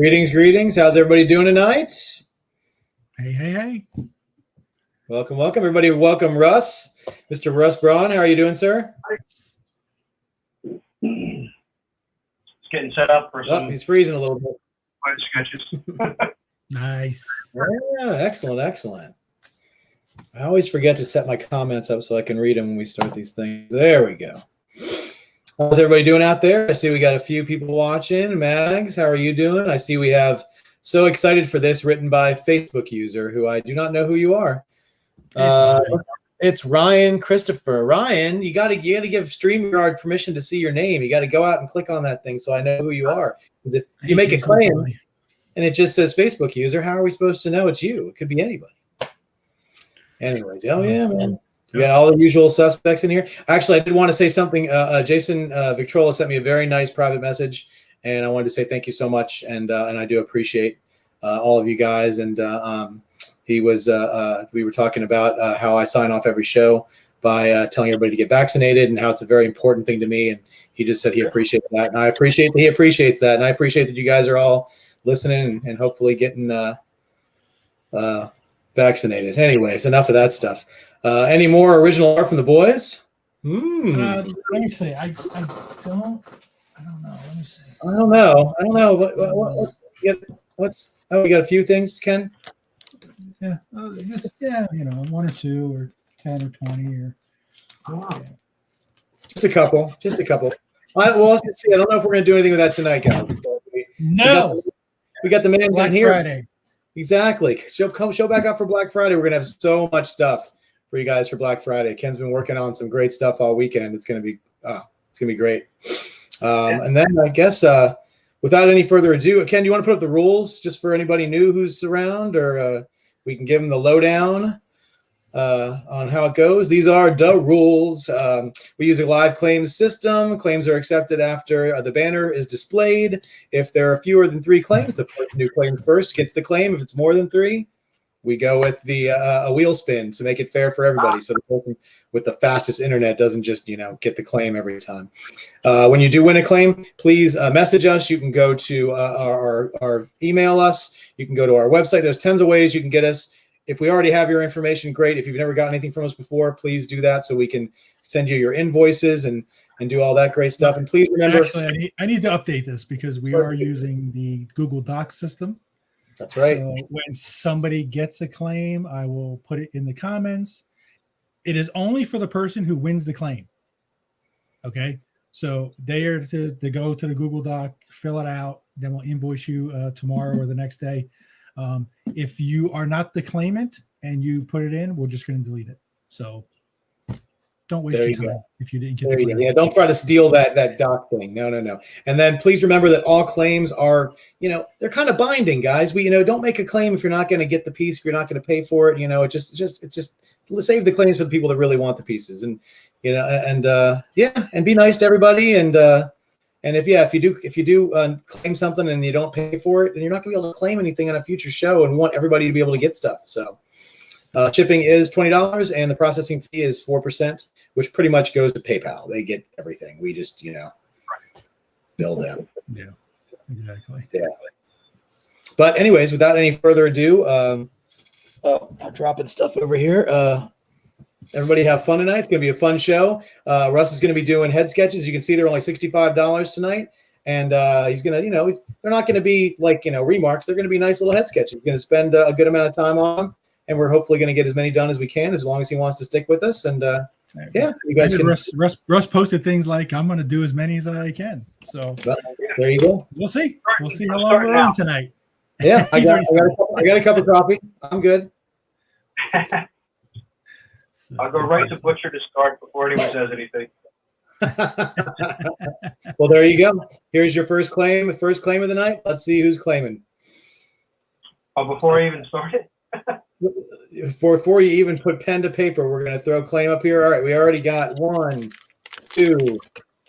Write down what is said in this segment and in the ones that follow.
Greetings. How's everybody doing tonight? Hey. Welcome, everybody. Welcome, Russ. Mr. Russ Braun, how are you doing, sir? It's getting set up for some. He's freezing a little bit. Sketches. Nice. Yeah, excellent. I always forget to set my comments up so I can read them when we start these things. There we go. How's everybody doing out there? I see we got a few people watching. Mags, how are you doing? I see we have So Excited for This written by Facebook user who I do not know who you are. It's Ryan Christopher. Ryan, you got to give StreamYard permission to see your name. You got to go out and click on that thing so I know who you are. If you make a claim and it just says Facebook user, how are we supposed to know it's you? It could be anybody. Anyways, oh yeah, man. We got all the usual suspects in here. Actually, I did want to say something. Jason Victrola sent me a very nice private message, and I wanted to say thank you so much, and I do appreciate all of you guys. And he was we were talking about how I sign off every show by telling everybody to get vaccinated and how it's a very important thing to me. And he just said he appreciated that, and I appreciate that he appreciates that, and I appreciate that you guys are all listening and hopefully getting vaccinated. Anyways, enough of that stuff. Any more original art from the boys? Let me see. I don't know. Let me see. I don't know. What's we got a few things, Ken? Yeah, just one or two or 10 or 20 or Just a couple. Let's see. I don't know if we're gonna do anything with that tonight, guys. No. We got the man Black here. Friday. Exactly. Show back up for Black Friday. We're gonna have so much stuff for you guys for Black Friday. Ken's been working on some great stuff all weekend. It's gonna be great. And then I guess without any further ado, Ken, do you want to put up the rules just for anybody new who's around, or we can give them the lowdown on how it goes? These are the rules. We use a live claims system. Claims are accepted after the banner is displayed. If there are fewer than 3 claims, the person who claims first gets the claim. If it's more than 3, we go with the a wheel spin to make it fair for everybody. So the person with the fastest internet doesn't just get the claim every time. When you do win a claim, please message us. You can go to our email us. You can go to our website. There's tons of ways you can get us. If we already have your information, great. If you've never gotten anything from us before, please do that so we can send you your invoices and do all that great stuff. And please remember, actually, I need to update this because we are using the Google Docs system. That's right. So when somebody gets a claim, I will put it in the comments. It is only for the person who wins the claim. Okay. So they are to go to the Google Doc, fill it out, then we'll invoice you tomorrow or the next day. If you are not the claimant and you put it in, we're just going to delete it. So don't waste your time if you didn't get the claim. Yeah, don't try to steal that doc thing. No. And then please remember that all claims are, they're kind of binding, guys. We, don't make a claim if you're not going to get the piece, if you're not going to pay for it. It just save the claims for the people that really want the pieces. And and be nice to everybody. And if you do claim something and you don't pay for it, then you're not going to be able to claim anything on a future show. And we want everybody to be able to get stuff. So shipping is $20 and the processing fee is 4%, which pretty much goes to PayPal. They get everything. We just, bill them. Yeah, exactly. Yeah. But anyways, without any further ado, I'm dropping stuff over here. Everybody have fun tonight. It's going to be a fun show. Russ is going to be doing head sketches. You can see they're only $65 tonight. And he's going to, they're not going to be like, remarks. They're going to be nice little head sketches. He's going to spend a good amount of time on them. And we're hopefully going to get as many done as we can, as long as he wants to stick with us. And you guys can. Russ posted things like, I'm going to do as many as I can. So there you go. We'll see. We'll see how long we're on tonight. Yeah, I got a cup of coffee. I'm good. I'll go right to butcher to start before anyone says anything. Well, there you go. Here's your first claim of the night. Let's see who's claiming. Oh, before I even started? Before you even put pen to paper, we're going to throw claim up here. All right, we already got 1, 2.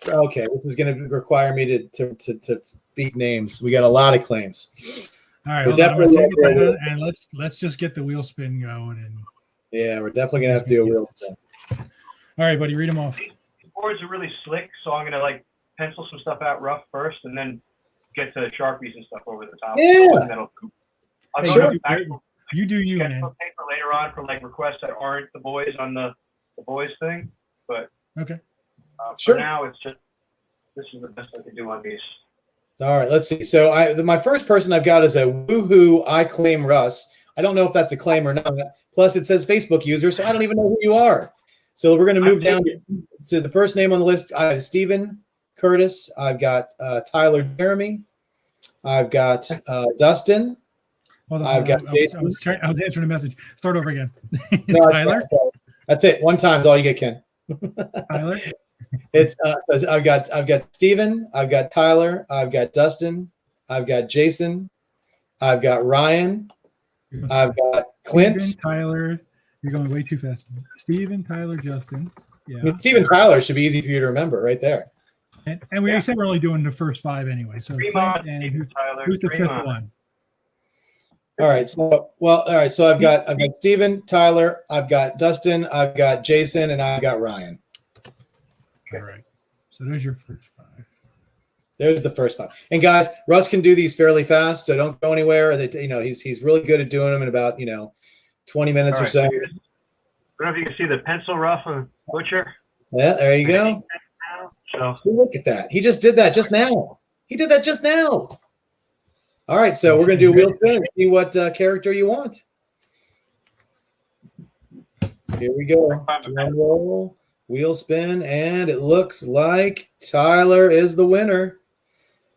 Okay, this is going to require me to speak names. We got a lot of claims. All right, and let's just get the wheel spin going. And yeah, we're definitely going to have to do a wheel spin. All right, buddy, read them off. The boards are really slick, so I'm going to pencil some stuff out rough first, and then get to Sharpies and stuff over the top. Yeah. I'll Hey, go sure. to actual You do you, sketchbook man. paper later on for like requests that aren't the boys on the boys thing. But Okay. Sure. for now, it's just this is the best I can do on these. All right, let's see. So my first person I've got is a woohoo. I claim Russ. I don't know if that's a claim or not. Plus, it says Facebook user, so I don't even know who you are. So we're going to move down to the first name on the list. I have Stephen Curtis. I've got Tyler Jeremy. I've got Dustin. Hold on. I've got Jason. I was answering a message. Start over again. No, Tyler. That's it. One time's all you get, Ken. Tyler. It's so I've got Stephen. I've got Tyler. I've got Dustin. I've got Jason. I've got Ryan. I've got Clint. Steven, Tyler. You're going way too fast. Steven, Tyler, Justin. Yeah. I mean, Stephen Tyler should be easy for you to remember right there. And we said we're only doing the first 5 anyway. So Fremont, and Stephen Tyler, who's the Fremont. 5th one? All right. So I've got Stephen, Tyler, I've got Dustin, I've got Jason, and I've got Ryan. All right. So there's your first 5. There's the first 5. And guys, Russ can do these fairly fast, so don't go anywhere. He's really good at doing them in about 20 minutes or so. I don't know if you can see the pencil rough of Butcher. Yeah, there you go. So So look at that. He just did that just now. He did that just now. All right, so we're going to do a wheel spin and see what character you want. Here we go. Drum roll, wheel spin, and it looks like Tyler is the winner.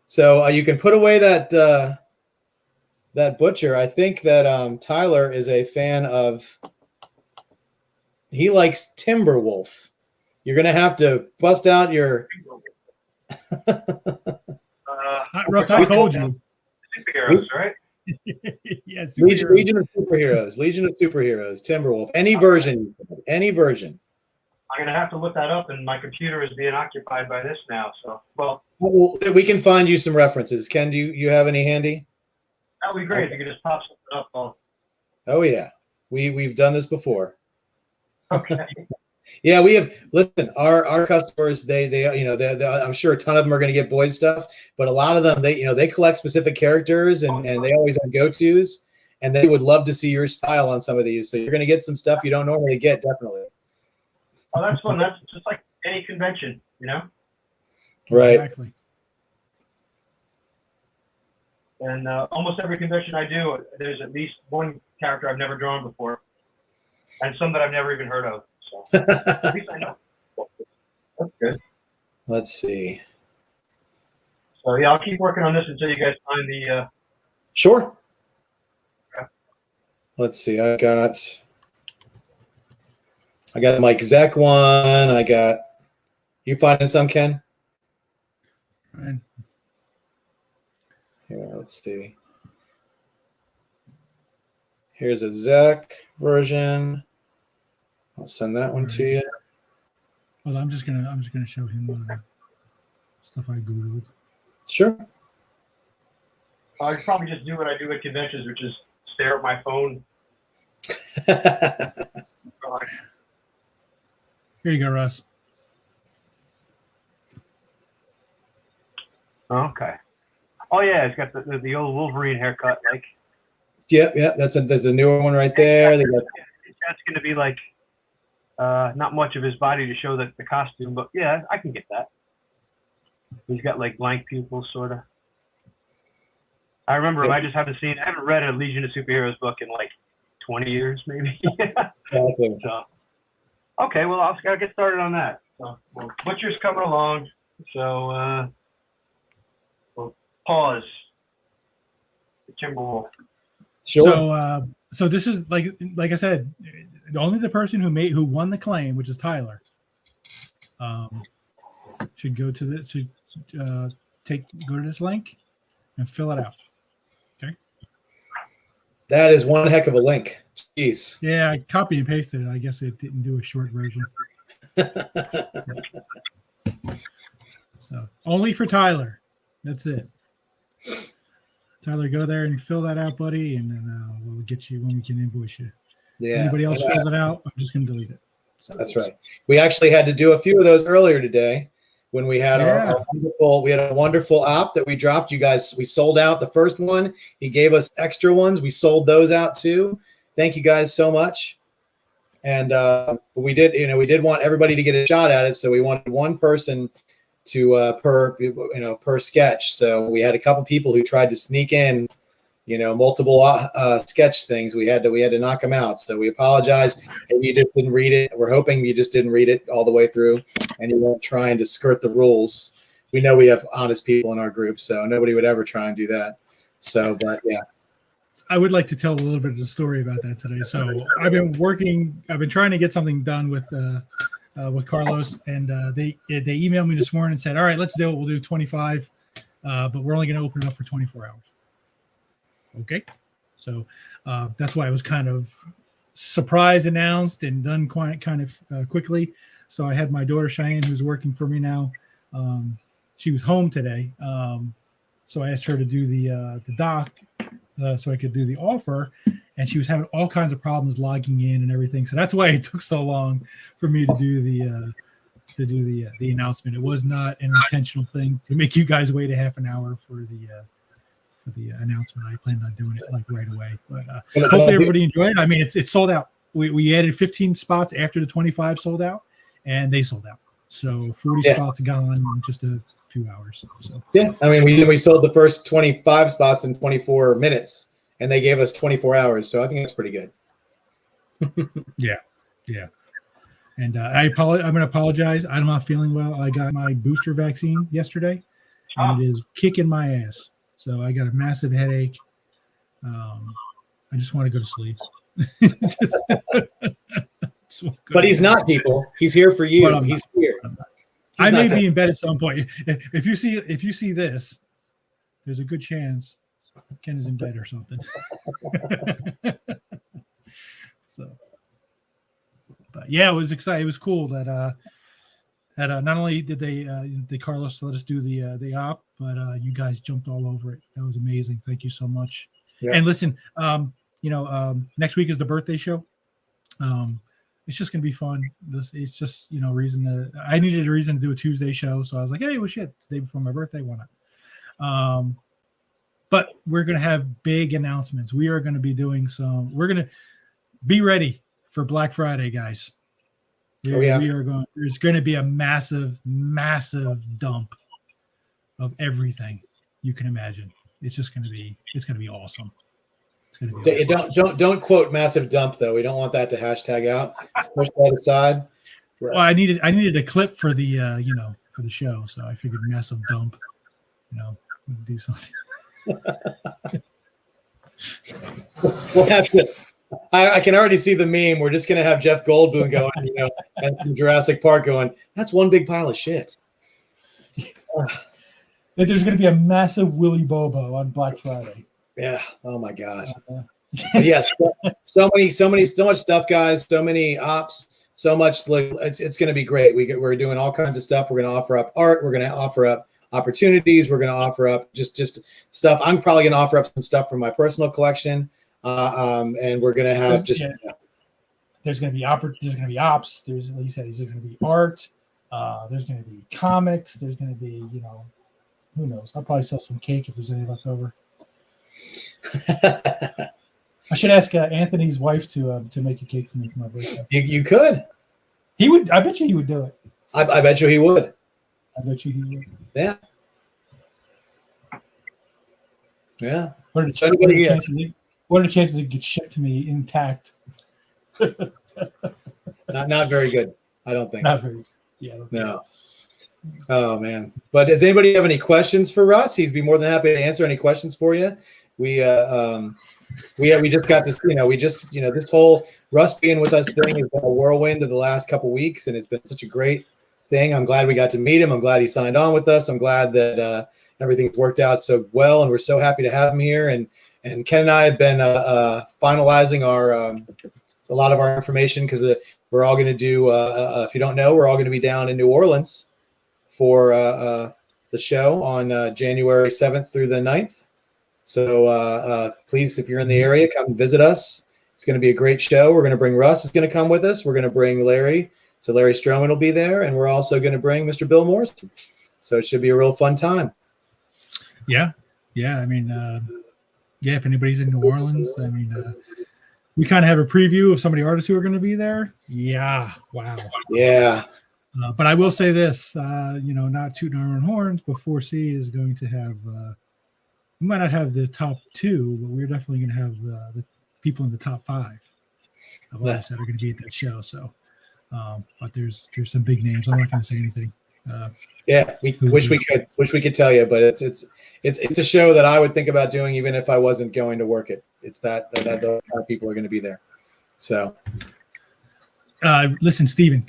So you can put away that Butcher. I think that Tyler is a fan of. He likes Timberwolf. You're going to have to bust out your. Russ, I told you. Superheroes, right? Yes. Legion of Superheroes. Legion of Superheroes. Timberwolf. Any version. Any version. I'm gonna have to look that up, and my computer is being occupied by this now. So, well, We can find you some references. Ken, do you have any handy? that would be great if you could just pop something up. Oh yeah, we've done this before. Okay. Yeah, we have. Listen, our customers, they I'm sure a ton of them are going to get boys stuff, but a lot of them, they collect specific characters and they always have go-tos, and they would love to see your style on some of these. So you're going to get some stuff you don't normally get, definitely. Oh, that's fun. That's just like any convention, Right. Exactly. And almost every convention I do, there's at least one character I've never drawn before, and some that I've never even heard of. So at least I know. That's good. Let's see. So yeah, I'll keep working on this until you guys find the. Sure. Okay. Let's see. I got Mike Zeck one. I got. You finding some, Ken? Right. Here, let's see. Here's a Zach version. I'll send that one to you. Well, I'm just gonna show him stuff I googled. Sure. I could probably just do what I do at conventions, which is stare at my phone. Here you go, Russ. Okay. Oh yeah, it's got the old Wolverine haircut. Like. Yep. There's a newer one right there. They got. That's going to be like not much of his body to show the costume, but yeah, I can get that. He's got like blank pupils, sort of. I remember him. I haven't read a Legion of Superheroes book in like 20 years, maybe. Exactly. So, okay, well, I'll get started on that. So, well, Butcher's coming along, so we'll pause. The Timberwolf. Sure. So this is like I said, only the person who won the claim, which is Tyler, should go to go to this link and fill it out. Okay. That is one heck of a link. Jeez. Yeah, I copy and pasted it. I guess it didn't do a short version. So only for Tyler. That's it. Tyler, go there and fill that out, buddy, and then we'll get you when we can invoice you. Yeah. Anybody else fills it out, I'm just going to delete it. That's right. We actually had to do a few of those earlier today when we had Yeah. a wonderful op that we dropped. You guys, we sold out the first one. He gave us extra ones. We sold those out too. Thank you guys so much. And we did want everybody to get a shot at it. So we wanted one person to per sketch. So we had a couple people who tried to sneak in, multiple sketch things. We had to knock them out. So we apologize. Maybe you just didn't read it. We're hoping you just didn't read it all the way through, and you weren't trying to skirt the rules. We know we have honest people in our group, so nobody would ever try and do that. So, but yeah. I would like to tell a little bit of the story about that today. So I've been trying to get something done with Carlos, and they emailed me this morning and said, all right, let's do it. We'll do 25, but we're only going to open it up for 24 hours. Okay. So that's why it was kind of surprise announced and done quite kind of quickly. So I had my daughter Cheyenne, who's working for me now. She was home today. So I asked her to do the doc so I could do the offer, and she was having all kinds of problems logging in and everything. So that's why it took so long for me to do the announcement. It was not an intentional thing to make you guys wait a half an hour for the announcement. I planned on doing it like right away, but hopefully everybody enjoyed it. I mean, it's sold out. We added 15 spots after the 25 sold out, and they sold out. So 40 spots gone in just a few hours. So yeah, I mean, we sold the first 25 spots in 24 minutes, and they gave us 24 hours. So I think that's pretty good. yeah. And I'm going to apologize. I'm not feeling well. I got my booster vaccine yesterday, and it is kicking my ass. So I got a massive headache. I just want to go to sleep. But he's not, people. He's here for you. He's here. I may be in bed at some point. If you see this, there's a good chance Ken is in bed or something. So, but yeah, it was exciting. It was cool that not only did they Carlos let us do the op, but you guys jumped all over it. That was amazing. Thank you so much. Yeah. And listen, next week is the birthday show. It's just gonna be fun. It's just I needed a reason to do a Tuesday show, so I was like, hey, well, shit, it's the day before my birthday, why not? But we're gonna have big announcements. We are gonna be doing we're gonna be ready for Black Friday, guys. We are going. There's going to be a massive dump of everything you can imagine. It's going to be awesome. It's going to be awesome. Don't quote massive dump though. We don't want that to hashtag out. Push that aside. Right. Well, I needed a clip for the for the show, so I figured massive dump. We'd do something. We'll have to. I can already see the meme. We're just going to have Jeff Goldblum going, and from Jurassic Park going, that's one big pile of shit. There's going to be a massive Willy Bobo on Black Friday. Yeah. Oh my gosh. Yes. So much stuff, guys. So many ops. So much. It's going to be great. We're doing all kinds of stuff. We're going to offer up art. We're going to offer up opportunities. We're going to offer up just stuff. I'm probably going to offer up some stuff from my personal collection. And we're going to have there's going to be ops. There's, like you said, there's going to be art. There's going to be comics. There's going to be, who knows? I'll probably sell some cake if there's any left over. I should ask Anthony's wife to make a cake for me for my birthday. You could. He would. I bet you he would do it. I bet you he would. I bet you he would. Yeah. Yeah. What are the chances it gets shipped to me intact? Not very good. I don't think. Not very. Yeah. No. Oh man. But does anybody have any questions for Russ? He'd be more than happy to answer any questions for you. We just got this. This whole Russ being with us thing has been a whirlwind of the last couple weeks, and it's been such a great thing. I'm glad we got to meet him. I'm glad he signed on with us. I'm glad that everything's worked out so well, and we're so happy to have him here. And Ken and I have been finalizing a lot of our information because we're all going to do, if you don't know, we're all going to be down in New Orleans for the show on January 7th through the 9th. So please, if you're in the area, come visit us. It's going to be a great show. We're going to bring Russ is going to come with us. We're going to bring Larry So Larry Stroman will be there, and we're also going to bring Mr. Bill Morrison. So it should be a real fun time. Yeah. I mean, if anybody's in New Orleans, I mean, we kind of have a preview of some of the artists who are going to be there. Yeah. Wow. Yeah. But I will say this, not tooting our own horns, but 4C is going to have, we might not have the top 2, but we're definitely going to have the people in the top 5 of artists that are going to be at that show. So, but there's some big names. I'm not going to say anything. We wish we could tell you, but it's a show that I would think about doing even if I wasn't going to work it. It's that those kind of people are going to be there. So, listen, Steven,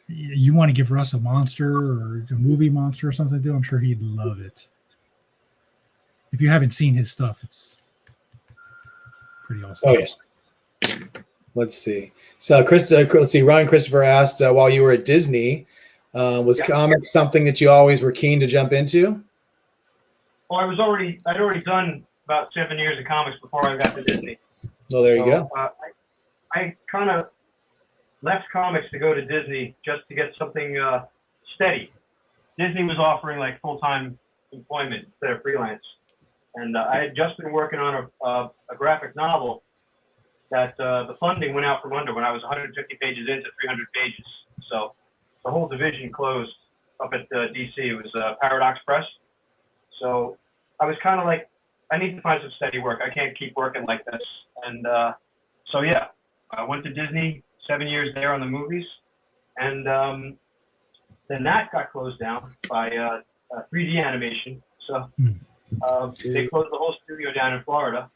you want to give Russ a monster or a movie monster or something to do? I'm sure he'd love it. If you haven't seen his stuff, it's pretty awesome. Oh yeah. Let's see. So, let's see. Ryan Christopher asked, while you were at Disney, was comics something that you always were keen to jump into? Well, I'd already done about 7 years of comics before I got to Disney. Well, there you go. I kind of left comics to go to Disney just to get something steady. Disney was offering like full-time employment instead of freelance. And I had just been working on a graphic novel that the funding went out from under when I was 150 pages into 300 pages. So the whole division closed up at DC. It was Paradox Press. So I was kind of like, I need to find some steady work. I can't keep working like this. And so, yeah, I went to Disney, 7 years there on the movies. And then that got closed down by 3D animation. So they closed the whole studio down in Florida.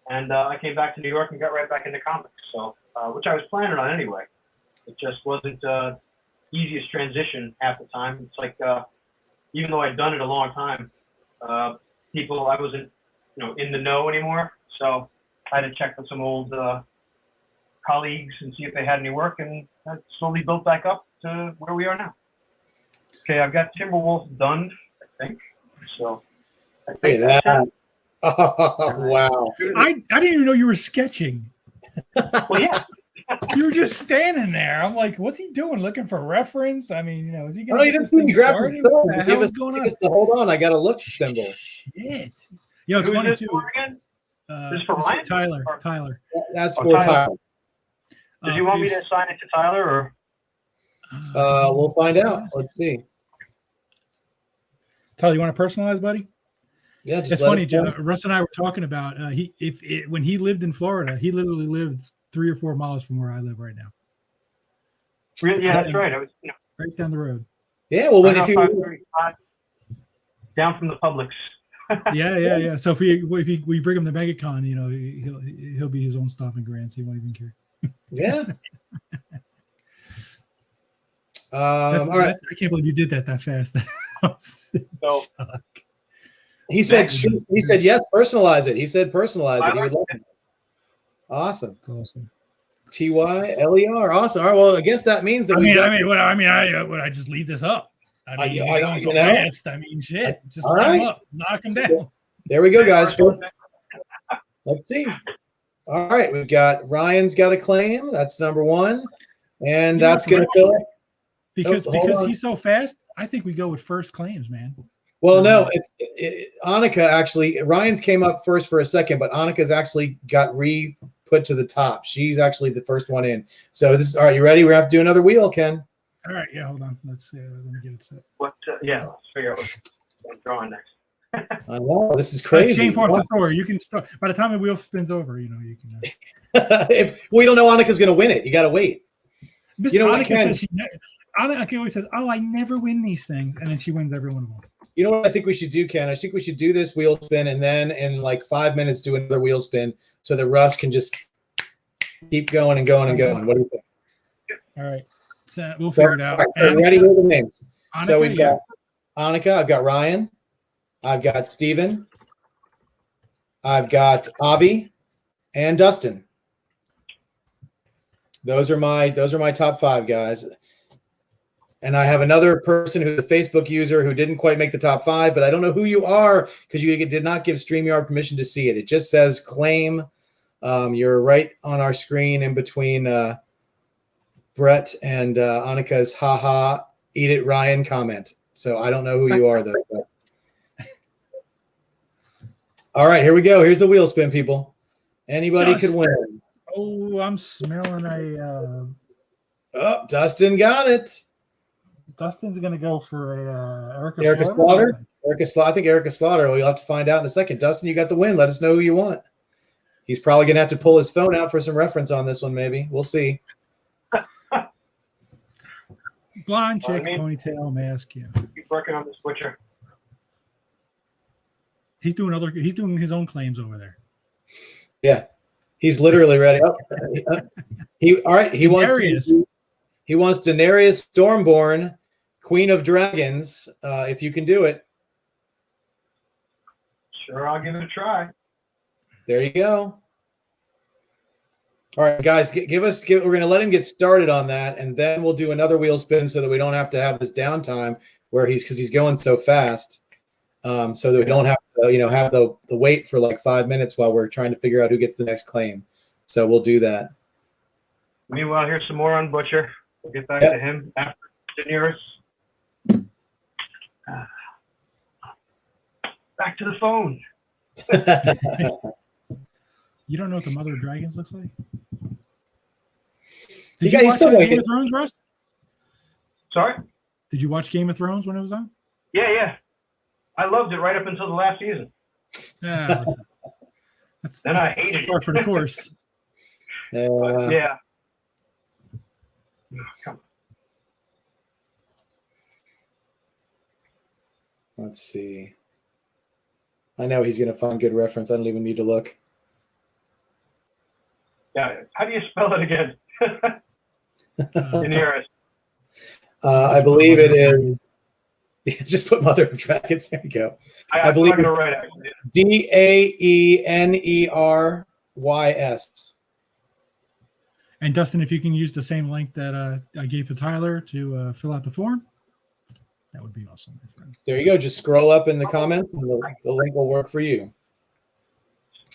And I came back to New York and got right back into comics. So, which I was planning on anyway. It just wasn't easiest transition half the time. It's like, even though I'd done it a long time, I wasn't, in the know anymore. So I had to check with some old colleagues and see if they had any work, and that slowly built back up to where we are now. Okay, I've got Timberwolf done, I think. So I think that's it. Oh, wow. I didn't even know you were sketching. Well, yeah. You were just standing there. I'm like, what's he doing? Looking for reference? I mean, is he going Oh, to he doesn't grab his phone. Give us the hold on. I got to look symbol. Shit. It's funny too. This is for Ryan? Tyler. That's for Tyler. Did you want me to assign it to Tyler or? We'll find out. Let's see. Tyler, you want to personalize, buddy? Yeah, it's funny. Russ and I were talking about when he lived in Florida, he literally lived 3 or 4 miles from where I live right now. Really? Yeah, that's right. I was right down the road. Yeah, well, if you down from the Publix. yeah. So if we bring him to MegaCon, he'll be his own stomping ground, so he won't even care. Yeah. All right. I can't believe you did that fast. So he said yes, personalize it. He said personalize it. He would love it. Awesome. TYLER. Awesome. All right. Well, I guess that means that would I just leave this up? I mean, fast. I mean, shit. Just knock him up, knock him down. There we go, guys. Let's see. All right, we've got Ryan's got a claim. That's number 1, and that's going to fill it. Because he's so fast, I think we go with first claims, man. Well, no, Annika actually. Ryan's came up first for a second, but Annika's actually got put to the top. She's actually the first one in. So this is all right. You ready? We have to do another wheel, Ken. All right. Yeah. Hold on. Let me get it set. Let's figure out what I'm drawing next. I know this is crazy. Same parts of Thor. You can start by the time the wheel spins over. You can. If we don't know Annika's going to win it, you got to wait. Annika always says, "Oh, I never win these things," and then she wins every one of them. You know what I think we should do, Ken? I think we should do this wheel spin and then in like 5 minutes do another wheel spin so that Russ can just keep going and going and going. What do you think? All right. So we'll figure it out. Right, ready with the names. Annika, so we've got Annika, I've got Ryan, I've got Steven, I've got Avi, and Dustin. Those are my top 5 guys. And I have another person who's a Facebook user who didn't quite make the top 5, but I don't know who you are because you did not give StreamYard permission to see it. It just says claim. You're right on our screen in between Brett and Annika's haha, eat it, Ryan comment. So I don't know who you are, though. But. All right, here we go. Here's the wheel spin, people. Anybody could win. Oh, I'm smelling a. Oh, Dustin got it. Dustin's going to go for a Erica Slaughter. I think Erica Slaughter. You'll have to find out in a second. Dustin, you got the win. Let us know who you want. He's probably going to have to pull his phone out for some reference on this one, maybe. We'll see. Blonde chick, ponytail, mask. Yeah. Keep working on this butcher. He's doing his own claims over there. Yeah, he's literally ready. Oh, all right. He wants Daenerys Stormborn, Queen of Dragons. If you can do it. Sure, I'll give it a try. There you go. All right, guys, we're going to let him get started on that, and then we'll do another wheel spin so that we don't have to have this downtime because he's going so fast, so that we don't have to, have the wait for like 5 minutes while we're trying to figure out who gets the next claim. So we'll do that. Meanwhile, here's some more on Butcher. We'll get back to him after Daenerys. Back to the phone. You don't know what the Mother of Dragons looks like? Did you watch Game of Thrones, Russ? Sorry? Did you watch Game of Thrones when it was on? Yeah. I loved it right up until the last season. Yeah. Then I hated it. For the course. Yeah. Come on. Let's see. I know he's going to find good reference. I don't even need to look. Yeah. How do you spell it again? Daenerys. I believe it is. Just put Mother of Dragons. There you go. I believe I'm right, actually. Daenerys. And Dustin, if you can use the same link that I gave to Tyler to fill out the form, that would be awesome. There you go. Just scroll up in the comments, and the link will work for you.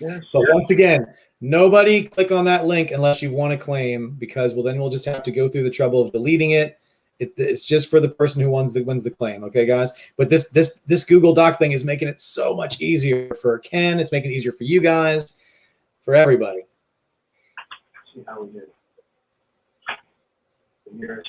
But once again, nobody click on that link unless you want to claim, because then we'll just have to go through the trouble of deleting it. It's just for the person who wins the claim. Okay, guys? But this Google Doc thing is making it so much easier for Ken. It's making it easier for you guys, for everybody. Let's see how we did. Daenerys.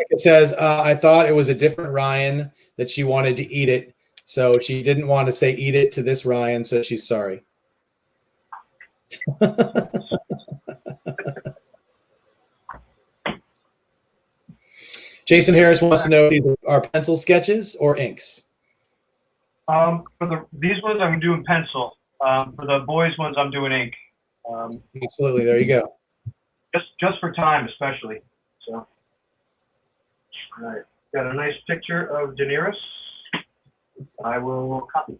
It says, I thought it was a different Ryan that she wanted to eat it. So she didn't want to say eat it to this Ryan, so she's sorry. Jason Harris wants to know if these are pencil sketches or inks. These ones I'm doing pencil. For the boys ones I'm doing ink. Absolutely, there you go. Just for time, especially. So, all right, got a nice picture of Daenerys. I will copy.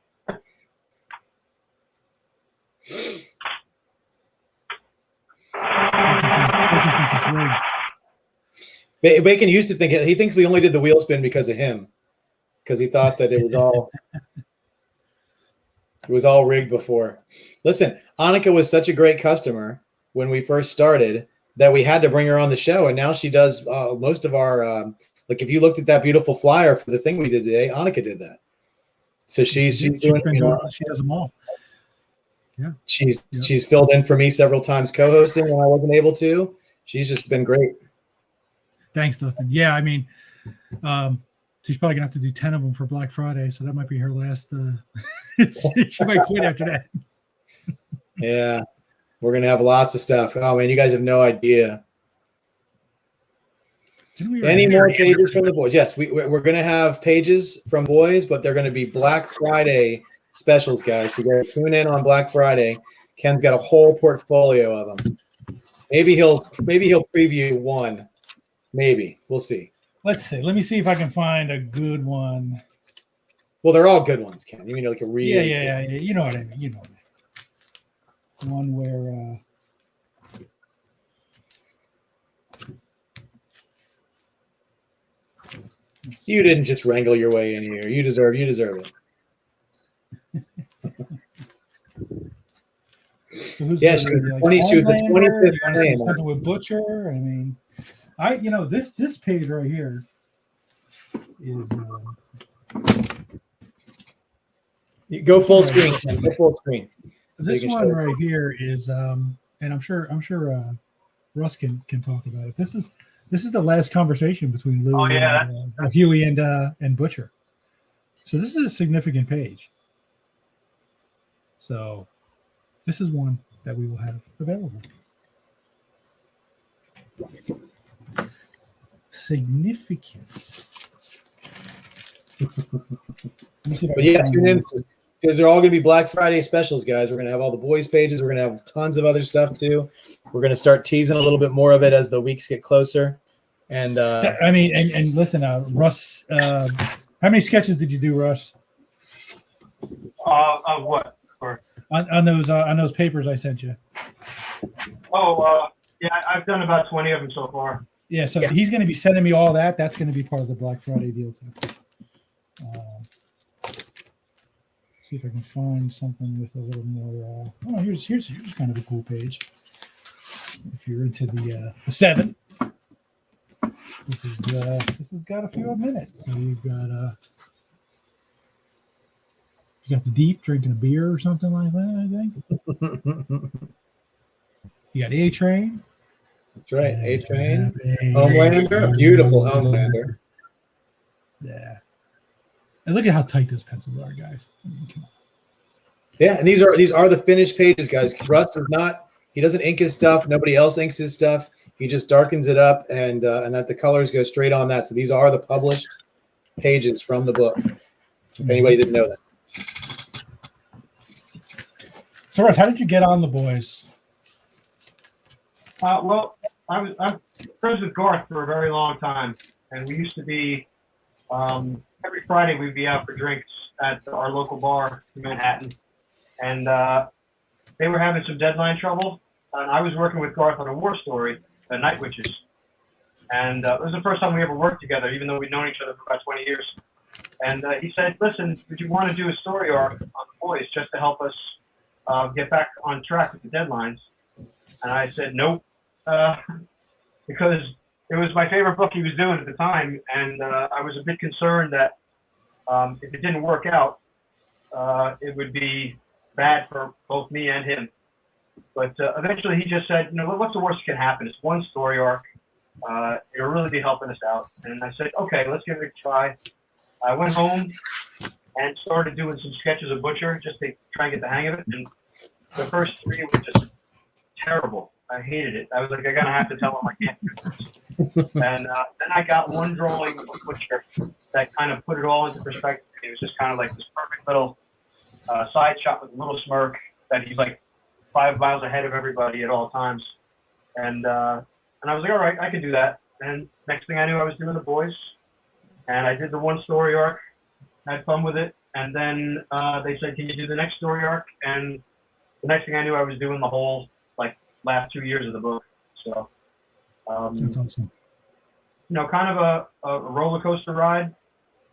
Bacon used to think he thinks we only did the wheel spin because of him, because he thought that it was all rigged before. Listen, Annika was such a great customer when we first started that we had to bring her on the show, and now she does most of our like if you looked at that beautiful flyer for the thing we did today, Annika did that. So she's doing, she does them all. Yeah. She's filled in for me several times co-hosting when I wasn't able to. She's just been great. Thanks, Dustin. Yeah, I mean, she's probably gonna have to do 10 of them for Black Friday, so that might be her last. She might quit after that. Yeah, we're gonna have lots of stuff. Oh man, you guys have no idea. Any more pages from the boys? Yes, we're gonna have pages from boys, but they're gonna be Black Friday specials, guys. So you gotta tune in on Black Friday. Ken's got a whole portfolio of them. Maybe he'll preview one. Maybe we'll see. Let's see. Let me see if I can find a good one. Well, they're all good ones, Ken. You mean like a real? Yeah. You know what I mean. One where. You didn't just wrangle your way in here. You deserve it. So who's Yeah, she was the 20. She was the Homelander? You 25th want to see claim. something with Butcher? I mean, this page right here is Go full screen. Go full screen. So this you can one show right here is and I'm sure Russ can talk about it. This is the last conversation between Lou Oh, yeah. and Huey and Butcher. So this is a significant page. So this is one that we will have available. Significance. But yeah, tune in because they're all going to be Black Friday specials, guys. We're going to have all the boys pages. We're going to have tons of other stuff too. We're going to start teasing a little bit more of it as the weeks get closer. And I mean, and listen, Russ, how many sketches did you do, Russ? Of what? Or On those papers I sent you. yeah, I've done about 20 of them so far. Yeah, so he's going to be sending me all that. That's going to be part of the Black Friday deal too. See if I can find something with a little more. Here's kind of a cool page. If you're into the 7, this has got a few minutes. So you've got you got the Deep drinking a beer or something like that. I think you got A-Train. That's right, A-Train, Homelander, a beautiful Homelander. Yeah. And look at how tight those pencils are, guys. I mean, come on. Yeah, and these are the finished pages, guys. Russ does not. He doesn't ink his stuff. Nobody else inks his stuff. He just darkens it up, and that the colors go straight on that. So these are the published pages from the book. If anybody didn't know that. So, Russ, how did you get on the boys? Well, I'm friends with Garth for a very long time, and we used to be every Friday we'd be out for drinks at our local bar in Manhattan, and they were having some deadline trouble, and I was working with Garth on a war story, The Night Witches, and it was the first time we ever worked together, even though we'd known each other for about 20 years. And he said, "Listen, would you want to do a story arc on the boys just to help us get back on track with the deadlines?" And I said, "Nope." Because it was my favorite book he was doing at the time, and I was a bit concerned that if it didn't work out, it would be bad for both me and him. But eventually he just said, what's the worst that can happen? It's one story arc. It'll really be helping us out. And I said, okay, let's give it a try. I went home and started doing some sketches of Butcher just to try and get the hang of it. And the first 3 were just terrible. I hated it. I was like, I'm going to have to tell him I can't do this. And then I got one drawing of Butcher that kind of put it all into perspective. It was just kind of like this perfect little side shot with a little smirk that he's like 5 miles ahead of everybody at all times. And I was like, all right, I can do that. And next thing I knew, I was doing the boys. And I did the one story arc, had fun with it. And then they said, can you do the next story arc? And the next thing I knew, I was doing the whole last 2 years of the book. So That's awesome. Kind of a roller coaster ride,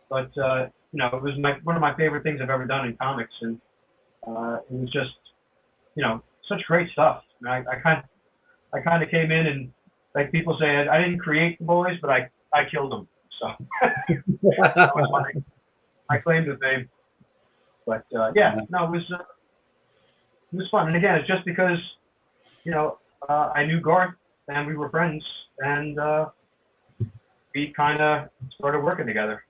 but it was one of my favorite things I've ever done in comics, and it was just such great stuff. I kind of came in and, like people say, I didn't create the boys, but I killed them. So that was my claim to fame. But it was fun. And again, it's just because I knew Garth and we were friends, and we kind of started working together.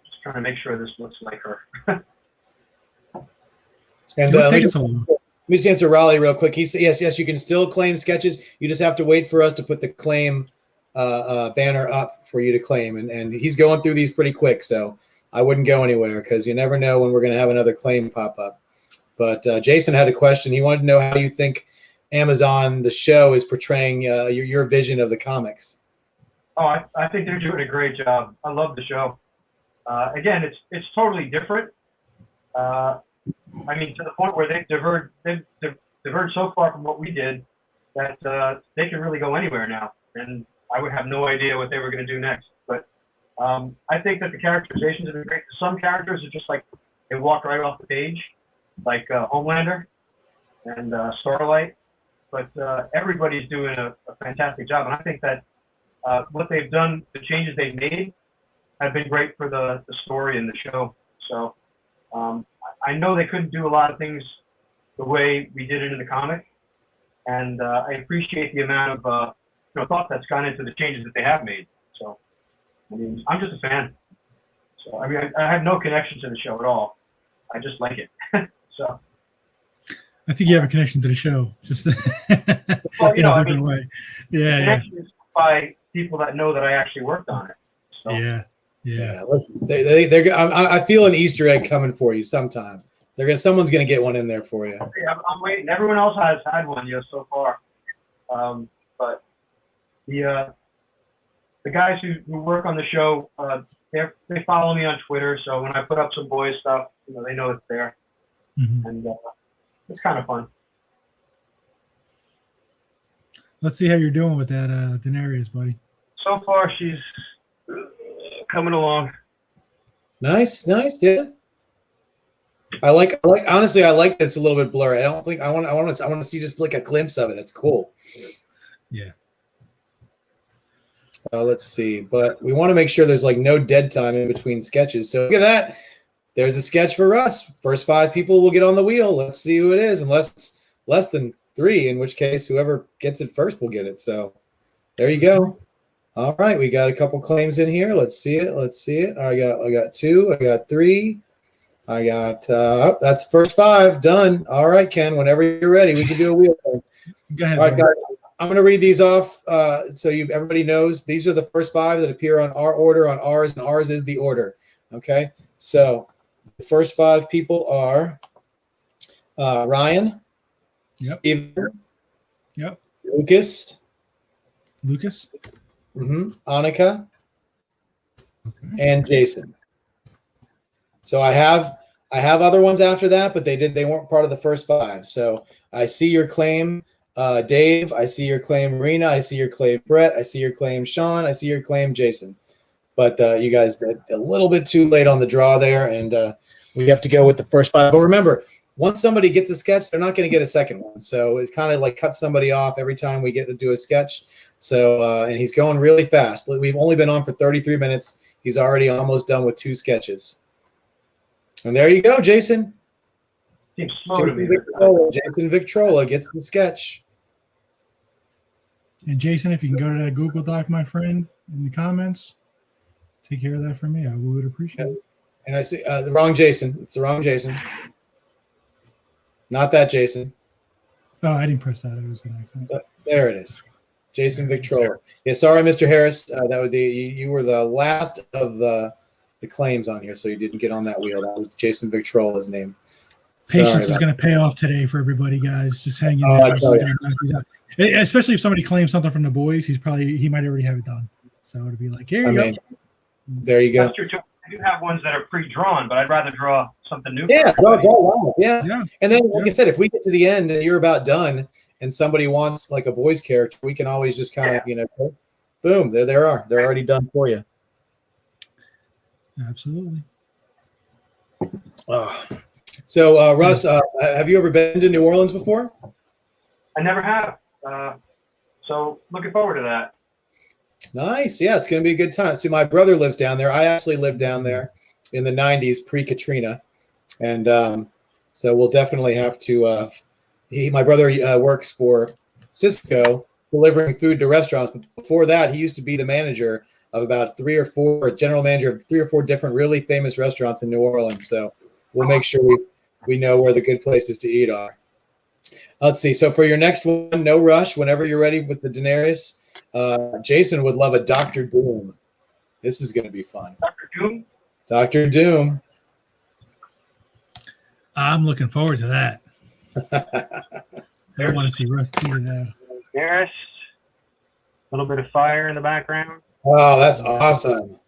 Just trying to make sure this looks like her. And let me just answer Raleigh real quick. He said, yes, you can still claim sketches. You just have to wait for us to put the claim banner up for you to claim. And he's going through these pretty quick, so I wouldn't go anywhere because you never know when we're going to have another claim pop up. But Jason had a question. He wanted to know how you think Amazon, the show, is portraying your vision of the comics. Oh, I think they're doing a great job. I love the show. Again, it's totally different. To the point where they've diverged so far from what we did that they can really go anywhere now. And I would have no idea what they were going to do next. But I think that the characterizations have been great. Some characters are just like they walk right off the page, like Homelander. and Starlight. But everybody's doing a fantastic job, and I think that what they've done, the changes they've made, have been great for the story and the show. So I know they couldn't do a lot of things the way we did it in the comic, and I appreciate the amount of thought that's gone into the changes that they have made. So I mean, I'm just a fan. So I mean, I have no connection to the show at all. I just like it. So I think you have a connection to the show, just well, in a different way. Yeah, the connection is by people that know that I actually worked on it. So. Yeah. They're. I feel an Easter egg coming for you sometime. Someone's gonna get one in there for you. I'm waiting. Everyone else has had one so far, but the guys who work on the show, they follow me on Twitter. So when I put up some boys stuff, they know it's there, and it's kind of fun. Let's see how you're doing with that Daenerys, buddy. So far, she's coming along. Nice, yeah. I like. Honestly, I like that it's a little bit blurry. I don't think I want to see just like a glimpse of it. It's cool. Yeah. Let's see, but we want to make sure there's like no dead time in between sketches. So look at that. There's a sketch for Russ. First 5 people will get on the wheel. Let's see who it is, unless it's less than 3, in which case whoever gets it first will get it. So there you go. All right, we got a couple claims in here. Let's see it. I got 2. I got 3. I got that's first 5 done. All right, Ken, whenever you're ready, we can do a wheel. Go ahead. All right, guys. I'm going to read these off so everybody knows these are the first 5 that appear on our order on ours, and ours is the order. Okay, so the first 5 people are Ryan, Steven, Lucas, Annika, and Jason. So I have other ones after that, but they weren't part of the first 5. So I see your claim, Dave. I see your claim, Rena. I see your claim, Brett. I see your claim, Sean. I see your claim, Jason. But you guys did a little bit too late on the draw there, and we have to go with the first 5. But remember, once somebody gets a sketch, they're not going to get a second one. So it kind of like cuts somebody off every time we get to do a sketch. So and he's going really fast. We've only been on for 33 minutes. He's already almost done with 2 sketches. And there you go, Jason. Seems slow to me. Jason Victrola gets the sketch. And Jason, if you can go to that Google Doc, my friend, in the comments, take care of that for me. I would appreciate it. And I see the wrong Jason. It's the wrong Jason. Not that Jason. Oh, I didn't press that. It was an accident. There it is. Jason Victrola. Yeah, sorry, Mr. Harris. That would you were the last of the claims on here, so you didn't get on that wheel. That was Jason Victrola's name. Patience is going to pay off today for everybody, guys. Just hang in there. Especially if somebody claims something from the boys, he might already have it done. So it'll be like, here you go. There you go. That's true too. I do have ones that are pre-drawn, but I'd rather draw something new. Yeah, yeah. And then, like I said, if we get to the end and you're about done, and somebody wants like a boys character, we can always just kind of, boom, there they are. They're already done for you. Absolutely. So, Russ, have you ever been to New Orleans before? I never have. So looking forward to that. Nice. Yeah, it's going to be a good time. See, my brother lives down there. I actually lived down there in the 90s, pre-Katrina. And so we'll definitely have to my brother works for Cisco, delivering food to restaurants. But before that, he used to be the manager of about 3 or 4, general manager of 3 or 4 different really famous restaurants in New Orleans. So we'll make sure we know where the good places to eat are. Let's see. So for your next one, no rush. Whenever you're ready with the Daenerys, Jason would love a Dr. Doom. This is going to be fun. Dr. Doom? Dr. Doom. I'm looking forward to that. I want to see Russ do that. Daenerys. A little bit of fire in the background. Oh, that's awesome.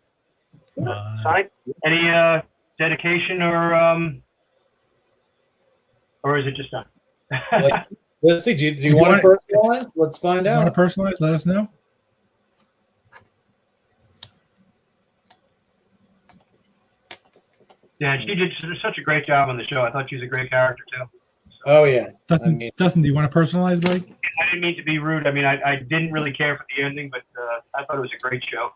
Sonic, any dedication or is it just done? Let's see. Do you want to personalize? Let's find out. Want to personalize? Let us know. Yeah, she did such a great job on the show. I thought she was a great character too. Oh yeah. Dustin, do you want to personalize, buddy? I didn't mean to be rude. I mean, I didn't really care for the ending, but I thought it was a great show.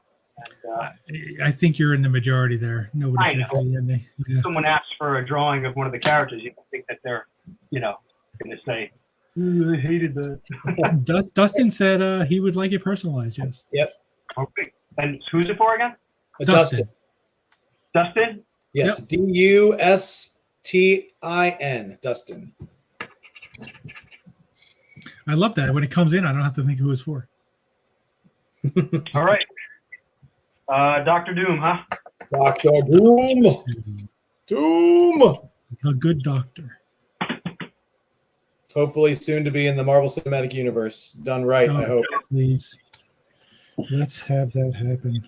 And, I think you're in the majority there. Nobody I cared know. for the ending. if Yeah. someone asks for a drawing of one of the characters, you think that they're, going to say, "Ooh, I hated that." Dustin said he would like it personalized. Yes. Yep. Okay. And who's it for again? Dustin. Dustin? Yes. Yep. Dustin. Dustin. I love that. When it comes in, I don't have to think who it's for. All right. Dr. Doom, huh? Dr. Doom. Doom. A good doctor. Hopefully soon to be in the Marvel Cinematic Universe. Done right, I hope. Please. Let's have that happen.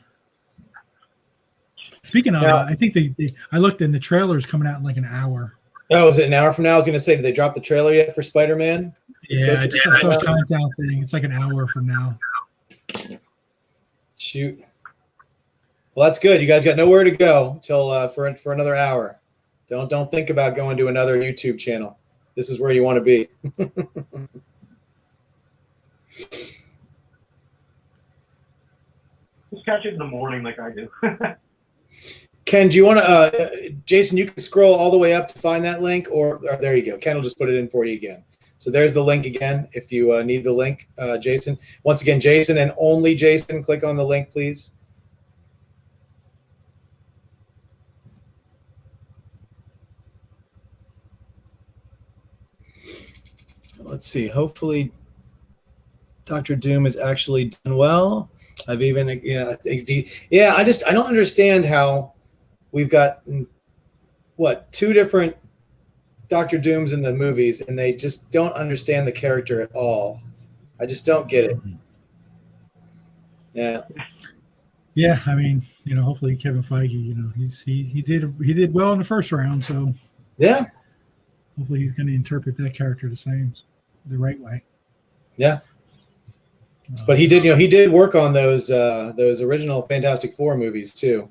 Speaking of, Now, I think I looked and the trailer is coming out in like an hour. Oh, is it an hour from now? I was going to say, did they drop the trailer yet for Spider-Man? Yeah, I just saw a countdown thing. It's like an hour from now. Shoot. Well, that's good. You guys got nowhere to go till for another hour. Don't think about going to another YouTube channel. This is where you want to be. Just catch it in the morning like I do. Ken, do you want to, Jason, you can scroll all the way up to find that link, or there you go. Ken will just put it in for you again. So there's the link again if you need the link, Jason. Once again, Jason and only Jason, click on the link, please. Let's see. Hopefully, Dr. Doom is actually done well. I've even, I don't understand how we've got, what, 2 different Dr. Dooms in the movies, and they just don't understand the character at all. I just don't get it. Yeah. Yeah, I mean, hopefully Kevin Feige, he did well in the first round, so yeah. Hopefully he's going to interpret that character the right way. Yeah. But he did work on those original Fantastic Four movies too.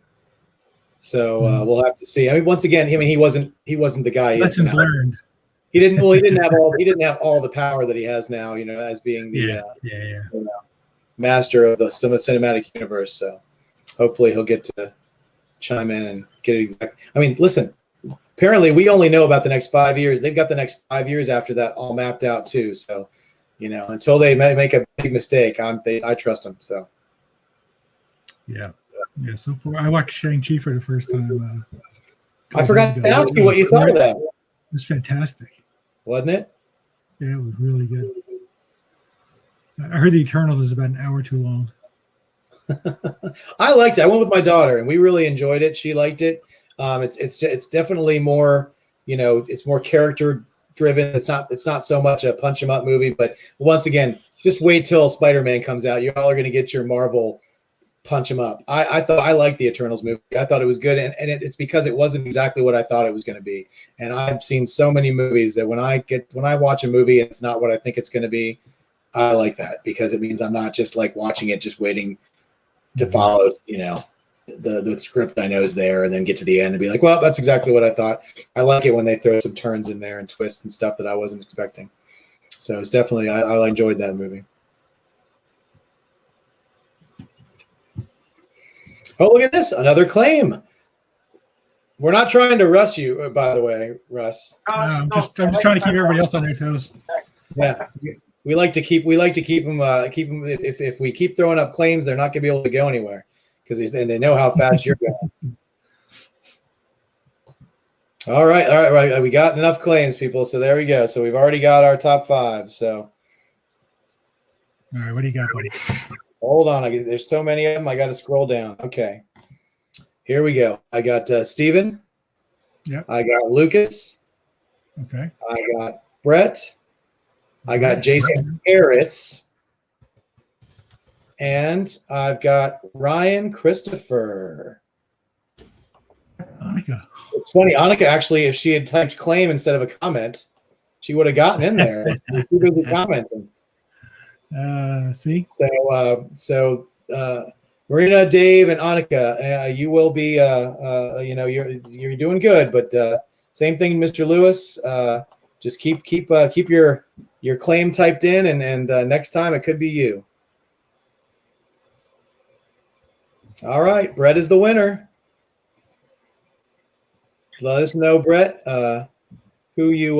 So we'll have to see. I mean, once again, he wasn't the guy. Lessons learned. He didn't have all the power that he has now. As being the master of the cinematic universe. So hopefully he'll get to chime in and get it exactly. I mean, listen. Apparently, we only know about the next 5 years. They've got the next 5 years after that all mapped out too. So, until they make a big mistake, I trust them. So, yeah. So far, I watched Shang-Chi for the first time. I forgot to ask you what you thought of that. It was fantastic, wasn't it? Yeah, it was really good. I heard the Eternals is about an hour too long. I liked it. I went with my daughter, and we really enjoyed it. She liked it. It's definitely more, it's more character driven. It's not so much a punch 'em up movie, but once again, just wait till Spider-Man comes out. You all are going to get your Marvel punch 'em up. I thought I liked the Eternals movie. I thought it was good, and it's because it wasn't exactly what I thought it was going to be. And I've seen so many movies that when I watch a movie and it's not what I think it's going to be, I like that because it means I'm not just like watching it, just waiting to follow, the script I know is there, and then get to the end and be like, well, that's exactly what I thought. I like it when they throw some turns in there and twists and stuff that I wasn't expecting. So it's definitely, I enjoyed that movie. Oh, look at this. Another claim. We're not trying to rush you, by the way, Russ. I'm just trying to keep everybody else on their toes. Yeah. We like to keep them, if we keep throwing up claims, they're not going to be able to go anywhere. Because they know how fast you're going. All right. We got enough claims, people. So there we go. So we've already got our top 5. So, all right, what do you got, buddy? Hold on. There's so many of them. I got to scroll down. Okay, here we go. I got Steven. Yeah. I got Lucas. Okay. I got Brett. I got Jason Harris. And I've got Ryan Christopher. Annika. It's funny. Annika, actually, if she had typed claim instead of a comment, she would have gotten in there. She was commenting. See? So Marina, Dave, and Annika, you will be, you're doing good. But same thing, Mr. Lewis. Just keep your claim typed in, and next time it could be you. All right, Brett is the winner. Let us know, Brett, who you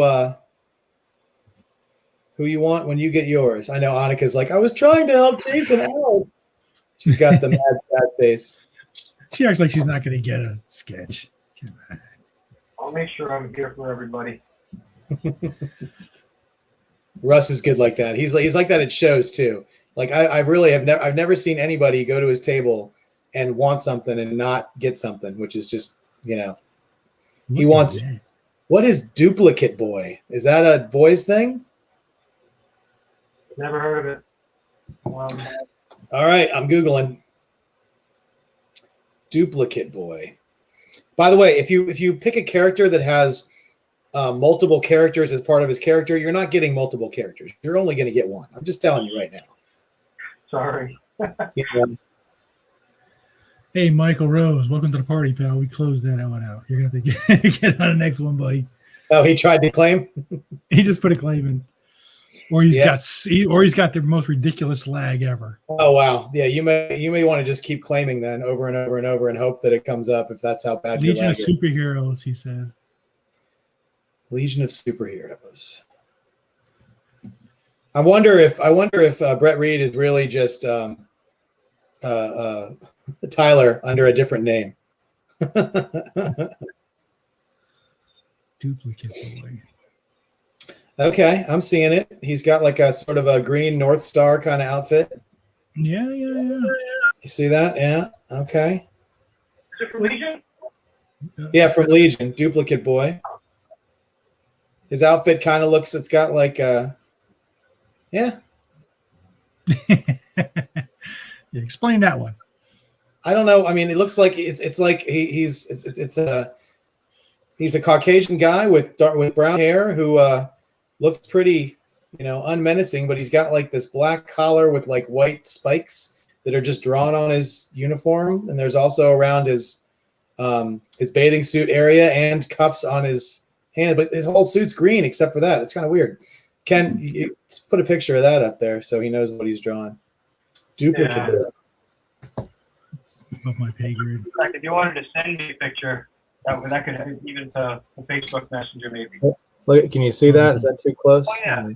want when you get yours. I know Annika's like, I was trying to help Jason out. She's got the mad face. She acts like she's not going to get a sketch. I'll make sure I'm here for everybody. Russ is good like that. He's like that at shows too. Like I really have I've never seen anybody go to his table and want something and not get something, which is just, he wants. What is Duplicate Boy? Is that a boys thing? Never heard of it. All right, I'm Googling Duplicate Boy. By the way, if you pick a character that has multiple characters as part of his character, you're not getting multiple characters. You're only going to get one. I'm just telling you right now. Sorry. Hey, Michael Rose, welcome to the party, pal. We closed that one out. You're going to have to get on the next one, buddy. Oh, he tried to claim? He just put a claim in. Or he's got the most ridiculous lag ever. Oh wow. Yeah, you may want to just keep claiming then over and over and over and hope that it comes up if that's how bad your Legion lag of is. Superheroes, he said. Legion of Superheroes. I wonder if Brett Reed is really just Tyler under a different name. Duplicate Boy. Okay, I'm seeing it. He's got like a sort of a green North Star kind of outfit. Yeah. You see that? Yeah. Okay. Is it from Legion? Yeah, from Legion, Duplicate Boy. His outfit kind of looks. It's got like yeah. Explain that one. I don't know. I mean, it looks like it's like he's a Caucasian guy with brown hair who looks pretty, unmenacing, but he's got like this black collar with like white spikes that are just drawn on his uniform, and there's also around his bathing suit area and cuffs on his hand, but his whole suit's green except for that. It's kind of weird. Ken, you put a picture of that up there so he knows what he's drawing. Duplicate. Yeah. It's above my pay grade. Like if you wanted to send me a picture, that could even to Facebook Messenger maybe. Look, can you see that? Is that too close? Oh yeah.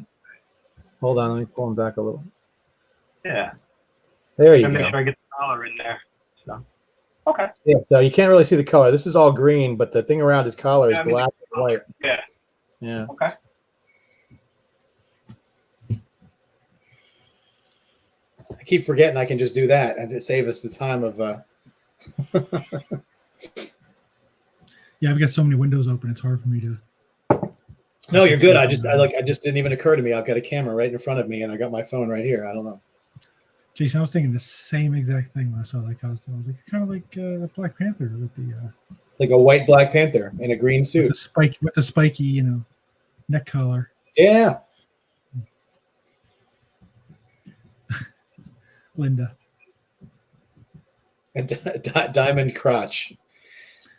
Hold on, let me pull him back a little. Yeah. There you Make go. sure I get the color in there. So. Okay. Yeah, so you can't really see the color. This is all green, but the thing around his collar is black and white. Yeah. Yeah. Okay. I keep forgetting I can just do that and to save us the time of. Yeah, I've got so many windows open. It's hard for me to. No, you're good. I just didn't even occur to me. I've got a camera right in front of me, and I got my phone right here. I don't know. Jason, I was thinking the same exact thing when I saw that costume. I was like, kind of like Black Panther with the like a white Black Panther in a green suit. With the spiky, neck collar. Yeah. Linda. A diamond crotch.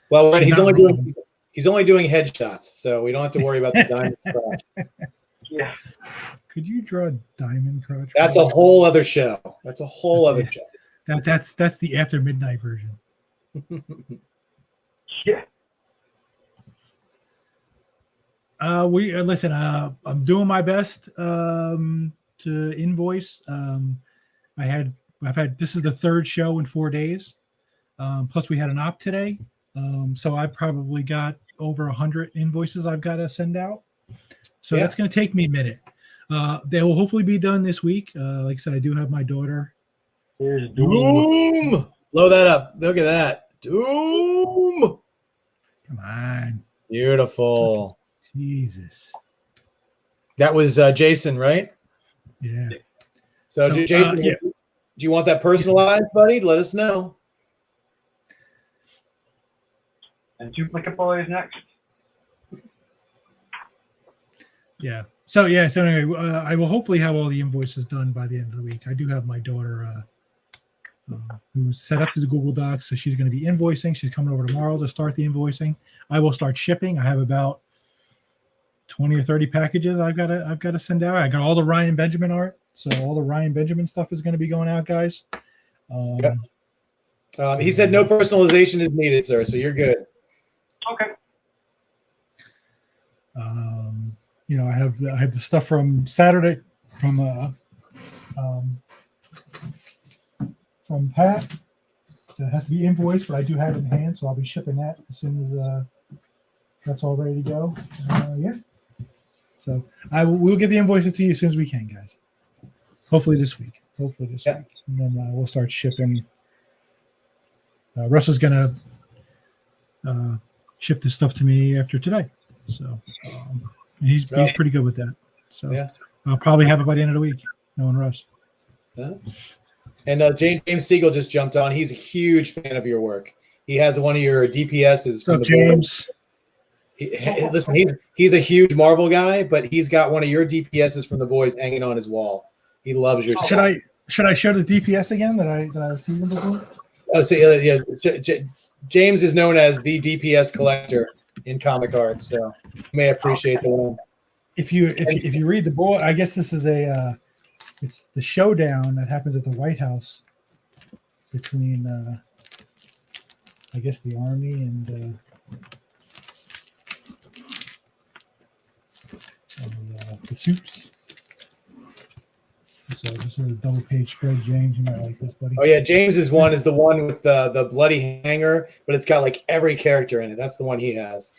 Well, he's only doing headshots, so we don't have to worry about the diamond crotch. Yeah. Could you draw a diamond crotch? That's a whole other show. That's a whole other show. That's the after midnight version. Yeah. Listen. I'm doing my best to invoice. I've had this is the third show in 4 days. Plus we had an op today. So I probably got over 100 invoices I've got to send out. So that's going to take me a minute. They will hopefully be done this week. Like I said, I do have my daughter. There's Doom! Blow that up. Look at that. Doom! Come on. Beautiful. Jesus. That was Jason, right? Yeah. So Jason, do you want that personalized, buddy? Let us know. And Duplicate Boy is next. Yeah. So anyway, I will hopefully have all the invoices done by the end of the week. I do have my daughter who's set up to the Google Docs, so she's going to be invoicing. She's coming over tomorrow to start the invoicing. I will start shipping. I have about 20 or 30 packages I've got to send out. I got all the Ryan Benjamin art, so all the Ryan Benjamin stuff is going to be going out, guys. Yep. He said no personalization is needed, sir, so you're good. Okay. You know, I have the stuff from Saturday from Pat that has to be invoiced, but I do have it in hand, so I'll be shipping that as soon as that's all ready to go. Yeah. So we'll get the invoices to you as soon as we can, guys. Hopefully this week. And then we'll start shipping. Russ is gonna ship this stuff to me after today, so he's pretty good with that. So yeah, I'll probably have it by the end of the week, knowing Russ. Yeah. And James Siegel just jumped on. He's a huge fan of your work. He has one of your DPSs from the James. Listen, he's a huge Marvel guy, but he's got one of your DPSs from the boys hanging on his wall. He loves your stuff. Should I show the DPS again that I was teasing before? Oh, so yeah, James is known as the DPS collector in comic art, so you may appreciate the one. If you read the book, I guess this is it's the showdown that happens at the White House between I guess the army and the suits. So this is a double page spread, James. You might like this, buddy. Oh yeah, James's one is the one with the bloody hanger, but it's got like every character in it. That's the one he has.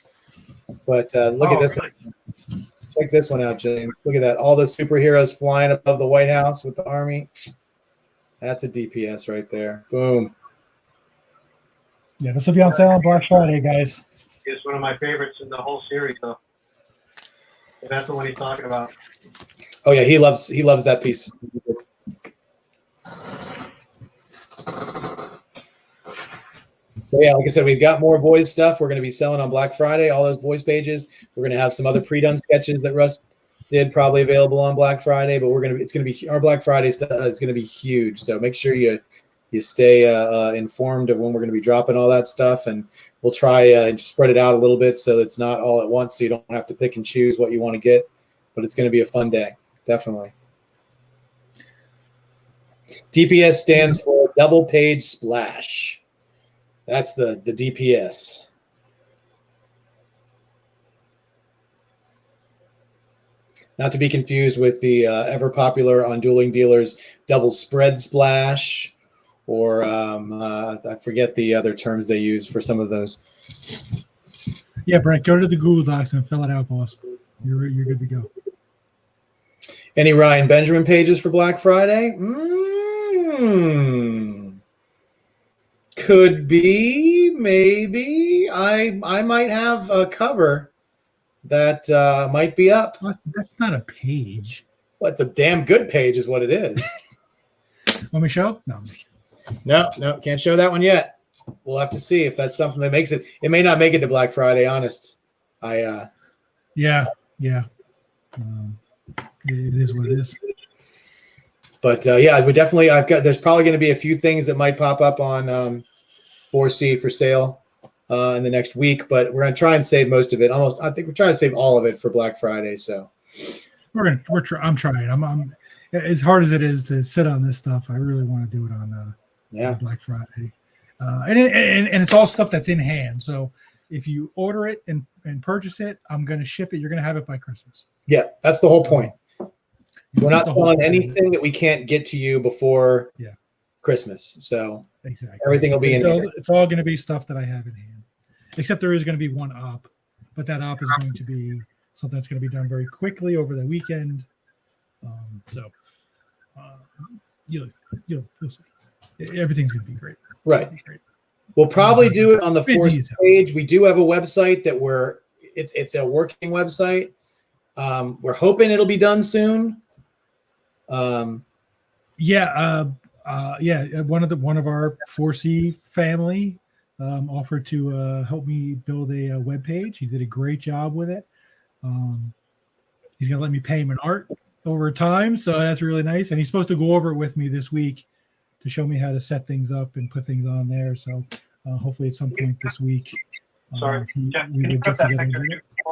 But look at this. One. Check this one out, James. Look at that. All the superheroes flying above the White House with the army. That's a DPS right there. Boom. Yeah, this will be on sale on Black Friday, guys. It's one of my favorites in the whole series, though. And that's the one he's talking about. Oh yeah, he loves that piece. So yeah, like I said, we've got more boys stuff we're going to be selling on Black Friday. All those boys pages. We're going to have some other pre-done sketches that Russ did probably available on Black Friday. But it's going to be our Black Friday stuff. It's going to be huge. So make sure you stay informed of when we're going to be dropping all that stuff, and we'll try and spread it out a little bit so it's not all at once, so you don't have to pick and choose what you want to get. But it's going to be a fun day. Definitely. DPS stands for double page splash. That's the DPS. Not to be confused with the ever popular on Dueling Dealers double spread splash, or I forget the other terms they use for some of those. Yeah, Brent, go to the Google Docs and fill it out, boss. You're good to go. Any Ryan Benjamin pages for Black Friday? Could be, maybe. I might have a cover that might be up. That's not a page. Well, it's a damn good page is what it is. Want me to show? No, can't show that one yet. We'll have to see if that's something that makes it. It may not make it to Black Friday, honest. Yeah. It is what it is. But yeah, there's probably going to be a few things that might pop up on 4C for sale in the next week, but we're going to try and save most of it. I think we're trying to save all of it for Black Friday. So I'm trying. I'm as hard as it is to sit on this stuff. I really want to do it on Black Friday. And it's all stuff that's in hand. So if you order it and purchase it, I'm going to ship it. You're going to have it by Christmas. Yeah, that's the whole point. We're not selling anything that we can't get to you before Christmas. So exactly, everything will be it's all going to be stuff that I have in hand, except there is going to be one op, but that op is going to be something that's going to be done very quickly over the weekend. You'll see. Everything's going to be great. Right. We'll probably do it on the 4th page. We do have a website that it's a working website. We're hoping it'll be done soon. One of our 4C family offered to help me build a web page. He did a great job with it. He's gonna let me pay him in art over time, so that's really nice. And he's supposed to go over it with me this week to show me how to set things up and put things on there. So hopefully at some point this week. Sorry, Jeff, can you put that picture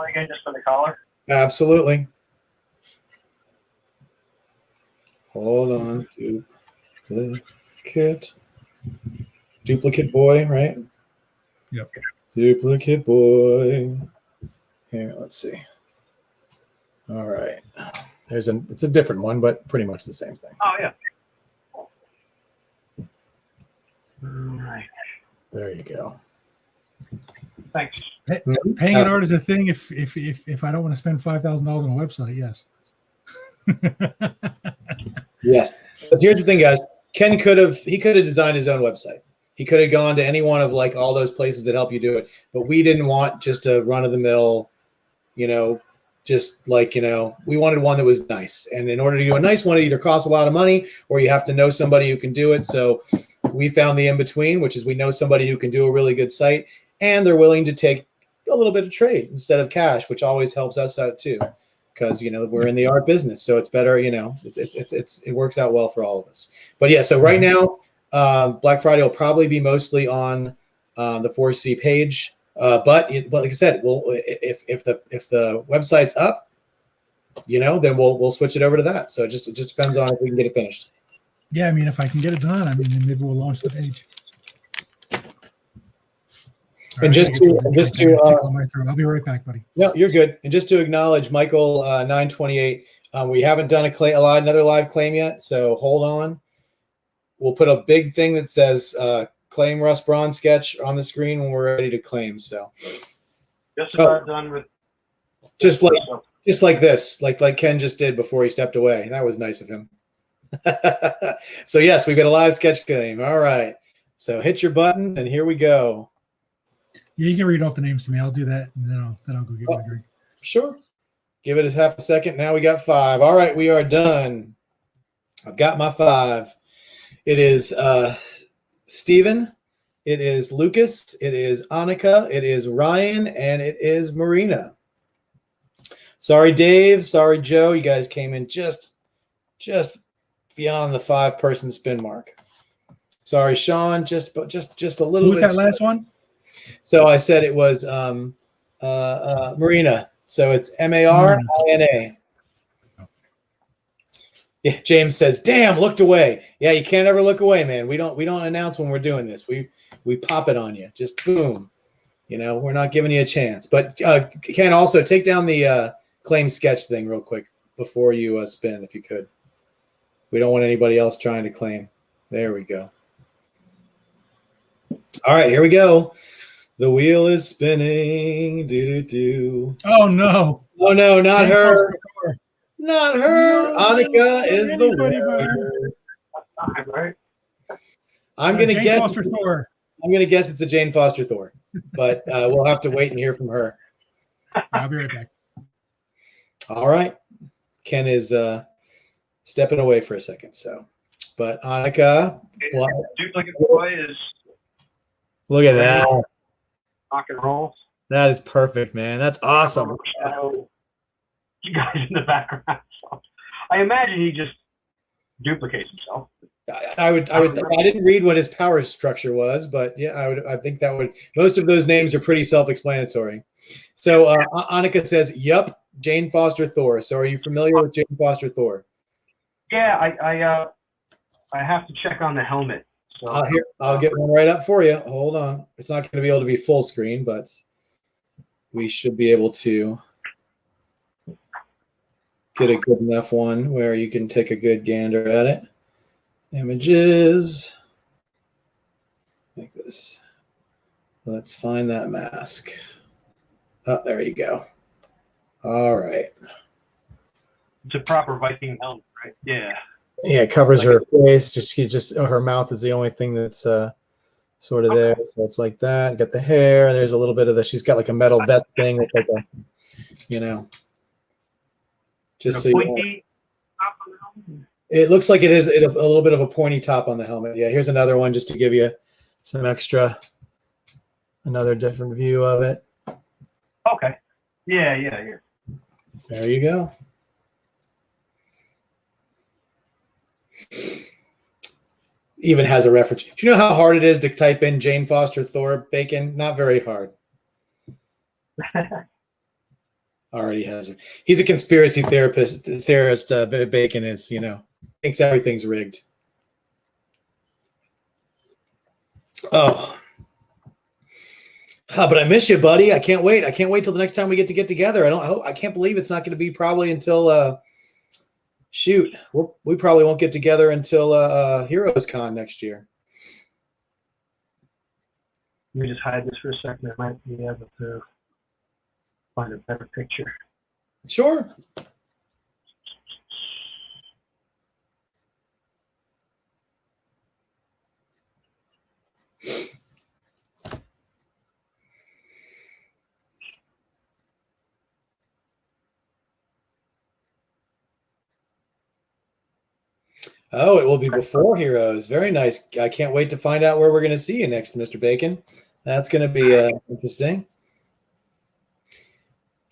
again just for the collar? Absolutely. Hold on. Duplicate boy, right? Yep. Duplicate boy. Here, let's see. All right. It's a different one, but pretty much the same thing. Oh yeah. All right. There you go. Thanks. Paying an artist is a thing. If I don't want to spend $5,000 on a website, yes. Yes. But here's the thing, guys. Ken could have designed his own website. He could have gone to any one of like all those places that help you do it. But we didn't want just a run of the mill, just like, we wanted one that was nice. And in order to do a nice one, it either costs a lot of money or you have to know somebody who can do it. So we found the in-between, which is we know somebody who can do a really good site and they're willing to take a little bit of trade instead of cash, which always helps us out too. Because we're in the art business, so it's better. It works out well for all of us. But yeah, so right now, Black Friday will probably be mostly on the 4C page. But like I said, if the website's up, then we'll switch it over to that. So it just depends on if we can get it finished. Yeah, I mean, if I can get it done, then maybe we'll launch the page. And I'll be right back, buddy. No, you're good. And just to acknowledge Michael 928, we haven't done another live claim yet, so hold on. We'll put a big thing that says claim Russ Braun sketch on the screen when we're ready to claim. So just about done with just like this, like Ken just did before he stepped away. That was nice of him. So yes, we've got a live sketch claim. All right. So hit your button and here we go. Yeah, you can read off the names to me. I'll do that, and then I'll go get my drink. Sure. Give it a half a second. Now we got 5. All right, we are done. I've got my 5. It is Steven. It is Lucas. It is Annika. It is Ryan, and it is Marina. Sorry, Dave. Sorry, Joe. You guys came in just beyond the 5-person spin mark. Sorry, Sean. Just a little bit. Who was that last one? So I said it was Marina. So it's Marina. Yeah, James says, "Damn, looked away." Yeah, you can't ever look away, man. We don't announce when we're doing this. We pop it on you. Just boom. We're not giving you a chance. But Ken, also take down the claim sketch thing real quick before you spin, if you could. We don't want anybody else trying to claim. There we go. All right, here we go. The wheel is spinning. Do. Oh no! Oh no, not her. Not her. No, Annika is the winner. Right. I'm gonna guess Foster Thor. I'm gonna guess it's a Jane Foster Thor, but we'll have to wait and hear from her. I'll be right back. All right. Ken is stepping away for a second. So, but Annika, duplicate boy is. Look at that. Rock and roll. That is perfect, man. That's awesome. You guys in the background. I imagine he just duplicates himself. I didn't read what his power structure was, but yeah, I think that would. Most of those names are pretty self-explanatory. So Annika says, "Yup, Jane Foster Thor." So are you familiar with Jane Foster Thor? Yeah, I have to check on the helmet. So I'll get one right up for you. Hold on. It's not going to be able to be full screen, but we should be able to get a good enough one where you can take a good gander at it. Images. Like this. Let's find that mask. Oh, there you go. All right. It's a proper Viking helmet, right? Yeah. Yeah, it covers her face. Just her mouth is the only thing that's sort of there. So it's like that. Got the hair. There's a little bit of she's got like a metal vest thing with like a, just so pointy top on the helmet? It looks like it is a little bit of a pointy top on the helmet. Yeah, here's another one just to give you some another different view of it. Okay. Yeah. There you go. Even has a reference. Do you know how hard it is to type in Jane Foster Thor bacon? Not very hard. already has her. He's a conspiracy theorist. Bacon is, thinks everything's rigged. Oh. But I miss you, buddy. I can't wait. I can't wait till the next time we get together. I can't believe it's not going to be probably until shoot. We probably won't get together until Heroes Con next year. Let me just hide this for a second. I might be able to find a better picture. Sure. Oh, it will be before Heroes. Very nice. I can't wait to find out where we're going to see you next, Mr. Bacon. That's going to be interesting.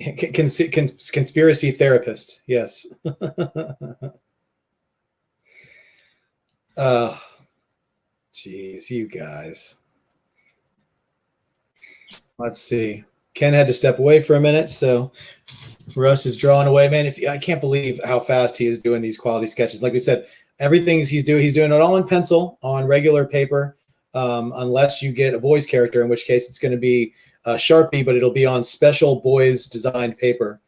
Conspiracy therapist. Yes. Geez, you guys. Let's see. Ken had to step away for a minute, so Russ is drawing away. Man, I can't believe how fast he is doing these quality sketches. Like we said, everything he's doing it all in pencil on regular paper, unless you get a boys character, in which case it's going to be Sharpie, but it'll be on special boys designed paper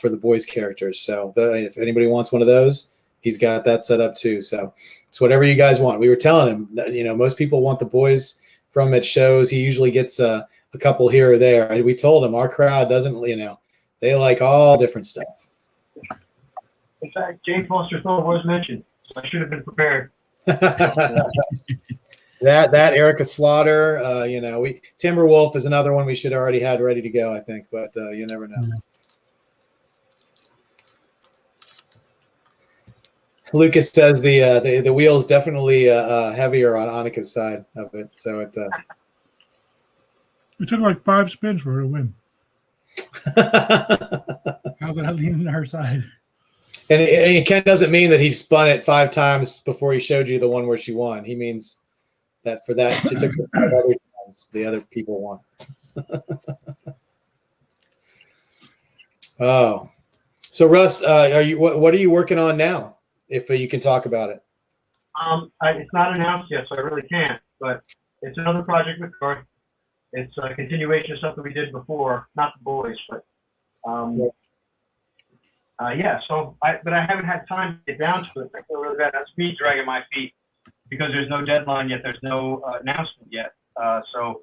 for the boys characters. So if anybody wants one of those, he's got that set up too. So it's whatever you guys want. We were telling him that, most people want the boys from at shows. He usually gets a couple here or there. We told him our crowd doesn't, they like all different stuff. In fact, Jane Foster Thor was mentioned. I should have been prepared. that Erica Slaughter, Timberwolf is another one we should have already had ready to go, I think, but you never know. Yeah. Lucas says the wheel is definitely heavier on Annika's side of it, so it. It took like 5 spins for her to win. How's that leaning to her side? And Ken doesn't mean that he spun it 5 times before he showed you the one where she won. He means that for that to took other times the other people won. Oh, so Russ, what are you working on now? If you can talk about it. It's not announced yet, so I really can't. But it's another project with Thor. It's a continuation of something we did before, not the boys, but yeah. So, but I haven't had time to get down to it. I feel really bad. That's me dragging my feet because there's no deadline yet. There's no announcement yet. So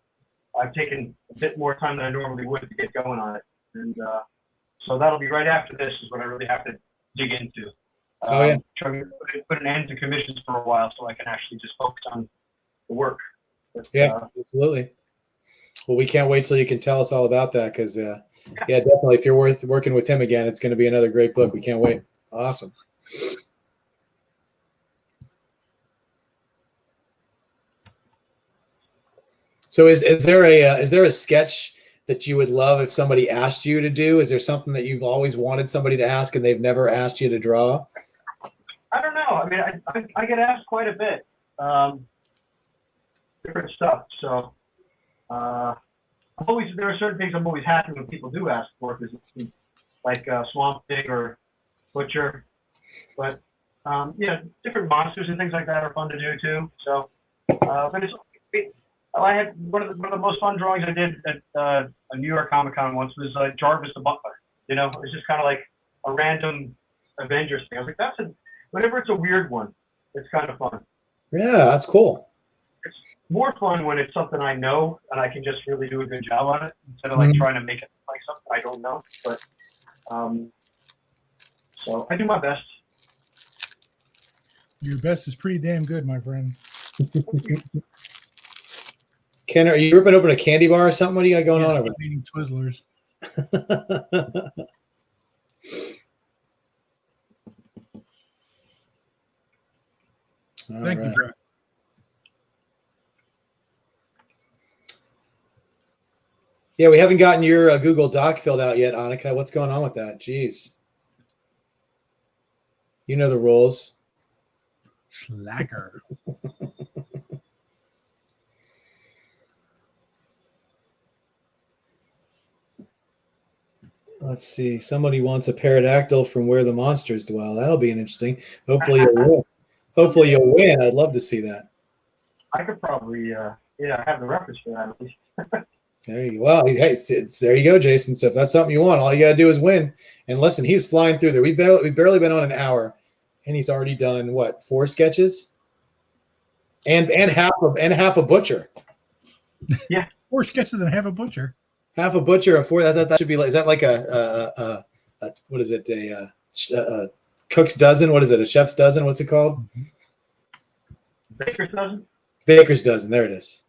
I've taken a bit more time than I normally would to get going on it, and so that'll be right after this is what I really have to dig into. Trying to put an end to commissions for a while so I can actually just focus on the work. But, absolutely. Well, we can't wait till you can tell us all about that because, definitely. If you're working with him again, it's going to be another great book. We can't wait. Awesome. So, is there a sketch that you would love if somebody asked you to do? Is there something that you've always wanted somebody to ask and they've never asked you to draw? I don't know. I mean, I get asked quite a bit, different stuff. So. There are certain things I'm always happy when people do ask for, because like Swamp Thing or Butcher, but different monsters and things like that are fun to do too. So, but I had one of the most fun drawings I did at a New York Comic Con once was Jarvis the Butler. It's just kind of like a random Avengers thing. I was like, whenever it's a weird one, it's kind of fun. Yeah, that's cool. It's more fun when it's something I know and I can just really do a good job on it instead of like trying to make it like something I don't know. But so I do my best. Your best is pretty damn good, my friend. Ken, are you ripping open a candy bar or something? What do you got going on over there? Eating Twizzlers. Thank you, bro. Yeah, we haven't gotten your Google Doc filled out yet, Annika. What's going on with that? Jeez. You know the rules. Slacker. Let's see. Somebody wants a pterodactyl from Where the Monsters Dwell. That'll be an interesting. Hopefully you'll win. Hopefully you'll win. I'd love to see that. I could probably, have the reference for that at least. There you go. Well, hey, there you go, Jason. So if that's something you want, all you gotta do is win. And listen, he's flying through there. We've barely been on an hour, and he's already done what, 4 sketches, and half a butcher. Yeah, 4 sketches and half a butcher. Half a butcher, a 4. That should be like. Is that like a what is it? A cook's dozen? What is it? A chef's dozen? What's it called? Baker's dozen. Baker's dozen. There it is.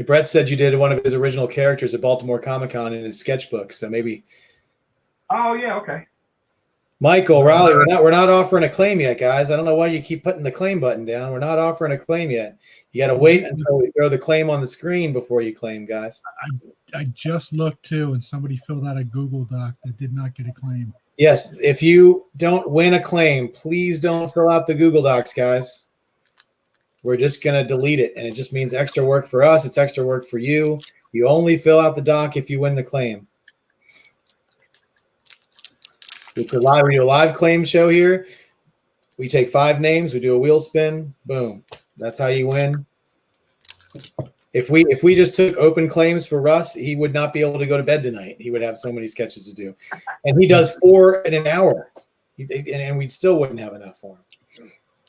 Brett said you did one of his original characters at Baltimore Comic-Con in his sketchbook, so maybe. Oh yeah, okay. Michael Raleigh, we're not offering a claim yet, guys. I don't know why you keep putting the claim button down. We're not offering a claim yet. You got to wait until we throw the claim on the screen before you claim, guys. I just looked too, and somebody filled out a Google Doc that did not get a claim. Yes, if you don't win a claim, please don't fill out the Google Docs, guys. We're just going to delete it, and it just means extra work for us. It's extra work for you. You only fill out the doc if you win the claim. We do a live claim show here. We take 5 names. We do a wheel spin. Boom. That's how you win. If we just took open claims for Russ, he would not be able to go to bed tonight. He would have so many sketches to do. And he does 4 in an hour. And we still wouldn't have enough for him.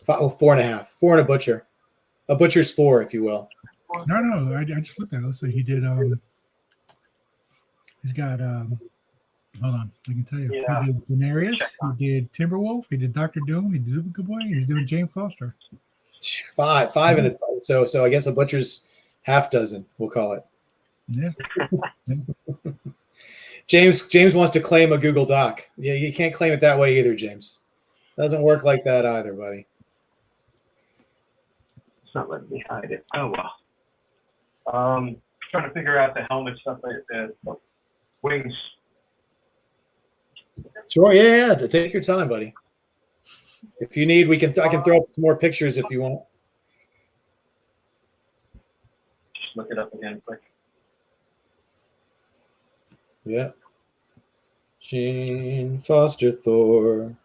4.5. 4 and a butcher. A butcher's 4, if you will. No, I just looked at it. So he did. He's got. Hold on, I can tell you. Yeah. He did Denarius. He did Timberwolf. He did Dr. Doom. He did Zubica Boy. He's doing James Foster. 5 and a, so I guess a butcher's half dozen. We'll call it. Yeah. James wants to claim a Google Doc. Yeah, you can't claim it that way either, James. Doesn't work like that either, buddy. It's not letting me hide it. Oh well. Trying to figure out the helmet stuff, like the wings. Sure, yeah. Take your time, buddy. If you need, I can throw up some more pictures if you want. Just look it up again quick. Yeah. Jane Foster Thor.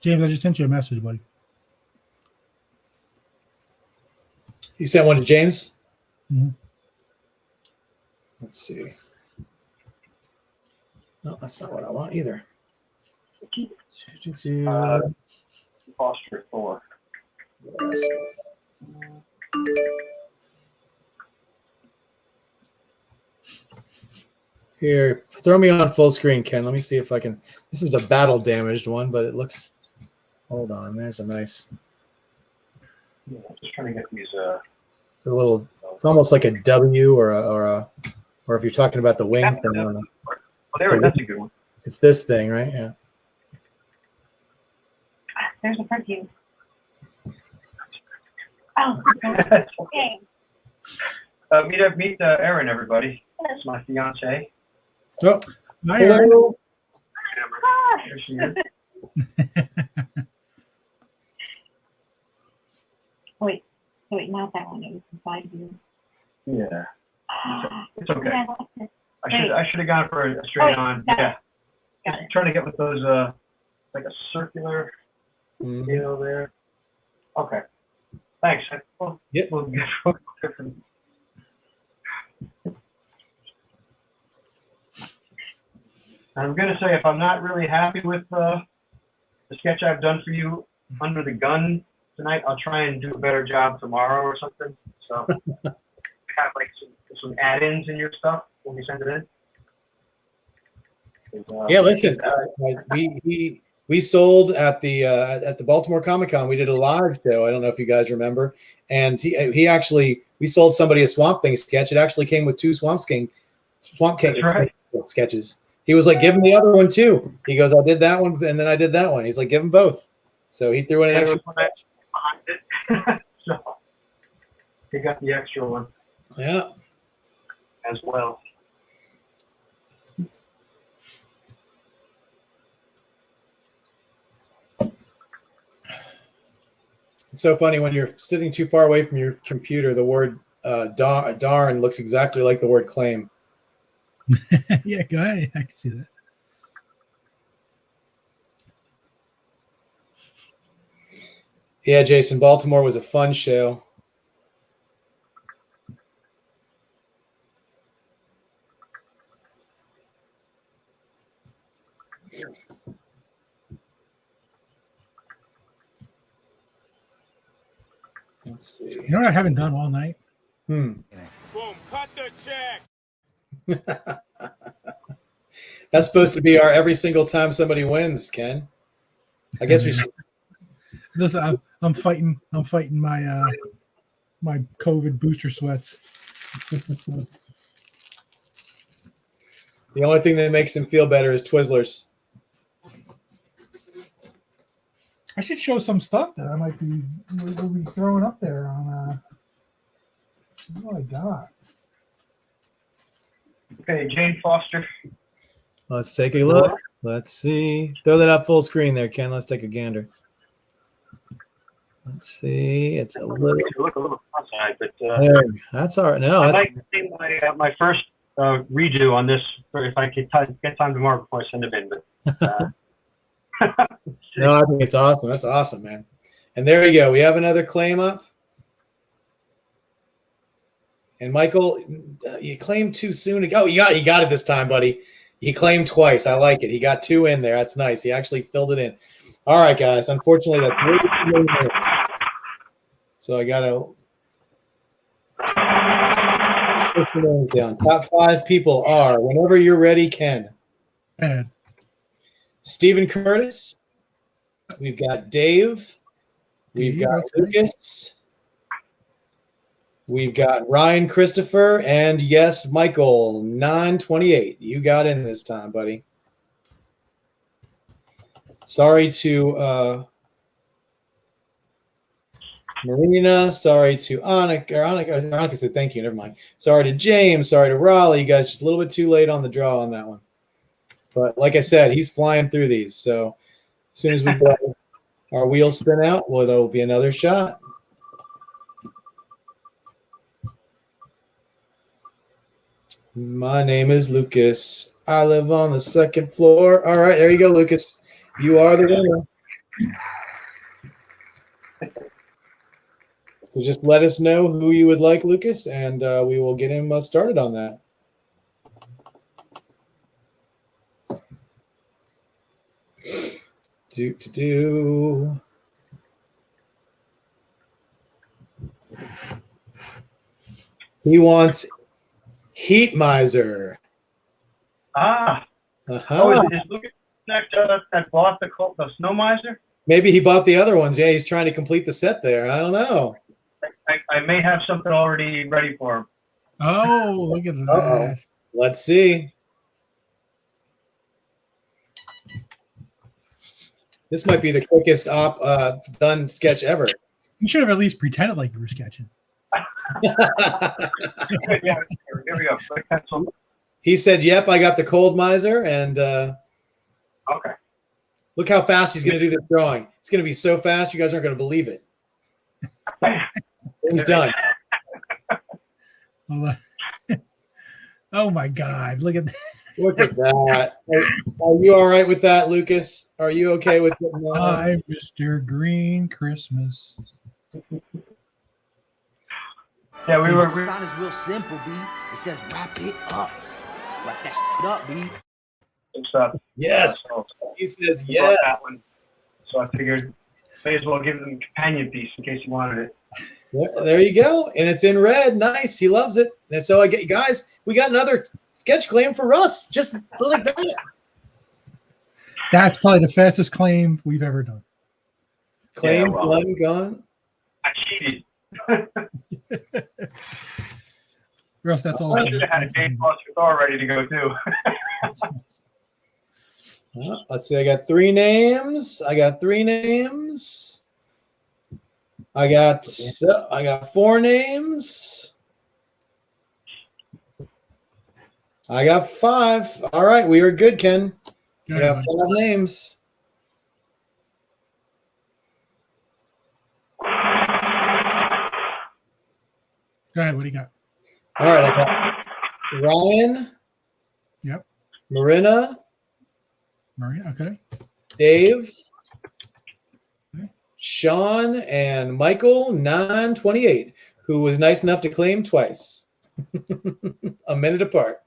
James, I just sent you a message, buddy. You sent one to James? Mm-hmm. Let's see. No, that's not what I want either. Foster Thor. Here, throw me on full screen, Ken. Let me see if I can. This is a battle damaged one, but it looks. Hold on. There's a nice. Yeah, just trying to get these. A little. It's almost like a W or if you're talking about the wing thing. Oh, that's a good one. It's this thing, right? Yeah. There's a perfume. Oh, okay. Meet Erin, everybody. That's my fiance. Oh, Hello. Here she is. Wait, not that one. It was beside you. Yeah. Ah, It's okay. yeah, I like this. I should have gone for a straight on. got it. Yeah. Got Just it. trying to get with those like a circular deal there. Okay. Thanks. Yep. We'll get different. I'm gonna say if I'm not really happy with the sketch I've done for you under the gun tonight, I'll try and do a better job tomorrow or something. So have like some add-ins in your stuff when you send it in. Yeah, listen, we sold at the Baltimore Comic-Con. We did a live show. I don't know if you guys remember, and he actually we sold somebody a Swamp Thing sketch. It actually came with 2 Swamp King right. sketches. He was like, "Give him the other one too." He goes, "I did that one, and then I did that one." He's like, "Give him both." So he threw in an extra. So he got the extra one Yeah. as well. It's so funny when you're sitting too far away from your computer, the word darn looks exactly like the word claim. Yeah, go ahead. I can see that. Yeah, Jason, Baltimore was a fun show. Let's see. You know what I haven't done all night? Boom, cut the check. That's supposed to be our every single time somebody wins, Ken. I guess we should. Listen, I'm fighting my my COVID booster sweats. The only thing that makes him feel better is Twizzlers. I should show some stuff that I might be will be throwing up there on what I got. Okay, Jane Foster. Let's take a look. Let's see. Throw that up full screen there, Ken. Let's take a gander. Let's see. It's a little. Look a little cross-eyed, but There. That's all right. No, I'd that's like to see my first redo on this if I could get time tomorrow before I send it in. But no. I think it's awesome. That's awesome, man. And there you go. We have another claim up. And Michael, you claimed too soon. Oh, you got it this time, buddy. He claimed twice. I like it. He got two in there. That's nice. He actually filled it in. All right, guys. Unfortunately, that's way too late. So I gotta down. Top 5 people are, whenever you're ready, Ken. Bad. Stephen Curtis. We've got Dave. We've got Okay. Lucas. We've got Ryan Christopher. And yes, Michael, 928. You got in this time, buddy. Sorry to Marina. Sorry to Annika said thank you. Never mind. Sorry to James. Sorry to Raleigh. You guys just a little bit too late on the draw on that one. But like I said, he's flying through these. So as soon as we get our wheels spin out, well, there will be another shot. My name is Lucas. I live on the 2nd floor. All right, there you go, Lucas. You are the winner. So just let us know who you would like, Lucas, and we will get him started on that. Do. He wants Heat Miser. Oh, is Lucas that bought the Snow Miser? Maybe he bought the other ones. Yeah, he's trying to complete the set there. I don't know. I may have something already ready for him. Oh, look at that. Uh-oh. Let's see. This might be the quickest done sketch ever. You should have at least pretended like you were sketching. Yeah, here we go. He said, yep, I got the cold miser. And Okay. look how fast he's going to do this drawing. It's going to be so fast, you guys aren't going to believe it. He's done. Oh, my God. Look at that. Look at that. Are you all right with that, Lucas? Are you okay with it? Hi, Mr. Green Christmas. Yeah, we were. The sign is real simple, B. It says wrap it up. Wrap that shit up, B. Yes. He says He brought yes. that one. So I figured may as well give him a companion piece in case he wanted it. There you go. And it's in red. Nice. He loves it. And so I get, guys, we got another sketch claim for Russ. Just like that. That's probably the fastest claim we've ever done. Claim, Yeah, well, done, gone. I cheated. Russ, that's all. I should have had a Jane Foster Thor ready to go too. Let's see. I got 3 names. I got 4 names. I got 5. All right, we are good, Ken. We got 5 names. Go ahead. What do you got? All right, I got Ryan, Yep. Marina, Maria. Okay. Dave, Okay. Sean, and Michael 928, who was nice enough to claim twice, a minute apart.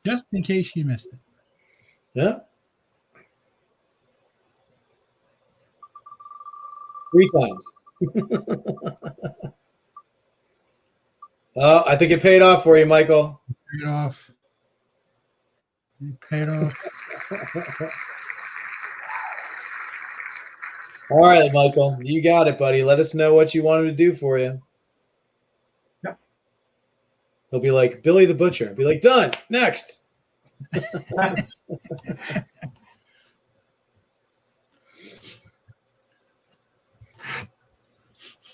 Just in case you missed it. Yeah. 3 times. Oh, I think it paid off for you, Michael. Paid off. You paid off. All right, Michael, you got it, buddy. Let us know what you want him to do for you. Yep. He'll be like Billy the Butcher. He'll be like, done. Next.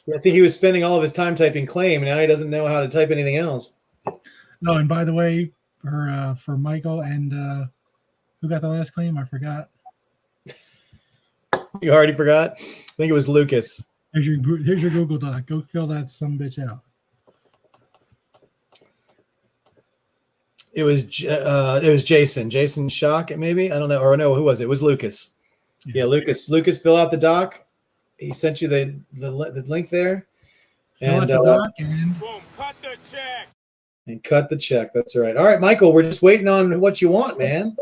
I think he was spending all of his time typing claim. Now he doesn't know how to type anything else. Oh, and by the way, for Michael and who got the last claim? I forgot. You already forgot? I think it was Lucas. Here's your Google Doc. Go fill that some bitch out. It was Jason. Jason Shock, maybe? I don't know. Or no, who was it? It was Lucas. Yeah, Lucas. Lucas, fill out the doc. He sent you the link there. Fill out And the doc and Boom, cut the check. and cut the check. That's right. All right, Michael, we're just waiting on what you want, man.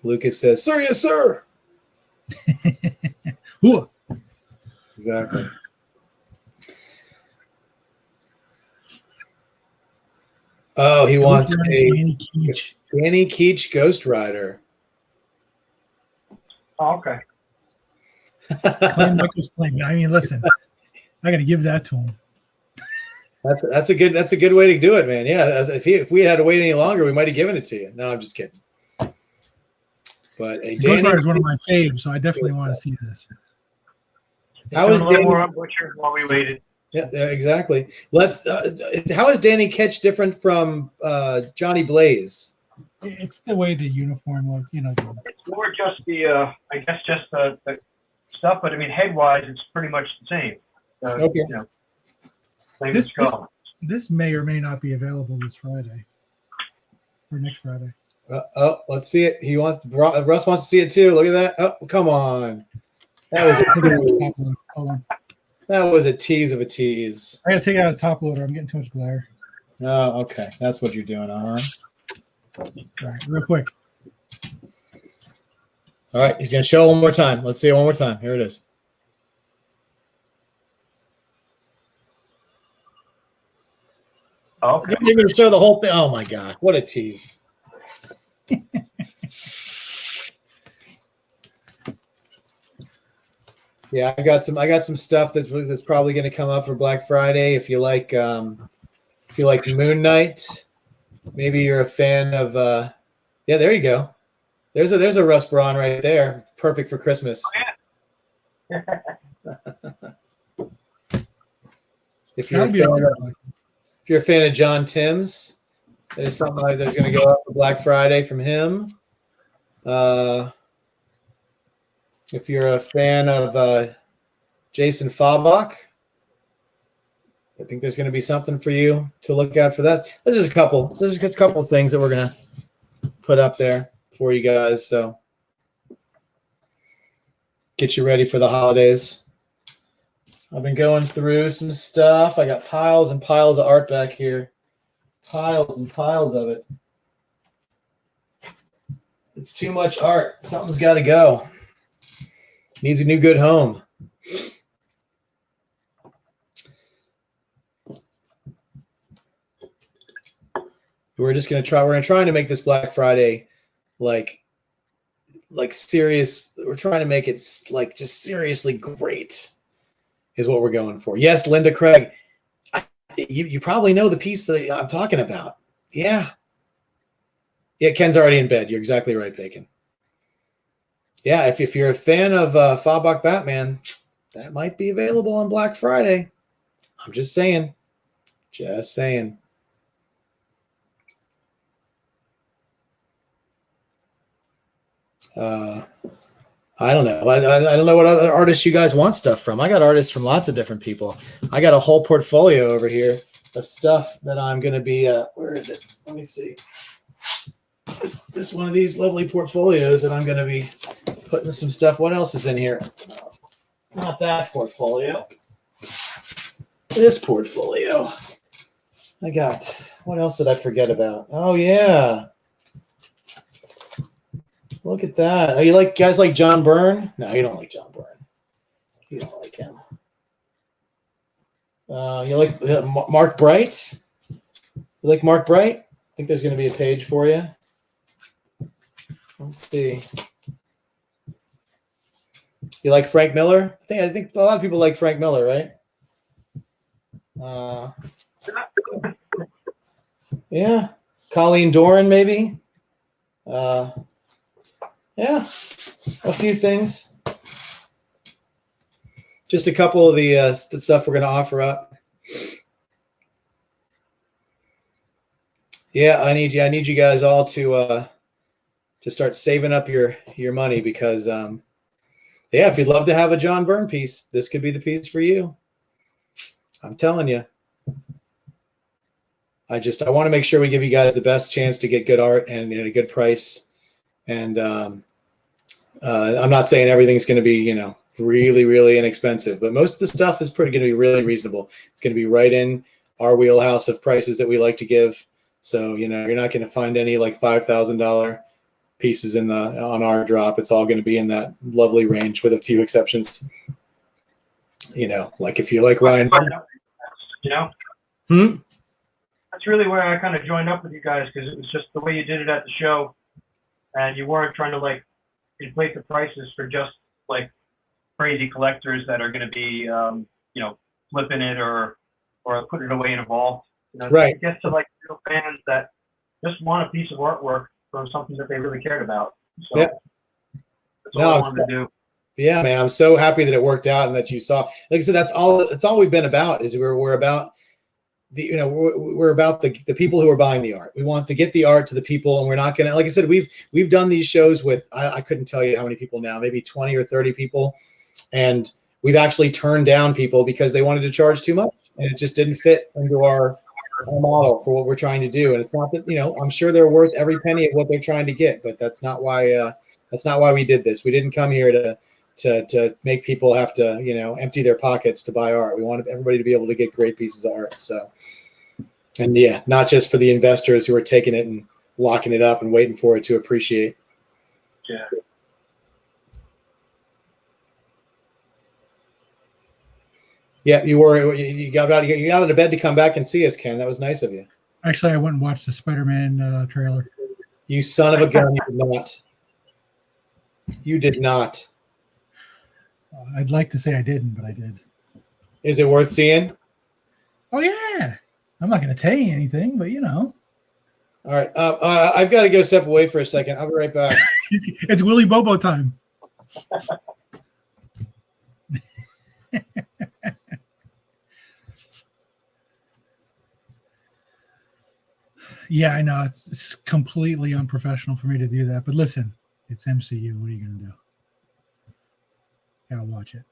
Lucas says, sir, yes, sir. Ooh. Exactly. Oh, he wants a Danny Keach Ghost Rider. Oh, okay. Claim Michael's playing. I mean, listen, I got to give that to him. That's a good way to do it, man. Yeah, if we had to wait any longer, we might have given it to you. No, I'm just kidding. But a Ghost Danny, Rider is one of my faves, so I definitely want to see this. how is A little Danny? more on Butcher while we waited. Yeah, exactly. Let's. How is Danny Ketch different from Johnny Blaze? It's the way the uniform look, you know. It's more just the, I guess, just the stuff. But I mean, head-wise, it's pretty much the same. Okay. You know, same skull. This may or may not be available this Friday or next Friday. Let's see it. Russ wants to see it too. Look at that. Oh, come on. That was Hold on. that was a tease of a tease. I got to take it out of top loader. I'm getting too much glare. Oh, okay. That's what you're doing, All right, real quick. All right, he's gonna show it one more time. Let's see it one more time. Here it is. Okay. You're gonna show the whole thing. Oh my god, what a tease. Yeah, I got some stuff that's probably going to come up for Black Friday. If you like Moon Knight, maybe you're a fan of. Yeah, there you go. There's a Russ Braun right there, perfect for Christmas. Oh, If you're a fan of John Timms, there's something like there's going to go up for Black Friday from him. If you're a fan of Jason Fabach, I think there's going to be something for you to look at for that. There's just a couple of things that we're going to put up there for you guys. So get you ready for the holidays. I've been going through some stuff. I got piles and piles of art back here. Piles and piles of it. It's too much art. Something's got to go. Needs a new good home. We're trying to make this Black Friday like serious. We're trying to make it like just seriously great is what we're going for. Yes, Linda Craig. You probably know the piece that I'm talking about. Yeah. Yeah, Ken's already in bed. You're exactly right, Bacon. Yeah, if you're a fan of Fabach Batman, that might be available on Black Friday. I'm just saying. Just saying. I don't know. I don't know what other artists you guys want stuff from. I got artists from lots of different people. I got a whole portfolio over here of stuff that I'm going to be. Where is it? Let me see. This one of these lovely portfolios that I'm going to be putting some stuff. What else is in here? Not that portfolio. This portfolio. I got. What else did I forget about? Oh yeah. Look at that. Oh, you like guys like John Byrne? No, you don't like John Byrne. You don't like him. You like Mark Bright? You like Mark Bright? I think there's going to be a page for you. Let's see. You like Frank Miller? I think a lot of people like Frank Miller, right? Yeah. Colleen Doran, maybe. Yeah, a few things. Just a couple of the stuff we're going to offer up. Yeah, I need you guys all to start saving up your money because yeah, if you'd love to have a John Byrne piece, this could be the piece for you. I'm telling you. I want to make sure we give you guys the best chance to get good art and at a good price. And I'm not saying everything's going to be, really, really inexpensive, but most of the stuff is pretty going to be really reasonable. It's going to be right in our wheelhouse of prices that we like to give. So, you're not going to find any like $5,000 pieces on our drop. It's all going to be in that lovely range with a few exceptions. Like if you like Ryan. That's really where I kind of joined up with you guys because it was just the way you did it at the show, and you weren't trying to like inflate the prices for just like crazy collectors that are going to be, flipping it or putting it away in a vault. Right. It gets to like real fans that just want a piece of artwork from something that they really cared about. So yeah. That's all I wanted to do. Yeah, man. I'm so happy that it worked out and that you saw. Like I said, that's all we've been about. Is we're about we're about the people who are buying the art. We want to get the art to the people, and we're not gonna. Like I said, we've done these shows with I couldn't tell you how many people now, maybe 20 or 30 people, and we've actually turned down people because they wanted to charge too much, and it just didn't fit into our model for what we're trying to do. And it's not that I'm sure they're worth every penny of what they're trying to get, but that's not why we did this. We didn't come here to make people have to empty their pockets to buy art. We wanted everybody to be able to get great pieces of art. So, and yeah, not just for the investors who are taking it and locking it up and waiting for it to appreciate. Yeah. Yeah, you got out of bed to come back and see us, Ken. That was nice of you. Actually, I went and watched the Spider-Man trailer. You son of a gun! You did not. You did not. I'd like to say I didn't, but I did. Is it worth seeing? Oh yeah. I'm not going to tell you anything, but All right. I've got to go step away for a second. I'll be right back. It's Willy Bobo time. Yeah, I know it's completely unprofessional for me to do that, but listen, it's MCU. What are you going to do? Gotta watch it.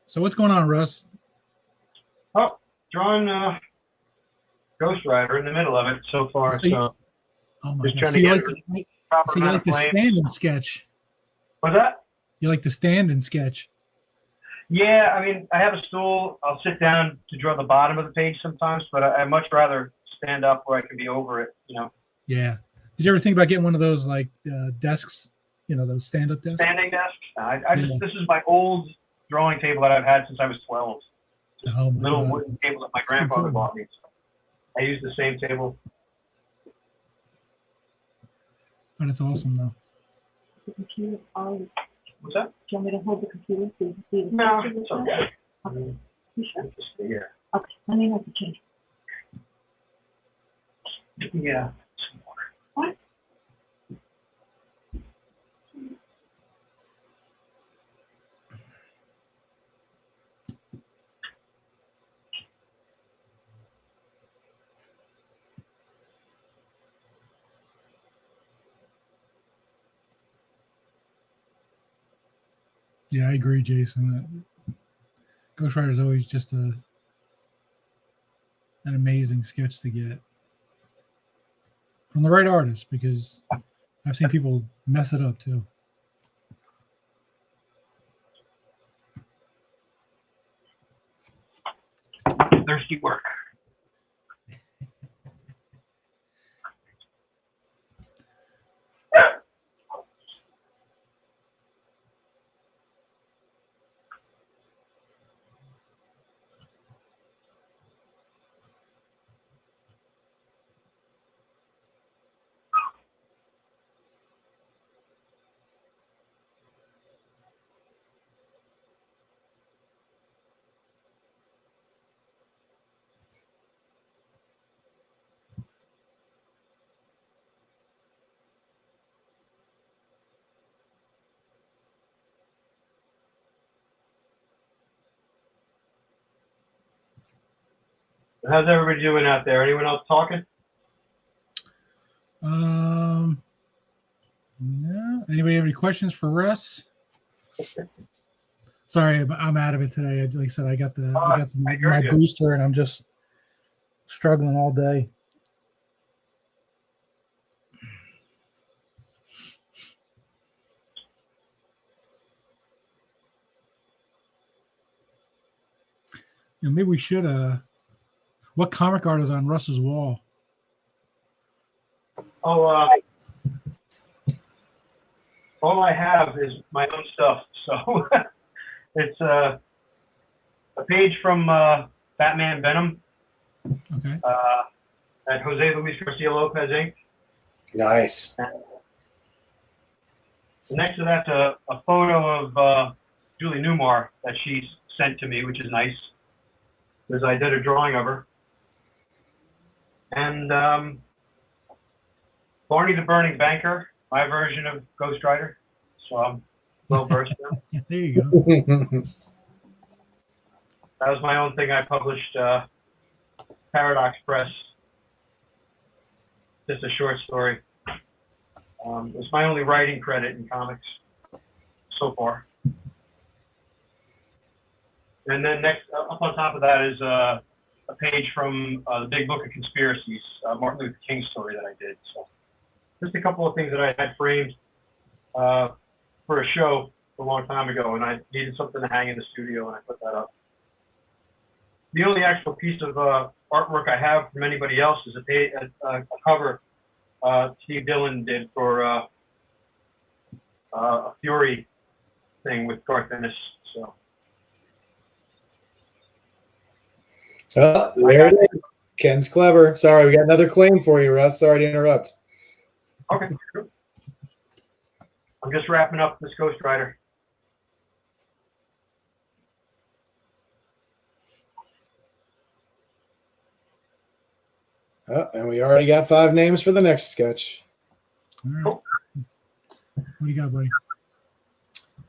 So what's going on, Russ? Oh, drawing Ghost Rider in the middle of it so far. So oh my just God. trying So to you get like proper you amount like of the flame. stand and sketch? What's that? You like the stand and sketch? Yeah, I mean, I have a stool. I'll sit down to draw the bottom of the page sometimes, but I'd much rather stand up where I can be over it, Yeah. Did you ever think about getting one of those like desks? Those stand-up desks? Standing desk. This is my old drawing table that I've had since I was 12. Oh my Little God. wooden table that my That's so grandfather cool. bought me. I use the same table. But it's awesome though. The computer, do What's that? you want me to hold the computer so you can see the No, picture it's this okay. way? Okay. You sure? Just here. Okay, let me know if you change. Yeah. What? Yeah, I agree, Jason. Ghost Rider is always just an amazing sketch to get from the right artist, because I've seen people mess it up too. Thirsty work. How's everybody doing out there? Anyone else talking? Yeah. Anybody have any questions for Russ? Sorry, I'm out of it today. Like I said, I got my booster, and I'm just struggling all day. You know, maybe we should. What comic art is on Russ's wall? Oh, all I have is my own stuff. So it's a page from Batman Venom. Okay. At Jose Luis Garcia Lopez Inc. Nice. And next to that's a photo of Julie Newmar that she sent to me, which is nice, because I did a drawing of her. And Barney the Burning Banker, my version of Ghost Rider. So I'm well versed now. There you go. That was my own thing. I published Paradox Press. Just a short story. It's my only writing credit in comics so far. And then next, up on top of that is a page from the Big Book of Conspiracies, Martin Luther King story that I did. So just a couple of things that I had framed for a show a long time ago, and I needed something to hang in the studio, and I put that up. The only actual piece of artwork I have from anybody else is a cover Steve Dillon did for a Fury thing with Garth Ennis. So. Oh, there it is. Ken's clever. Sorry, we got another claim for you, Russ. Sorry to interrupt. Okay. I'm just wrapping up this Ghost Rider. Oh, and we already got 5 names for the next sketch. All right. What do you got, buddy?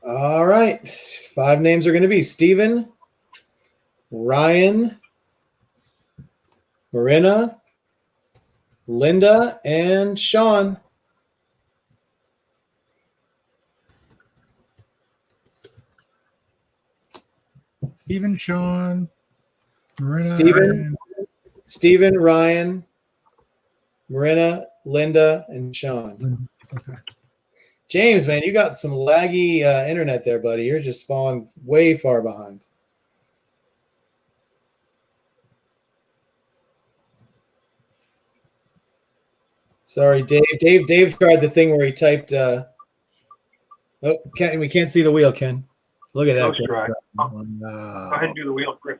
All right. 5 names are going to be Steven, Ryan, Marina, Linda, and Sean. Steven, Sean, Marina, Steven, Ryan, Marina, Linda, and Sean. Okay. James, man, you got some laggy internet there, buddy. You're just falling way far behind. Sorry, Dave. Dave tried the thing where he typed. Oh, we can't see the wheel, Ken. Look at that. Ghost Rider. Wow. Go ahead and do the wheel, Chris.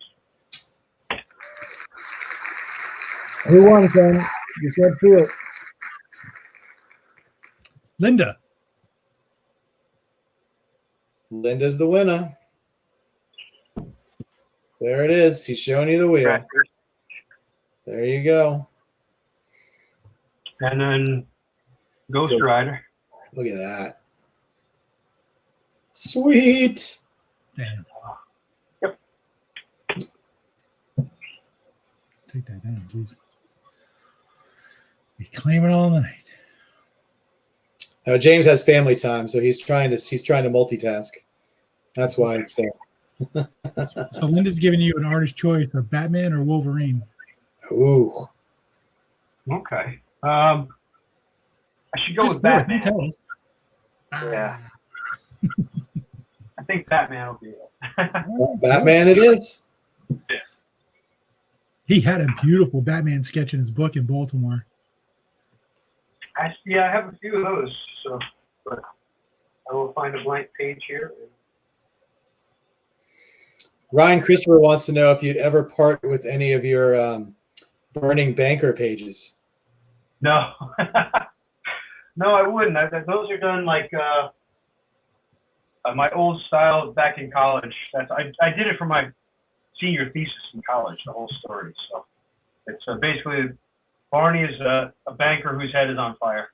Who won, Ken? You can't see it. Linda. Linda's the winner. There it is. He's showing you the wheel. There you go. And then Ghost Rider. Look at that. Sweet. Damn. Yep. Take that down, jeez. Be claiming all night. Now James has family time, so he's trying to multitask. That's why it's there. So Linda's giving you an artist choice of Batman or Wolverine. Ooh. Okay. I should go with do it. You Batman. tell us. Yeah. I think Batman will be it. Batman it is. He had a beautiful Batman sketch in his book in Baltimore. I have a few of those. So, but I will find a blank page here. Ryan Christopher wants to know if you'd ever part with any of your burning banker pages. No. No, I wouldn't. Those are done like my old style back in college. I did it for my senior thesis in college, the whole story. So it's basically Barney is a banker whose head is on fire.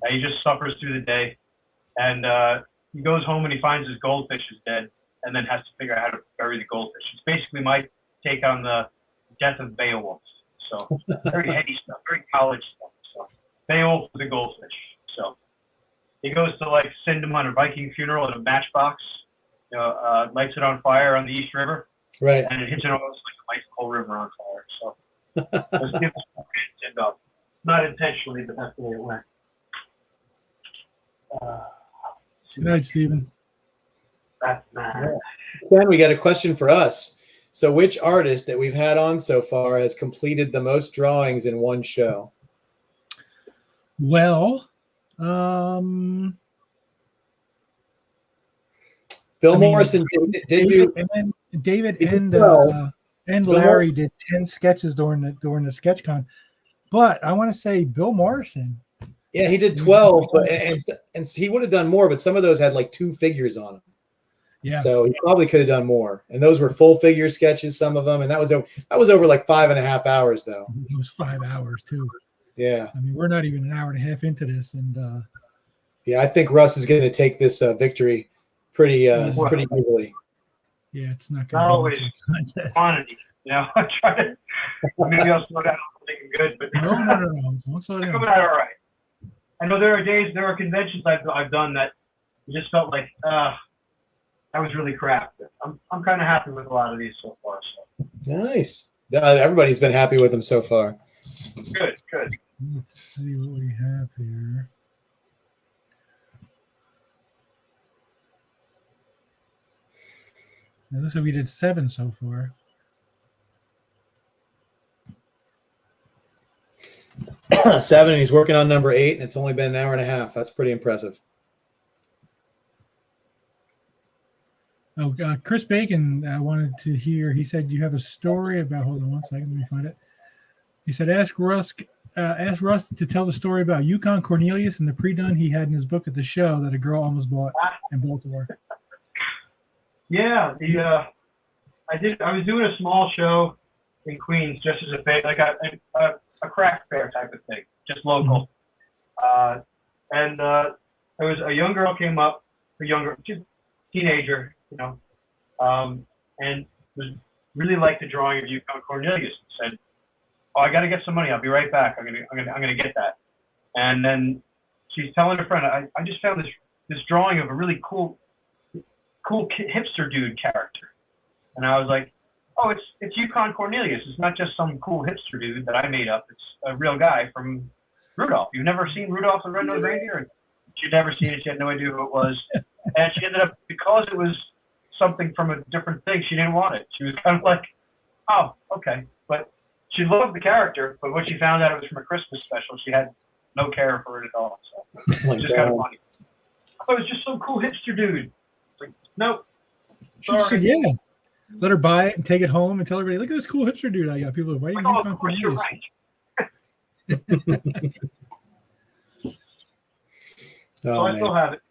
He just suffers through the day, and he goes home and he finds his goldfish is dead, and then has to figure out how to bury the goldfish. It's basically my take on the death of Beowulf. So very heady stuff, very college stuff. So Beowulf with the goldfish. So he goes to like send him on a Viking funeral in a matchbox, lights it on fire on the East River, Right. and it hits it almost like the whole river on fire. So those people end up not intentionally, but that's the way it went. Good night, Stephen. That's mad. Ken, we got a question for us. So which artist that we've had on so far has completed the most drawings in one show? Well, Bill Morrison did you? David He did and 12. Larry did 10 sketches during the SketchCon, but I want to say Bill Morrison. Yeah, he did 12, but and he would have done more, but some of those had like 2 figures on them. Yeah. So he probably could have done more. And those were full figure sketches, some of them, and that was over like 5.5 hours though. It was 5 hours too. Yeah. I mean, we're not even an hour and a half into this, and yeah, I think Russ is going to take this victory pretty easily. Yeah, it's not Not going to always be a contest. quantity. I try to. Maybe I'll slow down and make it good, but No. Don't slow they're down. coming out all right. I know there are conventions I've done that just felt like that was really crap. I'm kind of happy with a lot of these so far. So. Nice. Everybody's been happy with them so far. Good. Let's see what we have here. Now, looks like we did 7 so far. Seven, and he's working on number 8, and it's only been an hour and a half. That's pretty impressive. Oh, Chris Bacon wanted to hear. He said you have a story about. Hold on one second. Let me find it. He said ask Russ to tell the story about Yukon Cornelius and the pre-done he had in his book at the show that a girl almost bought in Baltimore. Yeah, I was doing a small show in Queens just as a bit, like a craft fair type of thing, just local. And there was a young girl came up, teenager, and was really liked the drawing of Yukon Cornelius and said, "Oh, I got to get some money. I'll be right back. I'm gonna get that." And then she's telling her friend, "I just found this drawing of a really cool hipster dude character." And I was like, "Oh, it's Yukon Cornelius. It's not just some cool hipster dude that I made up. It's a real guy from Rudolph. You've never seen Rudolph the Red-Nosed Reindeer?" And she'd never seen it. She had no idea who it was. And she ended up, because it was something from a different thing, she didn't want it. She was kind of like, "Oh, okay." But she loved the character, but when she found out it was from a Christmas special, she had no care for it at all. So it's just kind of funny. "Oh, it was just some cool hipster dude." Like, nope. She just said, "Yeah." Let her buy it and take it home and tell everybody, "Look at this cool hipster dude I got." People are, "Why are you Oh, Yukon of course, you're Cornelius?" right. Oh, So I man. still have it.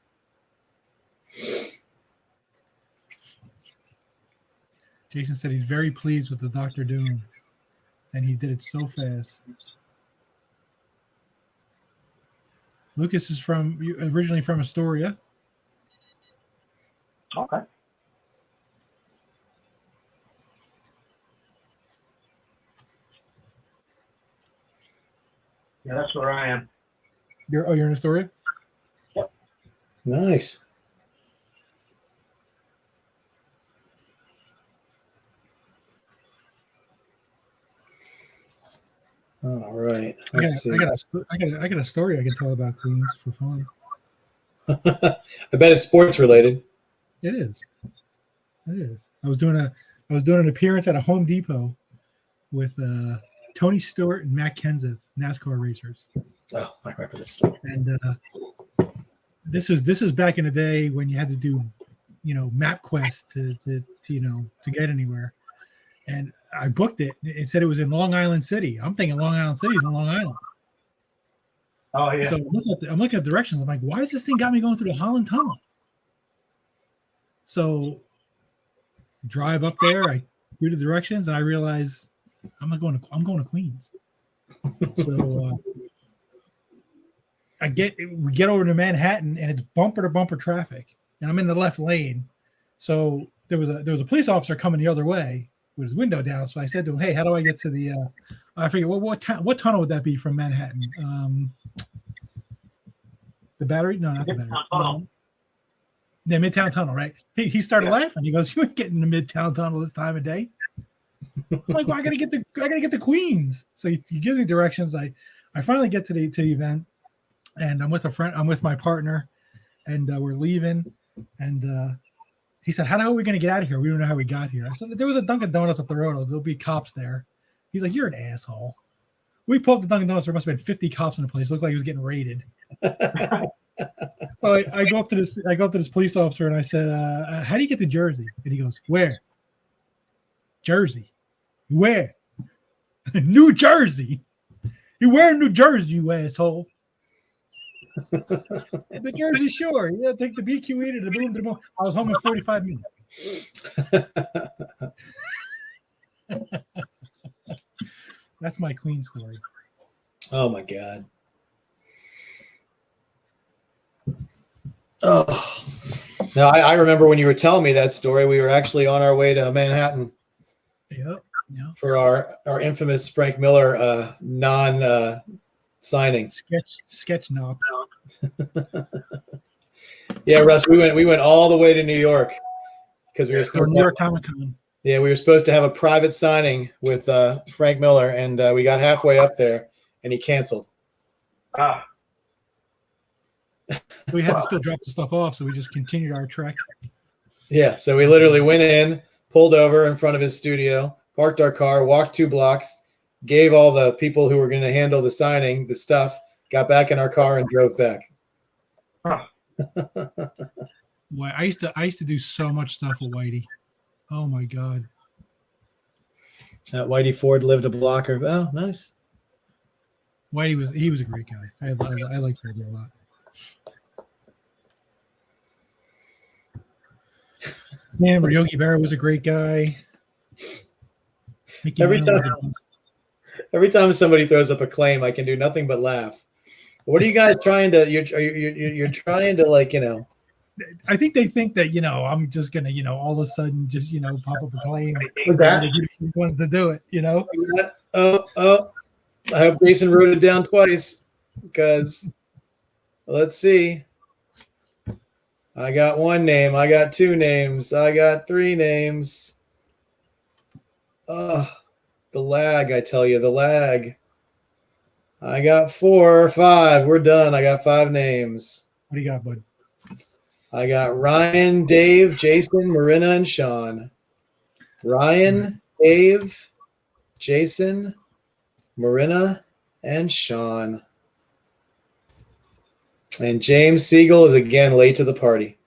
Jason said he's very pleased with the Dr. Doom, and he did it so fast. Lucas is originally from Astoria. Okay. Yeah, that's where I am. You're in Astoria? Nice. All right. I Let's see. got a story I can tell about Queens for fun. I bet it's sports related. It is. It is. I was doing an appearance at a Home Depot with Tony Stewart and Matt Kenseth, NASCAR racers. Oh, I remember this story. And this is back in the day when you had to do, MapQuest to get anywhere. And I booked it. It said it was in Long Island City. I'm thinking Long Island City is in Long Island. Oh yeah. So I'm looking at directions. I'm like, why is this thing got me going through the Holland Tunnel? So drive up there. I do the directions, and I realize I'm going to Queens. So we get over to Manhattan, and it's bumper to bumper traffic, and I'm in the left lane. So there was a police officer coming the other way with his window down. So I said to him, "Hey, how do I get to the?" I forget what tunnel would that be from Manhattan? The Battery? No, not the Battery. The Midtown Tunnel, right? He started laughing. He goes, "You ain't getting the Midtown Tunnel this time of day." I'm like, "Well, I gotta get to Queens." So he gives me directions. I finally get to the event, and I'm with a friend. I'm with my partner, and we're leaving. And he said, "How the hell are we gonna get out of here? We don't know how we got here." I said, "There was a Dunkin' Donuts up the road. There'll be cops there." He's like, "You're an asshole." We pulled up the Dunkin' Donuts. There must have been 50 cops in the place. It looked like he was getting raided. So I go up to this police officer and I said, "How do you get to Jersey?" And he goes, "Where?" "Jersey." "Where?" "New Jersey." "You where in New Jersey, you asshole?" "The Jersey Shore. Yeah, take the BQE to the boom. I was home in 45 minutes. That's my Queen story. Oh my God. Oh, now I remember when you were telling me that story. We were actually on our way to Manhattan. Yep. For our infamous Frank Miller signing. Sketch knob. Yeah, Russ, we went all the way to New York because we were supposed New York Comic Con. Yeah, we were supposed to have a private signing with Frank Miller, and we got halfway up there, and he canceled. Ah. We had to still drop the stuff off, so we just continued our trek. Yeah, so we literally went in, pulled over in front of his studio, parked our car, walked 2 blocks, gave all the people who were going to handle the signing the stuff, got back in our car, and drove back. Ah. Boy, I used to do so much stuff with Whitey. Oh my God. Whitey Ford lived a block. Oh, nice. Whitey was a great guy. I liked Whitey a lot. Man, Yogi Berra was a great guy. Every time somebody throws up a claim, I can do nothing but laugh. What are you guys trying to? You're trying to I think they think that I'm just gonna all of a sudden just pop up a claim. Ones to do it, Oh! I hope Jason wrote it down twice because let's see. I got 1 name. I got 2 names. I got 3 names. Oh, the lag! I tell you, the lag. I got 4 or 5. We're done. I got 5 names. What do you got, bud? I got Ryan, Dave, Jason, Marina, and Sean. Ryan, Dave, Jason, Marina, and Sean. And James Siegel is again late to the party.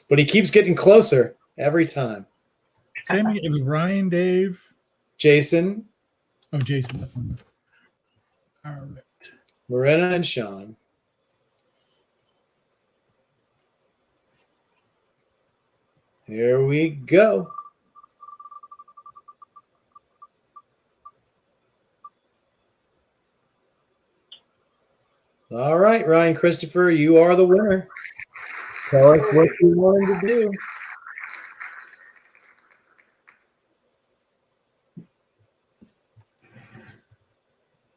But he keeps getting closer every time. Same. It was Ryan, Dave, Jason. Oh, Jason. All right. Marina and Sean. Here we go. All right, Ryan Christopher, you are the winner. Tell us what you wanted to do.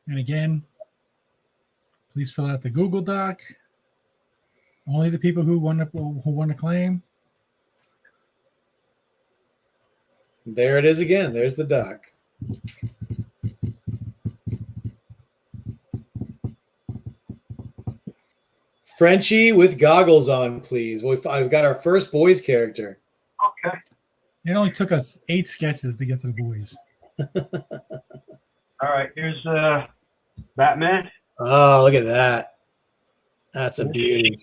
And again, please fill out the Google Doc. Only the people who want to claim. There it is again. There's the doc. Frenchie with goggles on, please. I've got our first boys character. Okay. It only took us 8 sketches to get to the boys. All right. Here's Batman. Oh, look at that. That's a beauty.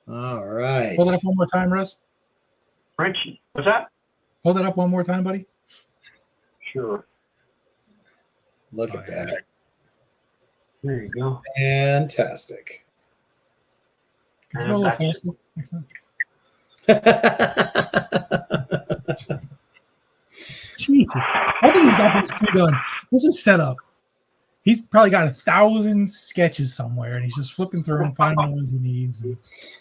All right. Hold it up one more time, Russ. Frenchie. What's that? Hold it up one more time, buddy. Sure. Look at that. There you go. Fantastic. Can you go a little faster next time? Jesus. I think he's got this pre-done. This is set up. He's probably got 1,000 sketches somewhere, and he's just flipping through and finding the ones he needs.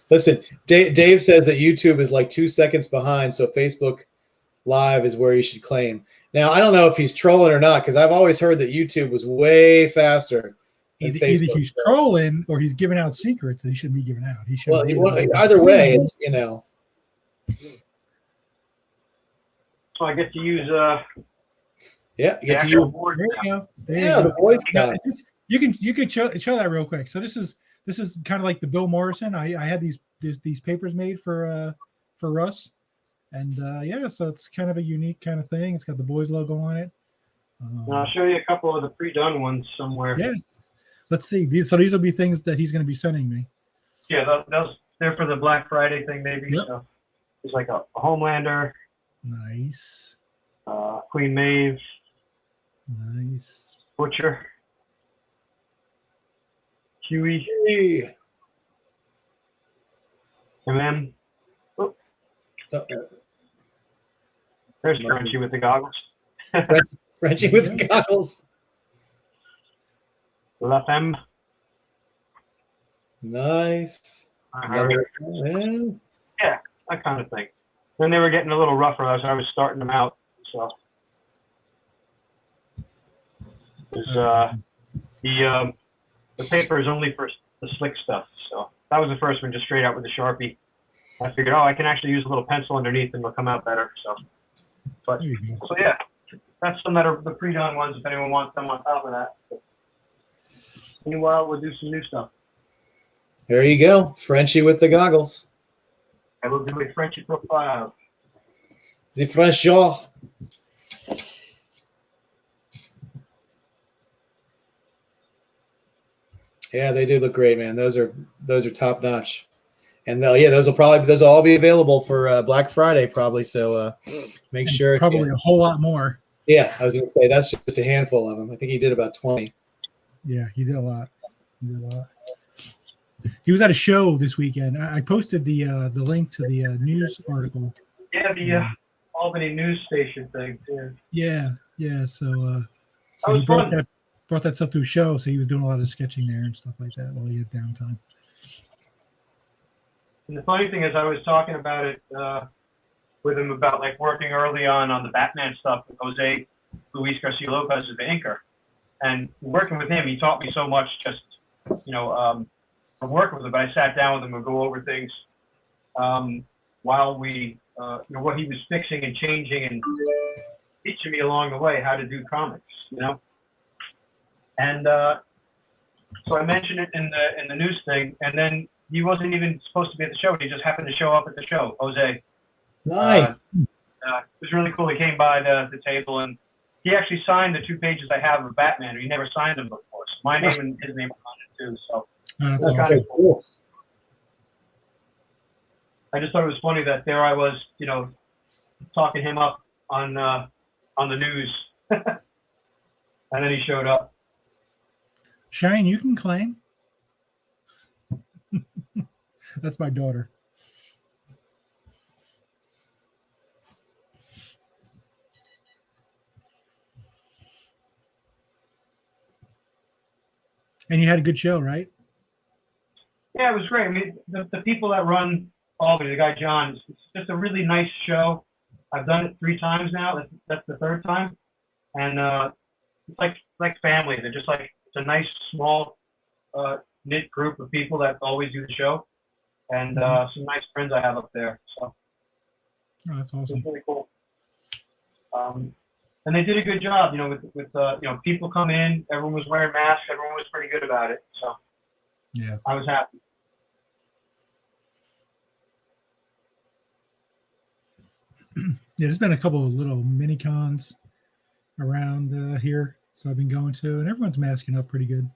Listen, Dave says that YouTube is like 2 seconds behind, so Facebook Live is where you should claim. Now, I don't know if he's trolling or not, because I've always heard that YouTube was way faster than Facebook. Either he's trolling or he's giving out secrets that he shouldn't be giving out. He should. Well, either way, it's, you know. So I get to use Yeah, you get to actual use. board There now. you go. There Yeah, you the go. boys stuff. You can show that real quick. So this is kind of like the Bill Morrison. I had these papers made for Russ, and yeah, so it's kind of a unique kind of thing. It's got the boys logo on it. And I'll show you a couple of the pre-done ones somewhere. Yeah, let's see. These will be things that he's going to be sending me. Yeah, those they're for the Black Friday thing, maybe. Yep. So there's like a Homelander, Nice, Queen Maeve, nice. Butcher, Huey, Hey. MM. Oh, there's Frenchie with the goggles. Frenchie with the goggles. La Femme. Nice. Another, yeah. That kind of thing. Then they were getting a little rougher as I was starting them out. So there's the paper is only for the slick stuff. So that was the first one, just straight out with the Sharpie. I figured, I can actually use a little pencil underneath and it'll come out better. So, but There you go. so yeah, that's some that are the pre-done ones. If anyone wants them on top of that. But meanwhile, we'll do some new stuff. There you go. Frenchie with the goggles. I will do a Frenchie profile. The French jaw. Yeah, they do look great, man. Those are top notch. And those will all be available for Black Friday probably. So make sure. Probably a whole lot more. Yeah, I was going to say that's just a handful of them. I think he did about 20. Yeah, he did a lot. He was at a show this weekend. I posted the link to the news article. Yeah, the Albany news station thing. Yeah. Yeah. So, That he was fun. brought that stuff to a show. So he was doing a lot of sketching there and stuff like that while he had downtime. And the funny thing is, I was talking about it with him about like working early on the Batman stuff with Jose Luis Garcia Lopez as the inker, and working with him, he taught me so much. Just from working with him, but I sat down with him and go over things while we, what he was fixing and changing and teaching me along the way how to do comics, And so I mentioned it in the news thing, and then he wasn't even supposed to be at the show, but he just happened to show up at the show, Jose. Nice. It was really cool. He came by the table, and he actually signed the 2 pages I have of Batman. He never signed them before. So my name and his name were on it too. So That's that's awesome. kind of cool. I just thought it was funny that there I was, talking him up on the news, and then he showed up. Shine, you can claim. That's my daughter. And you had a good show, right? Yeah, it was great. I mean, the people that run Albany, the guy John, it's just a really nice show. I've done it 3 times now. That's the 3rd time, and it's like family. They're just like, it's a nice small knit group of people that always do the show, and some nice friends I have up there. So Oh, that's it was awesome. really cool. And they did a good job, with people come in, everyone was wearing masks, everyone was pretty good about it. So Yeah. I was happy. Yeah, there's been a couple of little mini cons around here, so I've been going to, and everyone's masking up pretty good,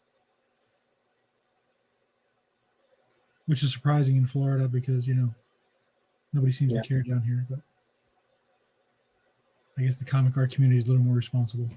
which is surprising in Florida because nobody seems to care down here. But I guess the comic art community is a little more responsible.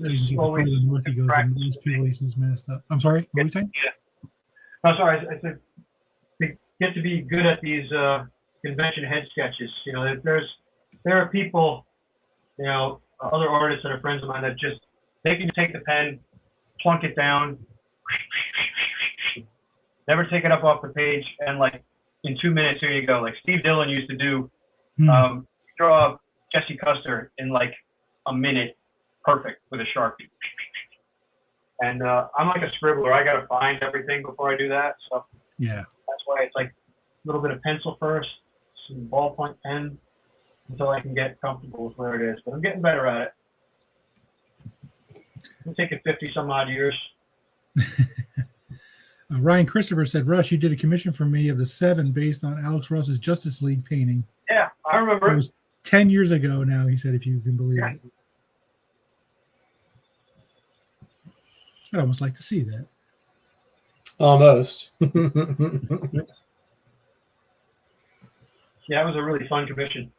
The further north he goes, the most people he sees messed up. I'm sorry, what were you saying? Yeah. No, sorry. I said to get to be good at these convention head sketches. There are people, other artists that are friends of mine that just they can take the pen, plunk it down, never take it up off the page, and like in 2 minutes here you go. Like Steve Dillon used to do, draw Jesse Custer in like a minute. Perfect with a Sharpie. And I'm like a scribbler. I got to find everything before I do that. So yeah, that's why it's like a little bit of pencil first, some ballpoint pen until I can get comfortable with where it is. But I'm getting better at it. It's taken 50 some odd years. Ryan Christopher said, Russ, you did a commission for me of the 7 based on Alex Ross's Justice League painting. Yeah, I remember. It was 10 years ago now, he said, if you can believe it. I'd almost like to see that. Almost. Yeah, it was a really fun commission.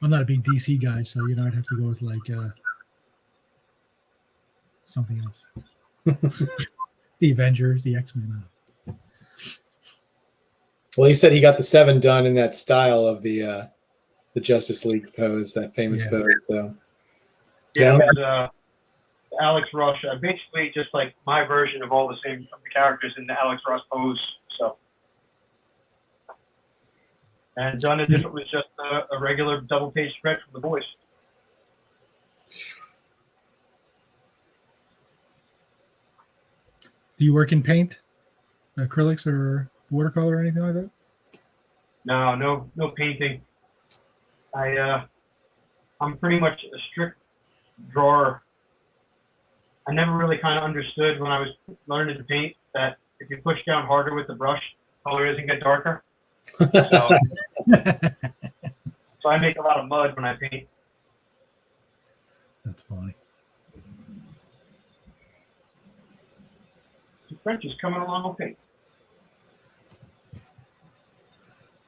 I'm not a big DC guy, so I'd have to go with like something else. The Avengers, the X-Men. Well, he said he got the 7 done in that style of the Justice League pose, that famous pose. So yeah, it was Alex Ross. Basically, just like my version of all the characters in the Alex Ross pose. So, and done as if it was just a regular double-page spread from the boys. Do you work in paint, acrylics, or watercolor, or anything like that? No painting. I'm pretty much a strict drawer. I never really kind of understood when I was learning to paint that if you push down harder with the brush, color doesn't get darker. So I make a lot of mud when I paint. That's funny. The French is coming along okay.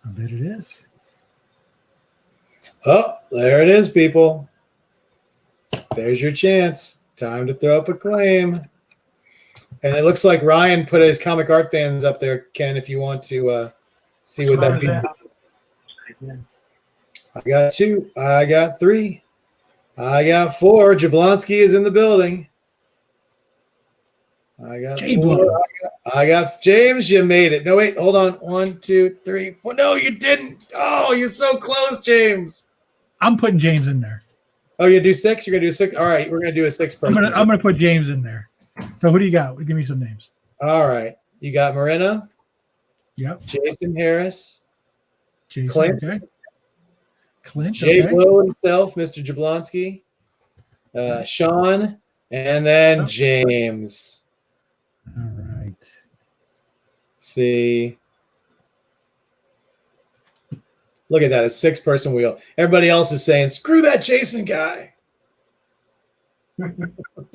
I bet it is. Oh, there it is, people. There's your chance. Time to throw up a claim. And it looks like Ryan put his comic art fans up there, Ken, if you want to see what that means. I got 2. I got 3. I got 4. Jablonski is in the building. I got 4. I got James. You made it. No, wait. Hold on. 1, 2, 3, 4. No, you didn't. Oh, you're so close, James. I'm putting James in there. Oh, you do 6? You're going to do 6? All right. We're going to do a 6 person. I'm gonna put James in there. So who do you got? Give me some names. All right. You got Marina. Yep. Jason Harris. Jason, Clint. okay. Clint, Jay okay. Blow himself, Mr. Jablonski. Sean. And then James. All right. Let's see. Look at that, a 6-person wheel. Everybody else is saying, screw that Jason guy.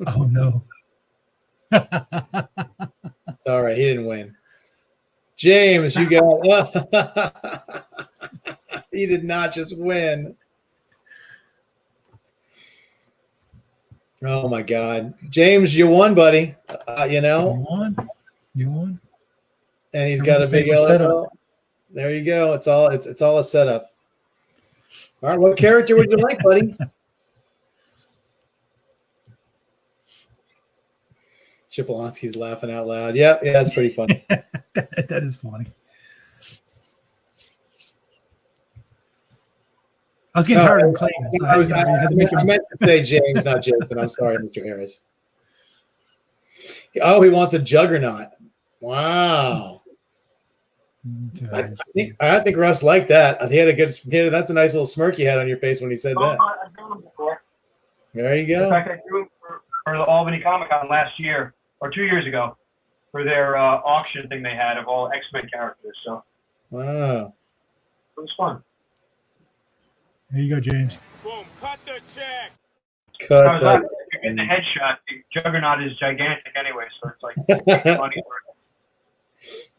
Oh, no. It's all right. He didn't win. James, you got he did not just win. Oh, my God. James, you won, buddy. You won. And he's got a big LFL. There you go. It's all a setup. All right, what character would you like, buddy? Jablonski's laughing out loud. Yep, yeah, that's pretty funny. That is funny. I was getting tired of claiming. So I meant to say James, not Jason. I'm sorry, Mr. Harris. Oh, he wants a juggernaut. Wow. I think Russ liked that. He had a good. That's a nice little smirk you had on your face when he said that. I've done them before. There you In go. fact, I drew them for the Albany Comic Con last year or 2 years ago for their auction thing they had of all X-Men characters. So Wow. it was fun. There you go, James. Boom, cut the check. Cut If you're that. getting the headshot, the Juggernaut is gigantic anyway, so it's like money for it.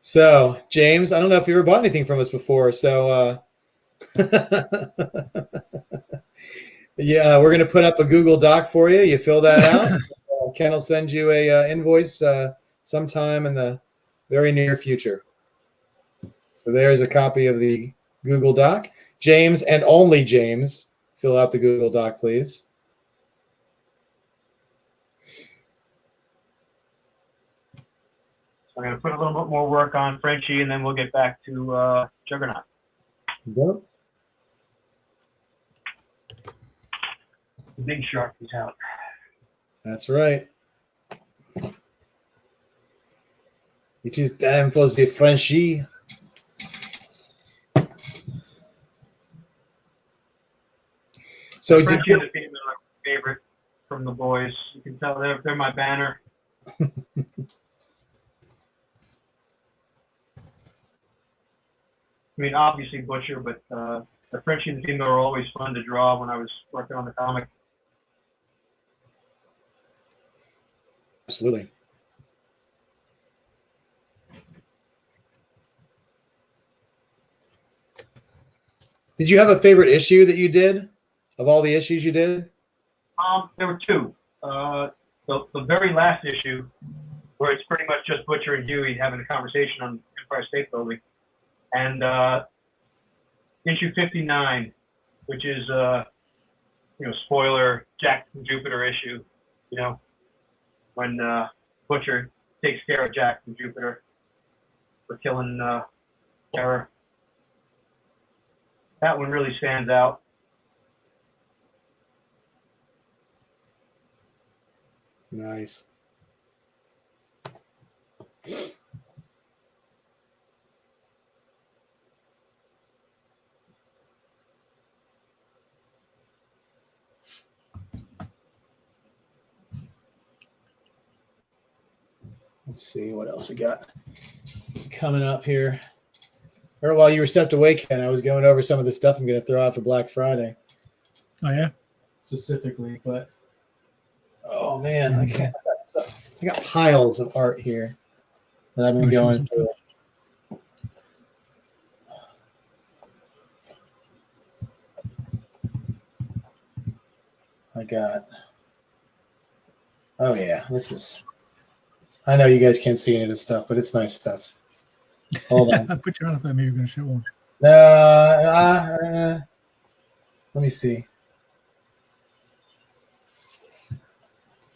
So, James, I don't know if you ever bought anything from us before. So, yeah, we're going to put up a Google Doc for you. You fill that out. Ken will send you a invoice sometime in the very near future. So there's a copy of the Google Doc. James, and only James, fill out the Google Doc, please. So I'm going to put a little bit more work on Frenchie, and then we'll get back to Juggernaut. Yep. The big shark is out. That's right. It is time for the Frenchie. So Frenchie and the female are my favorite from the boys. You can tell they're my banner. I mean, obviously Butcher, but the Frenchie and the female are always fun to draw when I was working on the comic. Absolutely. Did you have a favorite issue that you did of all the issues you did? There were two. The very last issue, where it's pretty much just Butcher and Huey having a conversation on Empire State Building, and issue 59, which is spoiler, Jack from Jupiter issue. When Butcher takes care of Jack from Jupiter for killing Terror. That one really stands out. Nice. Let's see what else we got coming up here. Or while you were stepped away, Ken, I was going over some of the stuff I'm going to throw out for Black Friday. Oh, yeah? Specifically, but oh man, I got piles of art here that I've been going through. Oh yeah, I know you guys can't see any of this stuff, but it's nice stuff. Hold on. I put you on. I thought maybe you were going to show one. Let me see.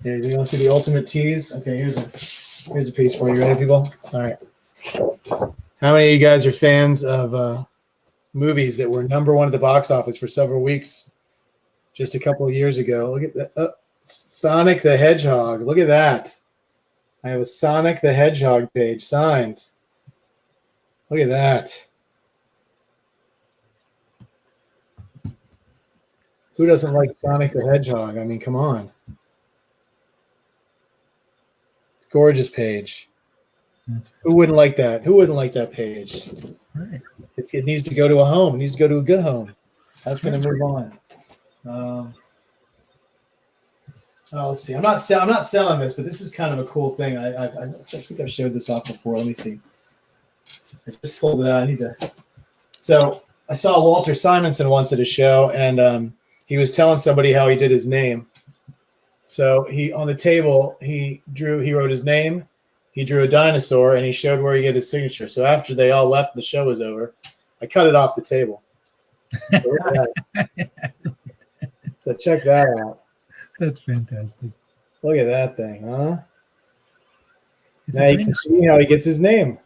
Here, do you want to see the ultimate tease? Okay, here's a piece for you. Ready, people? All right. How many of you guys are fans of movies that were #1 at the box office for several weeks just a couple of years ago? Look at that. Sonic the Hedgehog. Look at that. I have a Sonic the Hedgehog page signed. Look at that. Who doesn't like Sonic the Hedgehog? I mean, come on. It's a gorgeous page. Who wouldn't like that? Who wouldn't like that page? Right. It needs to go to a home. It needs to go to a good home. That's going to move on. Let's see. I'm not selling this, but this is kind of a cool thing. I think I've showed this off before. Let me see. I just pulled it out. So I saw Walter Simonson once at a show, and he was telling somebody how he did his name. So on the table, he wrote his name, he drew a dinosaur, and he showed where he get his signature. So after they all left, the show was over, I cut it off the table. So check that out. That's fantastic. Look at that thing, huh? Now you can see how he gets his name.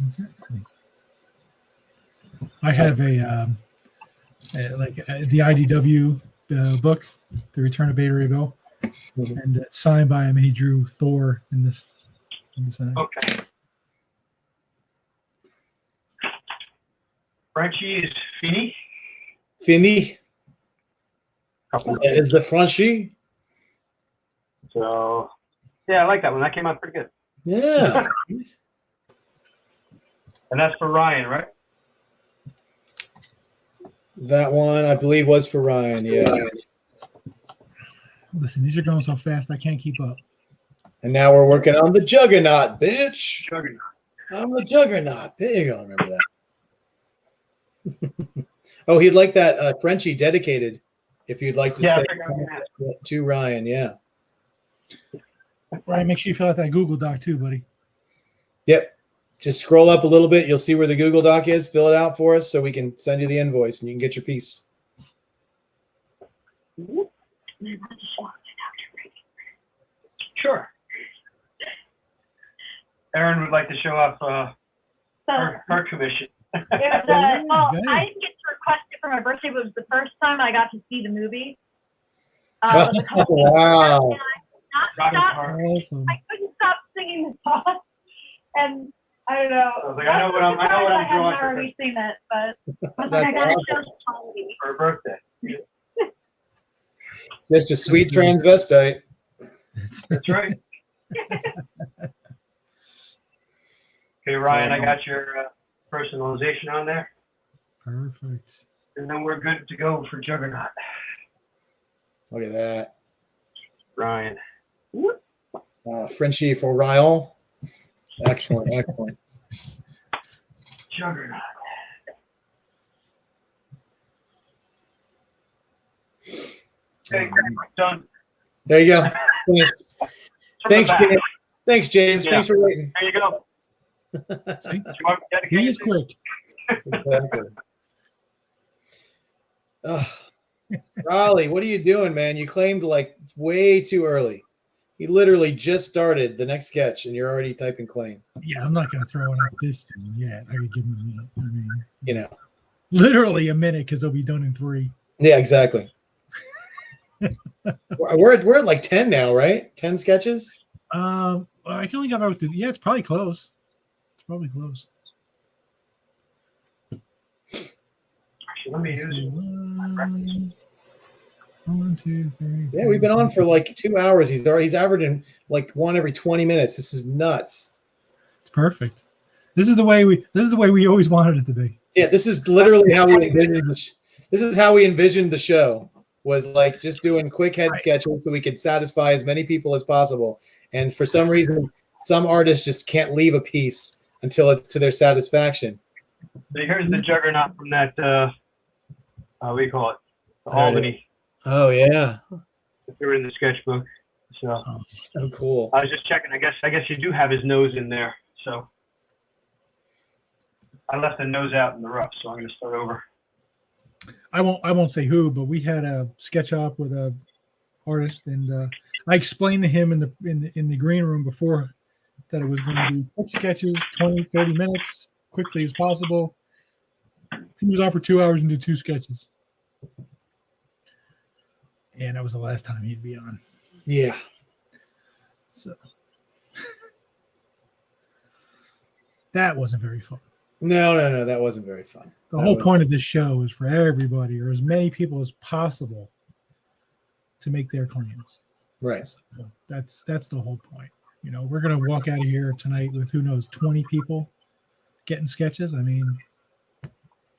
Exactly. I have the IDW book, The Return of Beta Ray Bill, and it's signed by him, and he drew Thor in this. Okay. Frenchie is Fini. Fini is the Frenchie. So, yeah, I like that one. That came out pretty good. Yeah. And that's for Ryan, right? That one, I believe, was for Ryan. Yeah. Listen, these are going so fast, I can't keep up. And now we're working on the Juggernaut, bitch. Juggernaut. I'm the Juggernaut. There you go. Remember that. Oh, he'd like that Frenchie dedicated. If you'd like to say to Ryan, yeah. Ryan, make sure you fill out that Google Doc too, buddy. Yep. Just scroll up a little bit. You'll see where the Google Doc is. Fill it out for us so we can send you the invoice and you can get your piece. Sure. Erin would like to show off her commission. It was, I didn't get to request it for my birthday, but it was the first time I got to see the movie. Wow. Awesome. I couldn't stop singing the song, and I don't know. I was like, I know what I'm drawing. I've never really seen it, but I was like, I gotta show Tony. For her birthday. Just a sweet transvestite. That's right. Okay, Ryan, I got your personalization on there. Perfect. And then we're good to go for Juggernaut. Look at that. Ryan. Frenchie for Ryan. Excellent, excellent. Juggernaut. Okay, done. There you go. Finished. Thanks, back. James. Thanks, James. Yeah. Thanks for waiting. There you go. See? Do you want me to dedicate He is it? quick. Exactly. Raleigh, what are you doing, man? You claimed like way too early. He literally just started the next sketch, and you're already typing claim. Yeah, I'm not going to throw it up this thing yet. I could give him a minute. I mean, You know. literally a minute because they'll be done in 3. Yeah, exactly. we're at like 10 now, right? 10 sketches. I can only go about to. Yeah, it's probably close. It's probably close. Actually, let me use One, 2, 3. Yeah, we've been on for like 2 hours. He's averaging like one every 20 minutes. This is nuts. It's perfect. This is the way we always wanted it to be. Yeah, this is literally how we envisioned this is how we envisioned the show. Was like just doing quick head sketches so we could satisfy as many people as possible. And for some reason, some artists just can't leave a piece until it's to their satisfaction. So here's the Juggernaut from that, what do you call it? The Albany. Oh, yeah. If you're in the sketchbook. So So cool. I was just checking. I guess you do have his nose in there. So I left the nose out in the rough, so I'm going to start over. I won't say who, but we had a sketch op with a artist, and I explained to him in the green room before that it was going to be quick sketches, 20, 30 minutes, quickly as possible. He was on for 2 hours and do 2 sketches. And that was the last time he'd be on. Yeah. So that wasn't very fun. No, that wasn't very fun. The whole point of this show is for everybody, or as many people as possible, to make their claims. Right. So that's the whole point. You know, we're gonna walk out of here tonight with who knows 20 people getting sketches. I mean,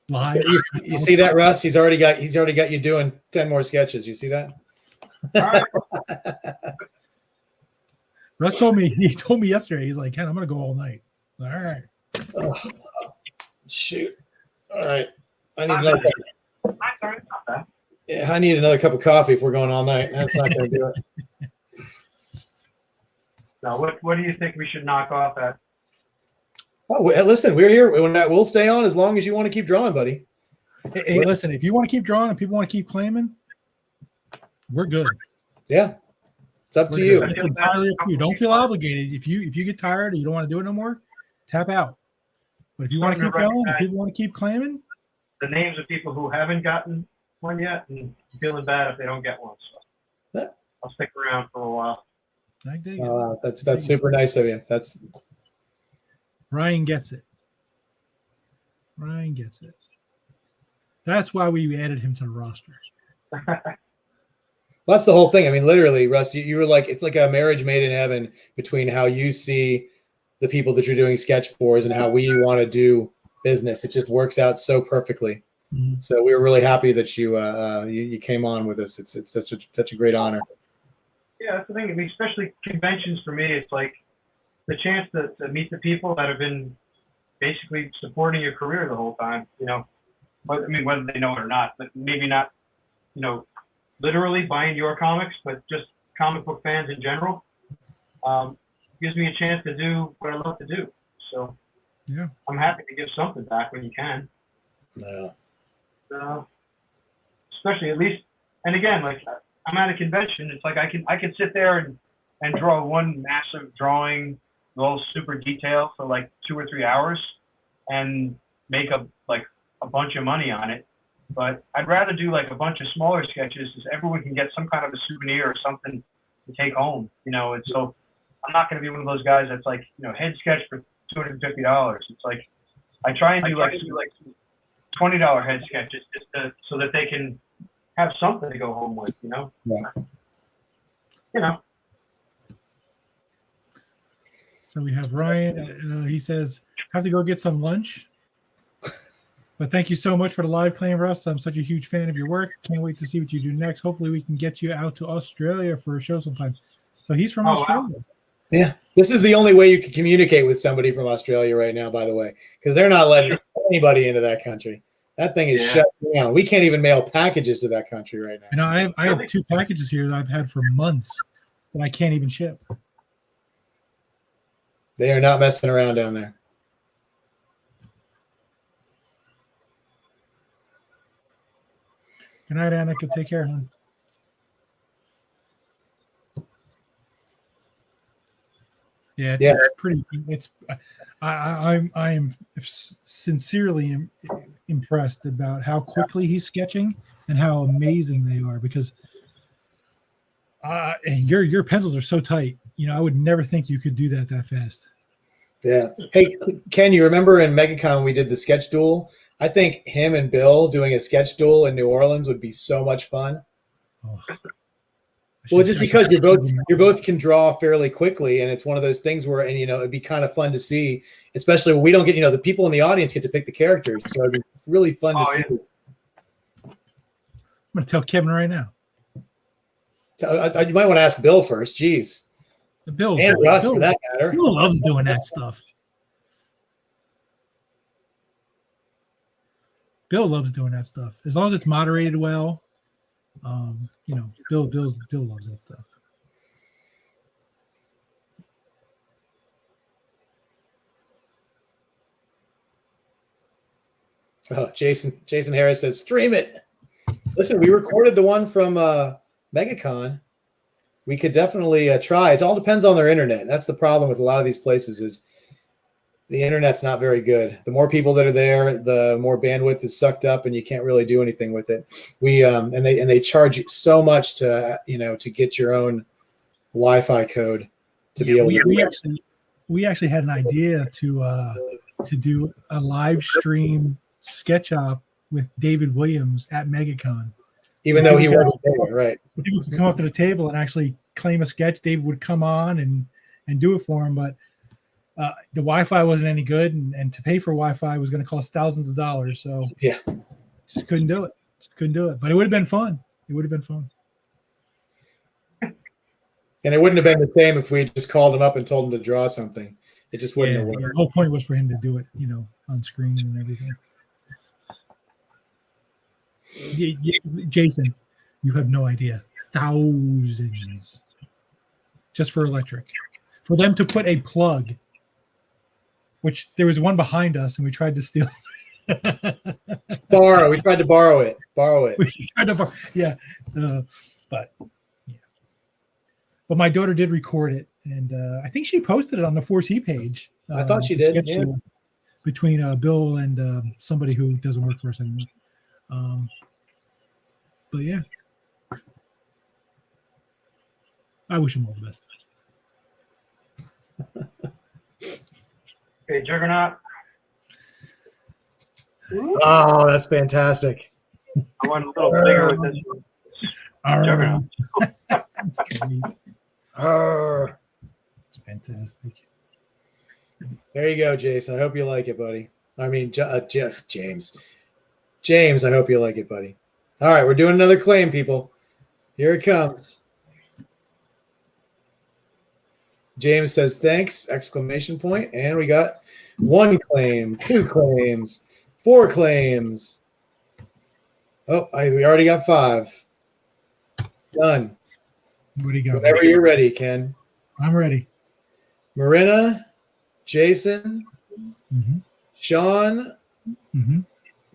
live. You see that, Russ? He's already got you doing 10 more sketches. You see that? All right. Russ told me yesterday. He's like, Ken, I'm gonna go all night. All right. Oh, shoot. All right. I need another I need another cup of coffee if we're going all night. That's not going to do it. Now, what do you think we should knock off at? Oh, listen, we're here. We'll stay on as long as you want to keep drawing, buddy. Hey, listen, if you want to keep drawing and people want to keep claiming, we're good. Yeah. It's up to We're you. good. It's entirely up to you. Don't feel obligated. If you get tired or you don't want to do it no more, tap out. But if you want to keep going and people want to keep claiming, the names of people who haven't gotten one yet, and I'm feeling bad if they don't get one. So Yeah. I'll stick around for a while. I dig it. That's super nice of you. Ryan gets it. Ryan gets it. That's why we added him to the roster. That's the whole thing. I mean, literally, Russ, you were like, it's like a marriage made in heaven between how you see the people that you're doing sketch for and how we want to do business. It just works out so perfectly. Mm-hmm. So we were really happy that you came on with us. It's such a great honor. Yeah, that's the thing. I mean, especially conventions for me, it's like the chance to meet the people that have been basically supporting your career the whole time. You know, but I mean, whether they know it or not, but maybe not, you know, literally buying your comics, but just comic book fans in general. Gives me a chance to do what I love to do. So yeah, I'm happy to give something back when you can. Yeah. Especially at least, and again, like I'm at a convention, it's like I can sit there and draw one massive drawing, all super detail for like 2 or 3 hours, and make a bunch of money on it. But I'd rather do like a bunch of smaller sketches, so everyone can get some kind of a souvenir or something to take home, you know. And so I'm not going to be one of those guys that's like, you know, head sketch for $250. It's like I try and do like $20 head sketches just so that they can have something to go home with, you know. Yeah. You know. So we have Ryan. He says, have to go get some lunch. But thank you so much for the live claim, Russ. I'm such a huge fan of your work. Can't wait to see what you do next. Hopefully we can get you out to Australia for a show sometime. So he's from Australia. Wow. Yeah. This is the only way you can communicate with somebody from Australia right now, by the way, because they're not letting anybody into that country. That thing is shut down. We can't even mail packages to that country right now. You know, I have 2 packages here that I've had for months that I can't even ship. They are not messing around down there. Good night, Annika. Take care, hon. Yeah, it's pretty. It's I am sincerely impressed about how quickly he's sketching and how amazing they are, because your pencils are so tight. You know, I would never think you could do that fast. Yeah. Hey, Ken, you remember in MegaCon we did the sketch duel? I think him and Bill doing a sketch duel in New Orleans would be so much fun. Oh. Well, just because you both can draw fairly quickly, and it's one of those things where, and you know, it'd be kind of fun to see, especially when we don't get, you know, the people in the audience get to pick the characters, so it'd be really fun to see. I'm gonna tell Kevin right now. So, you might want to ask Bill first. Jeez, Bill and Russ for that matter. Bill loves doing that stuff. Bill loves doing that stuff as long as it's moderated well. You know, Bill loves that stuff. Oh, Jason Harris says, stream it. Listen, we recorded the one from MegaCon. We could definitely try. It all depends on their internet. That's the problem with a lot of these places is the internet's not very good. The more people that are there, the more bandwidth is sucked up, and you can't really do anything with it. We and they charge you so much to to get your own Wi-Fi code to be able to. We actually had an idea to do a live stream sketch op with David Williams at MegaCon. Even though he wasn't there, right? People could come up to the table and actually claim a sketch. David would come on and do it for him, but the Wi-Fi wasn't any good, and to pay for Wi-Fi was going to cost thousands of dollars. So yeah, just couldn't do it. But it would have been fun. And it wouldn't have been the same if we had just called him up and told him to draw something. It just wouldn't have worked. The whole point was for him to do it, on screen and everything. Jason, you have no idea. Thousands just for electric. For them to put a plug, which there was one behind us, and we tried to steal. We tried to borrow it. We tried to but my daughter did record it, and I think she posted it on the 4C page. I thought she did. Yeah. between Bill and somebody who doesn't work for us anymore. But yeah, I wish him all the best. Okay, Juggernaut. Oh, that's fantastic. I went a little bigger with this one. Juggernaut. That's great. It's fantastic. There you go, Jason. I hope you like it, buddy. I mean, James. James, I hope you like it, buddy. All right, we're doing another claim, people. Here it comes. James says, thanks, exclamation point. And we got 1 claim, 2 claims, 4 claims. Oh, we already got 5. Done. What do you got? Whenever you're ready, Ken. I'm ready. Marina, Jason, Mm-hmm. Sean, Mm-hmm.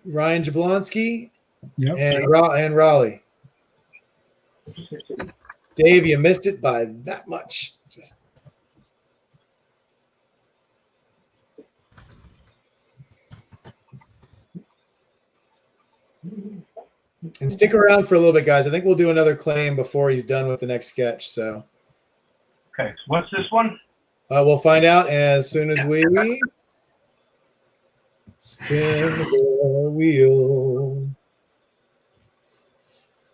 Ryan Jablonski, Yep. and Raleigh. Dave, you missed it by that much. Just and stick around for a little bit, guys. I think we'll do another claim before he's done with the next sketch. So Okay, so what's this one? we'll find out as soon as we spin the wheel.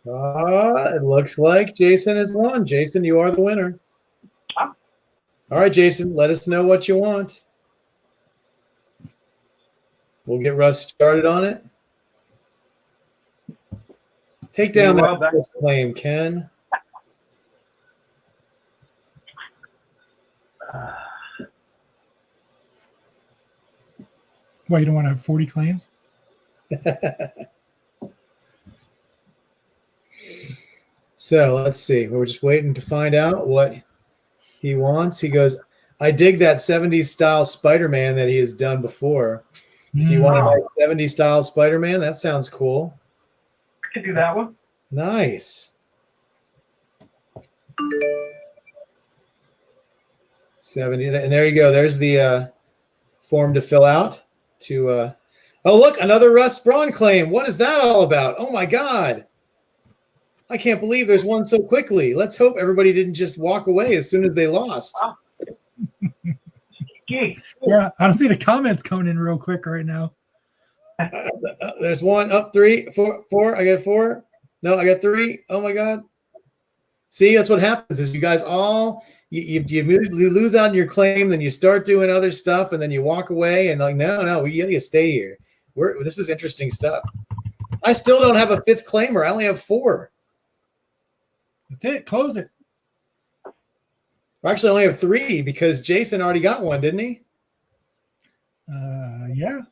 It looks like Jason has won. Jason, you are the winner. Huh? All right, Jason, let us know what you want. We'll get Russ started on it. Take down that first claim, Ken. Why, you don't want to have 40 claims? So let's see. We're just waiting to find out what he wants. He goes, I dig that 70s style Spider-Man that he has done before. So you want a nice 70s style Spider-Man? That sounds cool. I could do that one. Nice. 70. And there you go. There's the form to fill out. Oh, look, another Russ Braun claim. What is that all about? Oh, my God. I can't believe there's one so quickly. Let's hope everybody didn't just walk away as soon as they lost. Yeah, I don't see the comments coming in real quick right now. There's one up, 3, 4. I got 4. No, I got 3. Oh my God. See, that's what happens is you guys all you lose out on your claim, then you start doing other stuff, and then you walk away and like, no, we gotta stay here. This is interesting stuff. I still don't have a 5th claimer. I only have 4. That's it. Close it. Actually, I only have 3 because Jason already got one, didn't he? Yeah.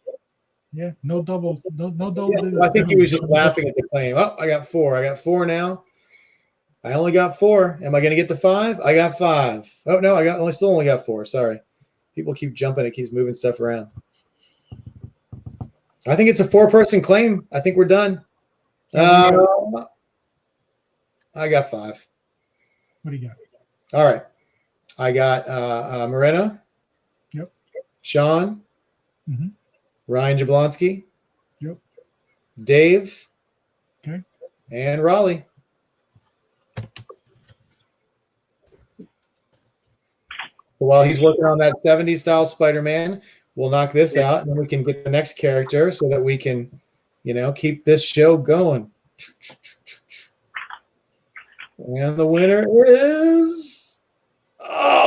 Yeah. No doubles. No doubles. Yeah, I think he was just laughing at the claim. Oh, I got 4. I got 4 now. I only got 4. Am I going to get to 5? I got 5. Oh no, I still only got 4. Sorry. People keep jumping. It keeps moving stuff around. I think it's a 4-person claim. I think we're done. I got 5. What do you got? All right. I got Moreno. Yep. Sean. Mm-hmm. Ryan Jablonski. Yep. Dave. Okay. And Raleigh. So while he's working on that 70s style Spider-Man, we'll knock this out and then we can get the next character so that we can, keep this show going. And the winner is,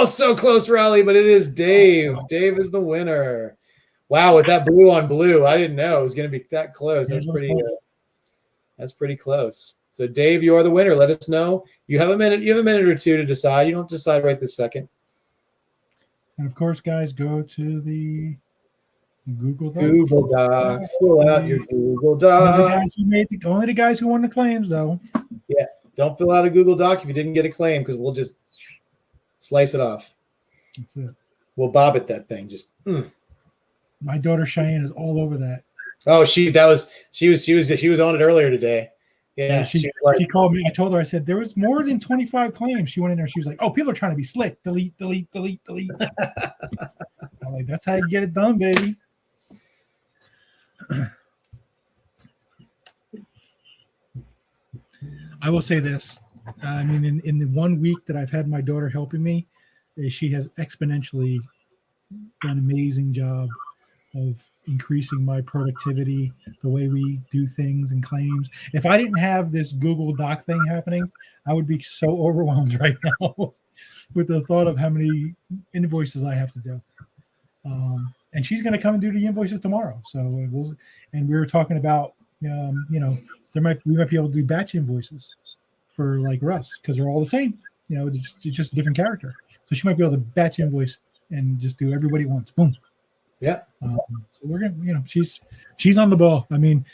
so close, Raleigh, but it is Dave. Dave is the winner. Wow, with that blue on blue, I didn't know it was going to be that close. That's pretty close. So, Dave, you are the winner. Let us know. You have a minute. You have a minute or two to decide. You don't decide right this second. And of course, guys, go to the Google Doc. Google Doc. Fill out your Google Doc. Only the guys who won the claims, though. Yeah. Don't fill out a Google Doc if you didn't get a claim because we'll just slice it off. That's it. We'll bob at that thing. Just. My daughter Cheyenne is all over that. Oh, she was on it earlier today. Yeah, she called me. I told her, I said, there was more than 25 claims. She went in there. She was like, oh, people are trying to be slick. Delete. I'm like, that's how you get it done, baby. I will say this. I mean, in the 1 week that I've had my daughter helping me, she has exponentially done an amazing job of increasing my productivity, the way we do things and claims. If I didn't have this Google Doc thing happening, I would be so overwhelmed right now with the thought of how many invoices I have to do. And she's going to come and do the invoices tomorrow. So and we were talking about, we might be able to do batch invoices for like Russ, because they're all the same. It's just a different character. So she might be able to batch invoice and just do everybody at once. Boom. Yeah. So we're gonna, she's on the ball. I mean,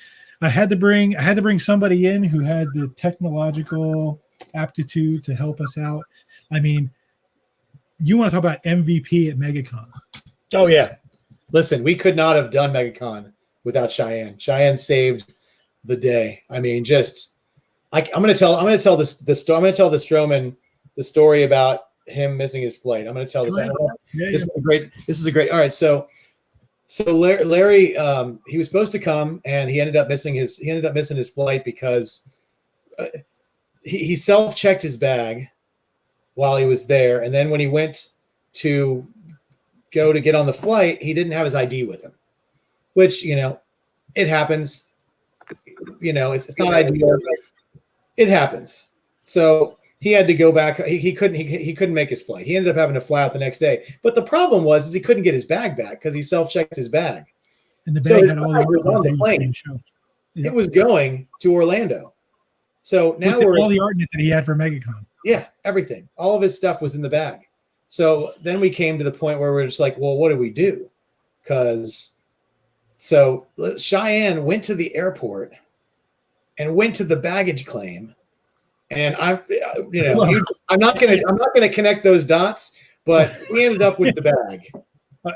I had to bring somebody in who had the technological aptitude to help us out. I mean, you want to talk about MVP at MegaCon? Oh yeah. Listen, we could not have done MegaCon without Cheyenne. Cheyenne saved the day. I mean, I'm going to tell the Strowman the story about him missing his flight. I'm going to tell this. This is a great. All right, so Larry, he was supposed to come, and he ended up missing his flight because he self-checked his bag while he was there, and then when he went to go to get on the flight, he didn't have his ID with him, which it happens. It's not ideal. It happens. So he had to go back. He couldn't make his flight. He ended up having to fly out the next day. But the problem was he couldn't get his bag back because he self-checked his bag. And the bag had all was on the plane. Yep. It was going to Orlando. So now we're all the art that he had for MegaCon. Yeah, everything. All of his stuff was in the bag. So then we came to the point where we're just like, well, what do we do? So Cheyenne went to the airport and went to the baggage claim, and I'm not gonna connect those dots, but we ended up with the bag.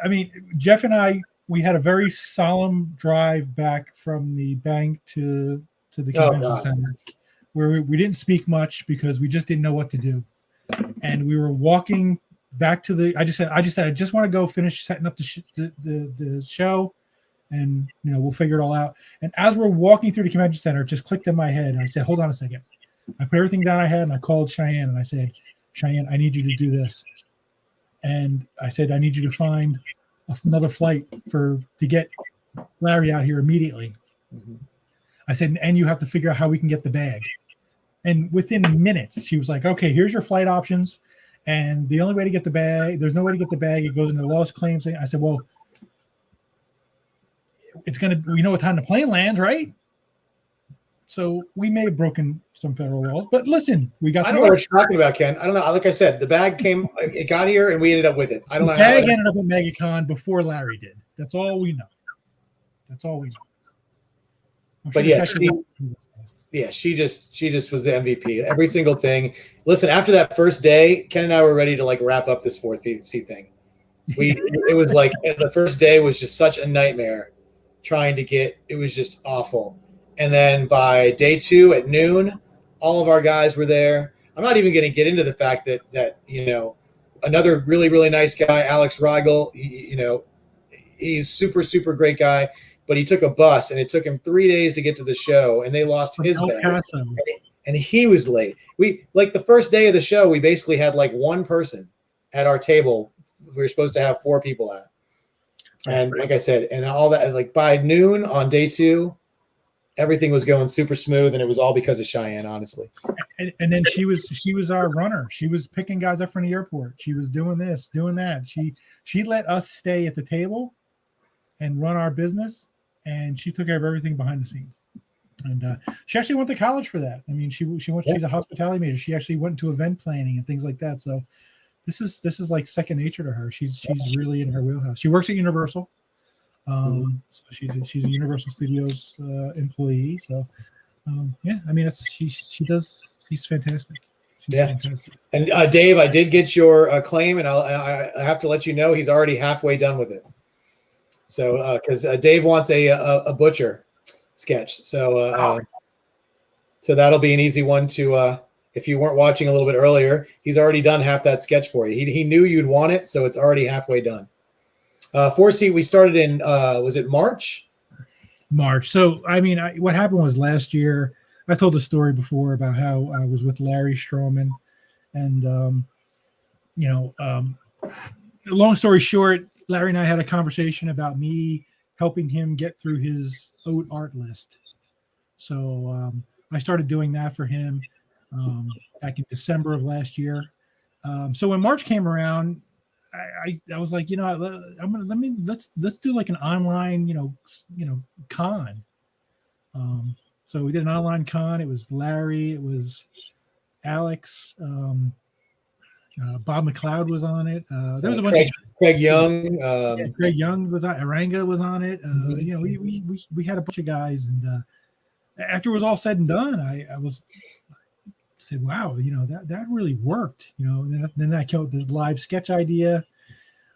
I mean, Jeff and I, we had a very solemn drive back from the bank to the convention center, where we didn't speak much because we just didn't know what to do, and we were walking back to the. I just said I just want to go finish setting up the show. And we'll figure it all out. And as we're walking through the convention center, it just clicked in my head. And I said, hold on a second. I put everything down I had, and I called Cheyenne, and I said, Cheyenne, I need you to do this. And I said, I need you to find another flight to get Larry out here immediately. Mm-hmm. I said, and you have to figure out how we can get the bag. And within minutes, she was like, okay, here's your flight options. And the only way to get the bag, there's no way to get the bag. It goes into the lost claims. I said, well, we know what time the plane lands, right? So we may have broken some federal laws, but listen, we got. I don't know what you're talking about, Ken. I don't know. Like I said, the bag it got here, and we ended up with it. I don't know. The bag ended up at MegaCon before Larry did. That's all we know. But yeah, she just was the MVP. Every single thing. Listen, after that first day, Ken and I were ready to wrap up this 4C thing. It was like the first day was just such a nightmare. Trying to get it was just awful, and then by day 2 at noon, all of our guys were there. I'm not even going to get into the fact that another really, really nice guy, Alex Rigel, he's super great guy, but he took a bus and it took him 3 days to get to the show, and they lost his bag, and he was late. We the first day of the show, we basically had one person at our table. We were supposed to have 4 people at. And like I said, and all that, by noon on day 2, everything was going super smooth, and it was all because of Cheyenne, honestly. And then she was our runner. She was picking guys up from the airport. She was doing this, doing that. She let us stay at the table and run our business, and she took care of everything behind the scenes. And she actually went to college for that. I mean, she's a hospitality major. She actually went into event planning and things like that. So. This is like second nature to her. She's really in her wheelhouse. She works at Universal, so she's a Universal Studios employee. So I mean she's fantastic. Fantastic. And Dave, I did get your claim, and I have to let you know he's already halfway done with it. So because Dave wants a butcher sketch, so that'll be an easy one to. If you weren't watching a little bit earlier, he's already done half that sketch for you. He knew you'd want it, so it's already halfway done. 4C, we started in, was it March? March. So, I mean, what happened was last year, I told the story before about how I was with Larry Stroman. And, long story short, Larry and I had a conversation about me helping him get through his Oat art list. So I started doing that for him back in December of last year. So when March came around, I was like, let's do like an online, con. So we did an online con. It was Larry, it was Alex, Bob McLeod was on it. There was a bunch of Craig Young. Craig Young was on. Aranga was on it. We had a bunch of guys, and after it was all said and done, I said, wow, that really worked. And then I came up with the live sketch idea,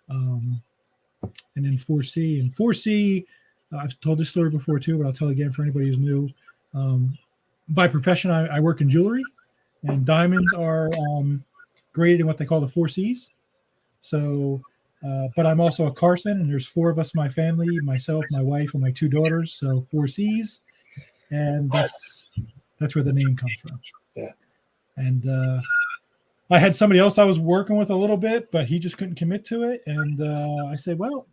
and then 4C. And 4C, I've told this story before too, but I'll tell it again for anybody who's new. By profession, I work in jewelry, and diamonds are graded in what they call the 4 C's. So, but I'm also a Carson, and there's 4 of us in my family, myself, my wife, and my 2 daughters. So 4 C's, and that's where the name comes from. Yeah. And I had somebody else I was working with a little bit, but he just couldn't commit to it. And I said, well,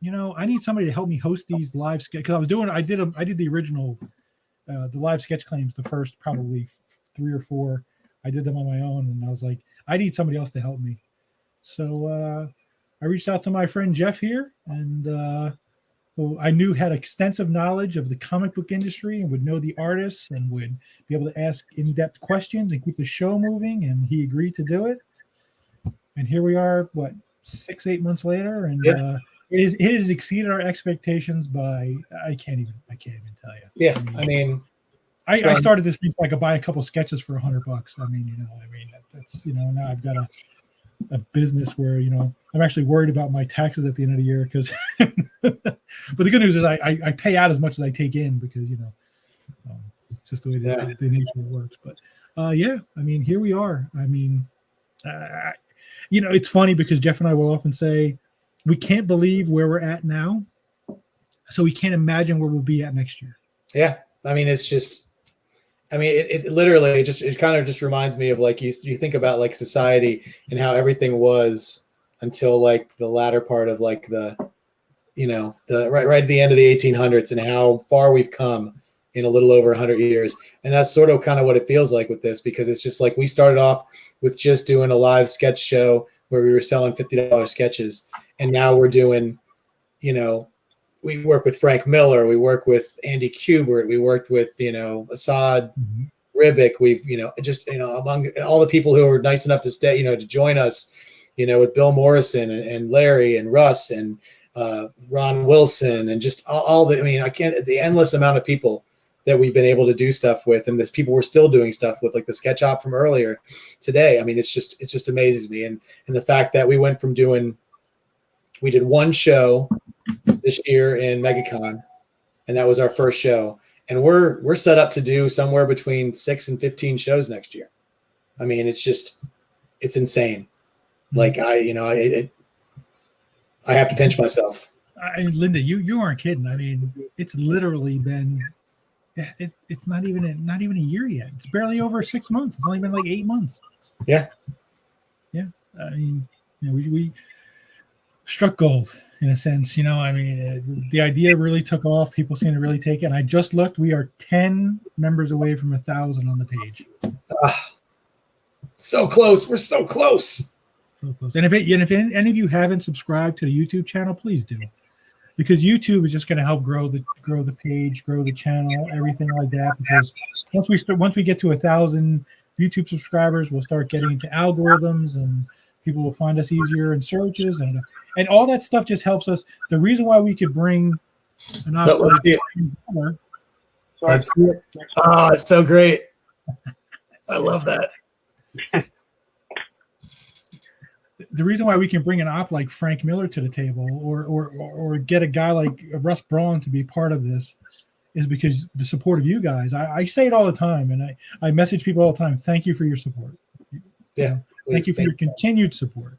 I need somebody to help me host these live sketch, because I did the original, the live sketch claims, the first probably 3 or 4. I did them on my own, and I was like, I need somebody else to help me. So I reached out to my friend Jeff here, and who I knew had extensive knowledge of the comic book industry and would know the artists and would be able to ask in-depth questions and keep the show moving, and he agreed to do it. And here we are, 6-8 months later, and it has exceeded our expectations by I can't even tell you. Yeah, I mean I started this thing so I could buy a couple sketches for $100. That's now I've got a business where I'm actually worried about my taxes at the end of the year, because but the good news is I pay out as much as I take in, because it's just the way the nature works. But here we are. It's funny because Jeff and I will often say we can't believe where we're at now, so we can't imagine where we'll be at next year. Yeah, it's just. It literally it kind of just reminds me of you think about society and how everything was until the latter part of the right at the end of the 1800s, and how far we've come in a little over 100 years. And that's sort of kind of what it feels like with this, because it's just we started off with just doing a live sketch show where we were selling $50 sketches, and now we're doing, we work with Frank Miller, we work with Andy Kubert, we worked with, Assad Ribic. We've, among all the people who were nice enough to stay, to join us, with Bill Morrison and Larry and Russ and Ron Wilson, and just all the, the endless amount of people that we've been able to do stuff with. And there's people we're still doing stuff with, like the sketch op from earlier today. It just amazes me. And the fact that we went from we did one show this year in MegaCon, and that was our first show, and we're set up to do somewhere between 6 and 15 shows next year. It's insane. I have to pinch myself. Linda, you aren't kidding. It's literally been it's not even a year yet. It's barely over 6 months. It's only been 8 months. Yeah we struck gold, in a sense. The idea really took off. People seem to really take it. And I just looked. We are 10 members away from 1,000 on the page. So close. We're so close. So close. And if any of you haven't subscribed to the YouTube channel, please do, because YouTube is just going to help grow the page, grow the channel, everything like that. Because once we get to 1,000 YouTube subscribers, we'll start getting into algorithms, and people will find us easier in searches, and all that stuff just helps us. The reason why we could bring an let's see it. Oh, it's so great. I love that. The reason why we can bring an op like Frank Miller to the table, or get a guy like Russ Braun to be part of this, is because the support of you guys. I say it all the time, and I message people all the time. Thank you for your support. Yeah. Thank you for your continued support.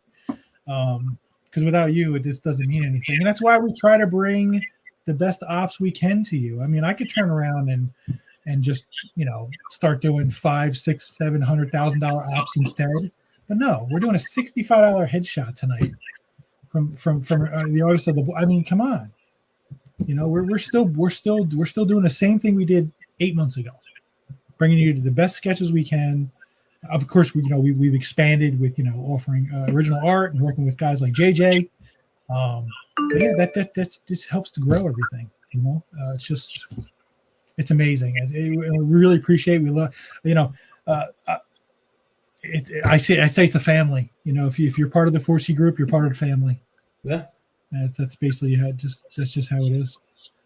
Because without you, it just doesn't mean anything. And that's why we try to bring the best ops we can to you. I mean, I could turn around and just, you know, start doing $500,000, $600,000, $700,000 ops instead. But no, we're doing a $65 headshot tonight from the artist of the. I mean, come on, you know, we're still doing the same thing we did 8 months ago, bringing you to the best sketches we can. Of course, we've expanded with, you know, offering original art and working with guys like JJ. But yeah, that just helps to grow everything. You know, it's amazing. We really appreciate. We love. You know, I say it's a family. You know, if you're part of the 4C group, you're part of the family. Yeah, that's basically that's just how it is.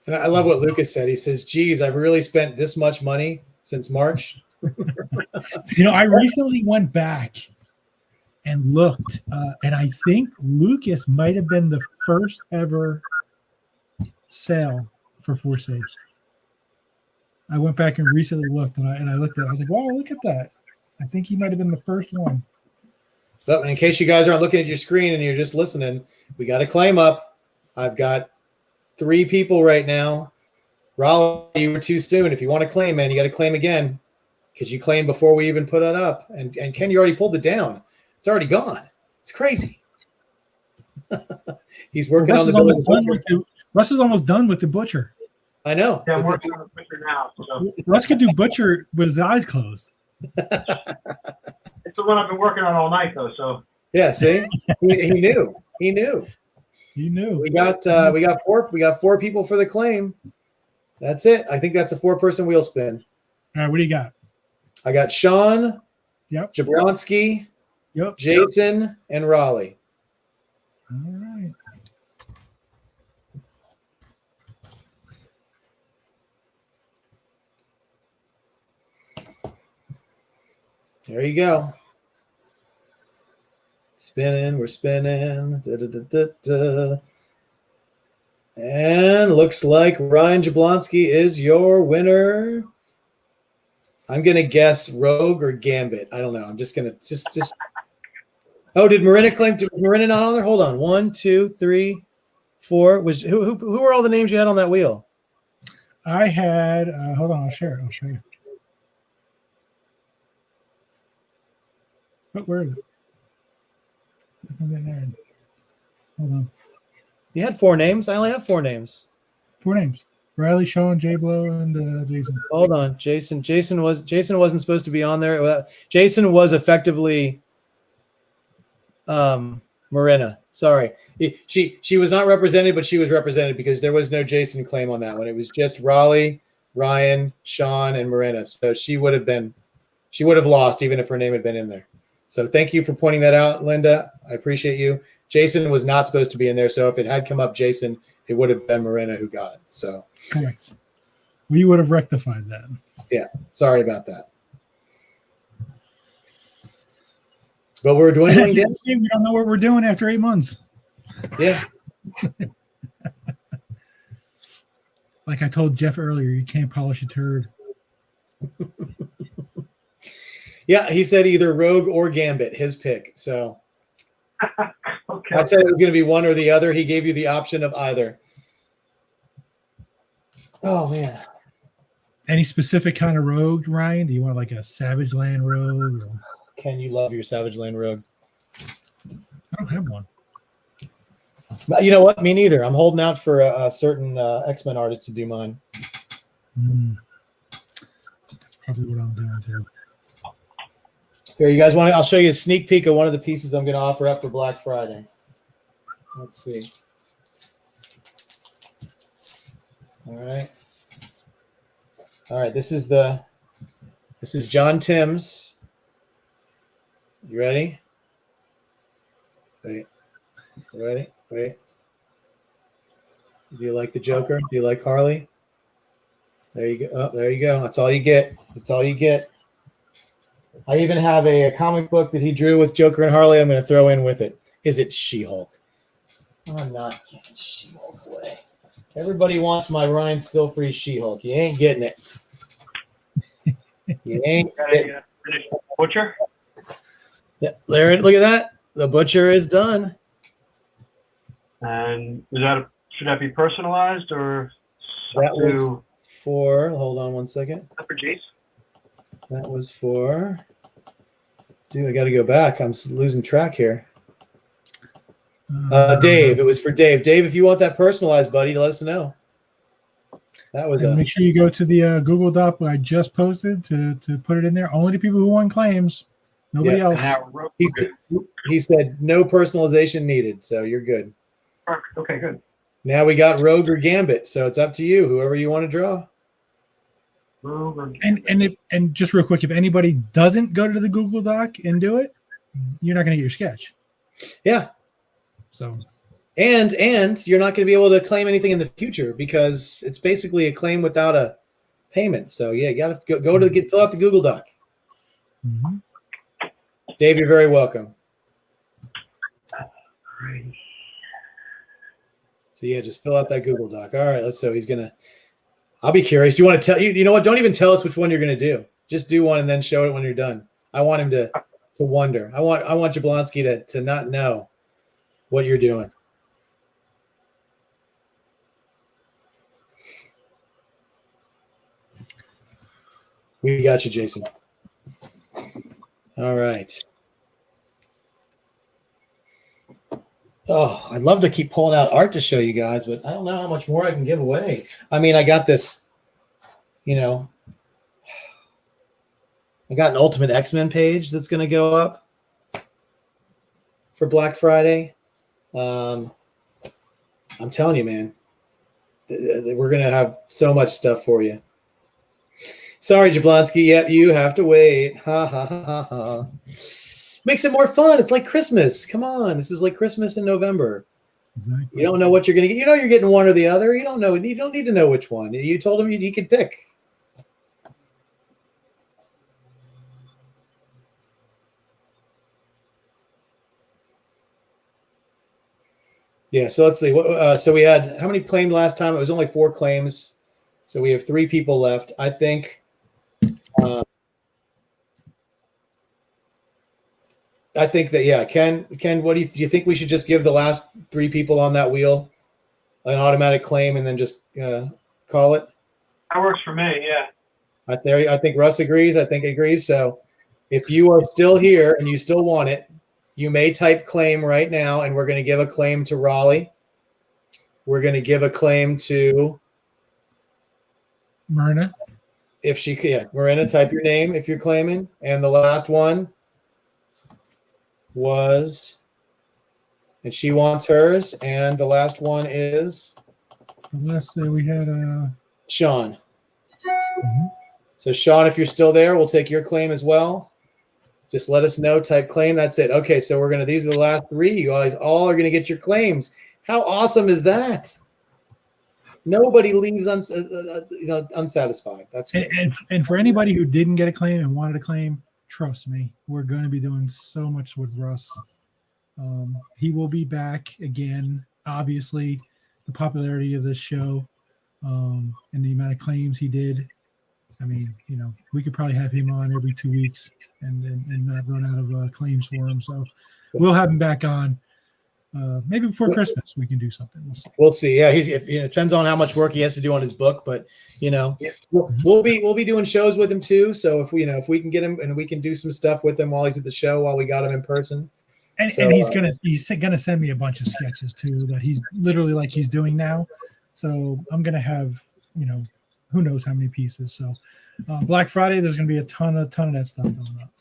And I love what Lucas said. He says, "Geez, I've really spent this much money since March." You know, I recently went back and looked, and I think Lucas might have been the first ever sale for 4C. I went back and recently looked, and I looked at it. I was like, wow, look at that. I think he might have been the first one. But in case you guys aren't looking at your screen and you're just listening, we got a claim up. I've got 3 people right now. Raleigh, you were too soon. If you want to claim, man, you got to claim again because you claimed before we even put it up. And Ken, you already pulled it down. It's already gone. It's crazy. He's working on the butcher. Russ is almost done with the butcher. I know. Yeah, I'm working on the butcher now. So. Russ could do butcher with his eyes closed. It's the one I've been working on all night, though. So yeah, see, he knew. He knew. He knew. We got 4 people for the claim. That's it. I think that's a 4-person wheel spin. All right, what do you got? I got Sean, Yep. Jablonski, Yep. Jason, and Raleigh. All right. There you go. Spinning, we're spinning. Da, da, da, da, da. And looks like Ryan Jablonski is your winner. I'm gonna guess Rogue or Gambit. I don't know. I'm just gonna just. Oh, did Marina claim? Was Marina not on there? Hold on. 1, 2, 3, 4. Was who were all the names you had on that wheel? I had. Hold on. I'll share it. I'll show you. Oh, where is it? Hold on. You had 4 names. I only have 4 names. 4 names: Riley, Sean, J Blow, and Jason. Hold on, Jason. Jason wasn't supposed to be on there. Well, Jason was effectively Marina. Sorry, she was not represented, but she was represented because there was no Jason claim on that one. It was just Raleigh, Ryan, Sean, and Marina. So she would have lost even if her name had been in there. So thank you for pointing that out, Linda. I appreciate you. Jason was not supposed to be in there, so if it had come up Jason, it would have been Marina who got it. So correct. We would have rectified that. Yeah, sorry about that. But we're dwindling down. We don't know what we're doing after 8 months. Yeah. Like I told Jeff earlier, you can't polish a turd. Yeah, he said either Rogue or Gambit, his pick. So okay. I said it was going to be one or the other. He gave you the option of either. Oh, man. Any specific kind of rogue, Ryan? Do you want like a Savage Land rogue? Or... Ken, you love your Savage Land Rogue. I don't have one. But you know what? Me neither. I'm holding out for a certain X-Men artist to do mine. That's probably what I'm doing too. Here, you guys want to? I'll show you a sneak peek of one of the pieces I'm going to offer up for Black Friday. Let's see. All right. All right. This is John Timms. You ready? Wait. Ready? Wait. Do you like the Joker? Do you like Harley? There you go. Oh, there you go. That's all you get. That's all you get. I even have a comic book that he drew with Joker and Harley. I'm going to throw in with it. Is it She-Hulk? I'm not getting She-Hulk away. Everybody wants my Ryan Still-Free She-Hulk. You ain't getting it. You ain't getting it. Butcher? Yeah, Larry, look at that. The butcher is done. And is that Should that be personalized or That up was to for, hold on one second. up for Jace? That was for, dude, I got to go back. I'm losing track here. Dave, it was for Dave. Dave, if you want that personalized, buddy, let us know. That was and make sure you go to the Google Doc I just posted to put it in there. Only the people who won claims. Nobody else. He said no personalization needed, so you're good. Perfect. Okay, good. Now we got Rogue or Gambit, so it's up to you, whoever you want to draw. And just real quick, if anybody doesn't go to the Google Doc and do it, you're not going to get your sketch. Yeah. So. And you're not going to be able to claim anything in the future because it's basically a claim without a payment. So yeah, you got to go to fill out the Google Doc. Mm-hmm. Dave, you're very welcome. So yeah, just fill out that Google Doc. All right, so he's gonna. I'll be curious. Do you want to tell you? You know what? Don't even tell us which one you're gonna do. Just do one and then show it when you're done. I want him to wonder. I want Jablonski to not know what you're doing. We got you, Jason. All right. Oh, I'd love to keep pulling out art to show you guys, but I don't know how much more I can give away. I mean, I got this, I got an Ultimate X-Men page that's going to go up for Black Friday. I'm telling you, man, we're going to have so much stuff for you. Sorry, Jablonski. Yep, you have to wait. Ha, ha, ha, ha, ha. Makes it more fun. It's like Christmas. Come on. This is like Christmas in November. Exactly. You don't know what you're going to get. You know you're getting one or the other. You don't know. You don't need to know which one. You told him he could pick. Yeah, so let's see. So we had, how many claimed last time? It was only 4 claims. So we have 3 people left. I think that, yeah, Ken, what do you think we should just give the last 3 people on that wheel an automatic claim and then just call it? That works for me, yeah. I think Russ agrees. I think he agrees. So if you are still here and you still want it, you may type claim right now, and we're going to give a claim to Raleigh. We're going to give a claim to Myrna. If she could, yeah, Marina, type your name if you're claiming. And the last one was, and she wants hers. And the last one is The last we had Sean. Mm-hmm. So Sean, if you're still there, we'll take your claim as well. Just let us know, type claim. That's it. Okay, so these are the last 3. You guys all are going to get your claims. How awesome is that? Nobody leaves unsatisfied. That's great. And for anybody who didn't get a claim and wanted a claim, trust me, we're going to be doing so much with Russ. He will be back again. Obviously, the popularity of this show and the amount of claims he did. I mean, we could probably have him on every 2 weeks and not run out of claims for him. So we'll have him back on. Maybe before Christmas we can do something. We'll see. Yeah, it depends on how much work he has to do on his book, but we'll be doing shows with him too. So if we can get him and we can do some stuff with him while he's at the show, while we got him in person. And he's gonna send me a bunch of sketches too that he's literally like he's doing now. So I'm gonna have who knows how many pieces. So Black Friday there's gonna be a ton of that stuff going up.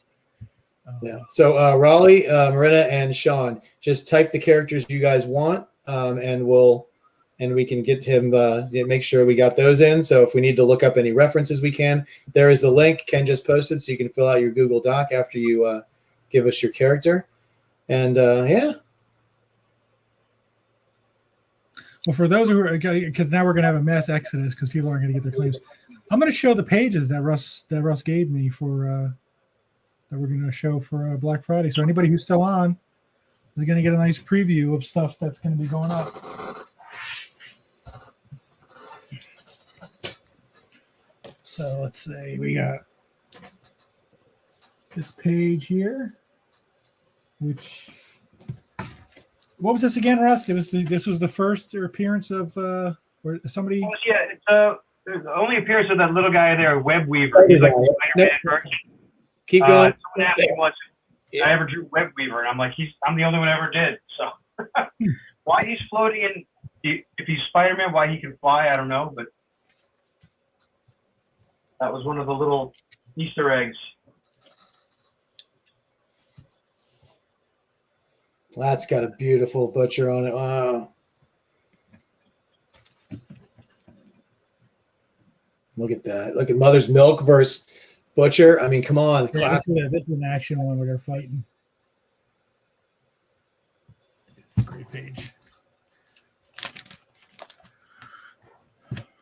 Yeah. So Raleigh, Marina, and Sean, just type the characters you guys want, and we can get him. Make sure we got those in. So if we need to look up any references, we can. There is the link Ken just posted, so you can fill out your Google Doc after you give us your character. And yeah. Well, for those who are, because now we're gonna have a mass exodus because people aren't gonna get their claims. I'm gonna show the pages that Russ gave me for. That we're going to show for Black Friday. So anybody who's still on is going to get a nice preview of stuff that's going to be going up. So let's say we got this page here, which What was this again, Russ? This was the first appearance of where somebody. Well, yeah, it's the only appearance of that little guy there, Web Weaver. He's like Spider-Man merch. Keep going. Someone asked me once I ever drew Web Weaver, and I'm like, I'm the only one who ever did. So why he's floating in? If he's Spider-Man, why he can fly, I don't know. But that was one of the little Easter eggs. That's got a beautiful butcher on it. Wow. Look at that. Look at Mother's Milk versus Butcher. I mean, come on. Yeah, this is an action one where they're fighting. It's a great page.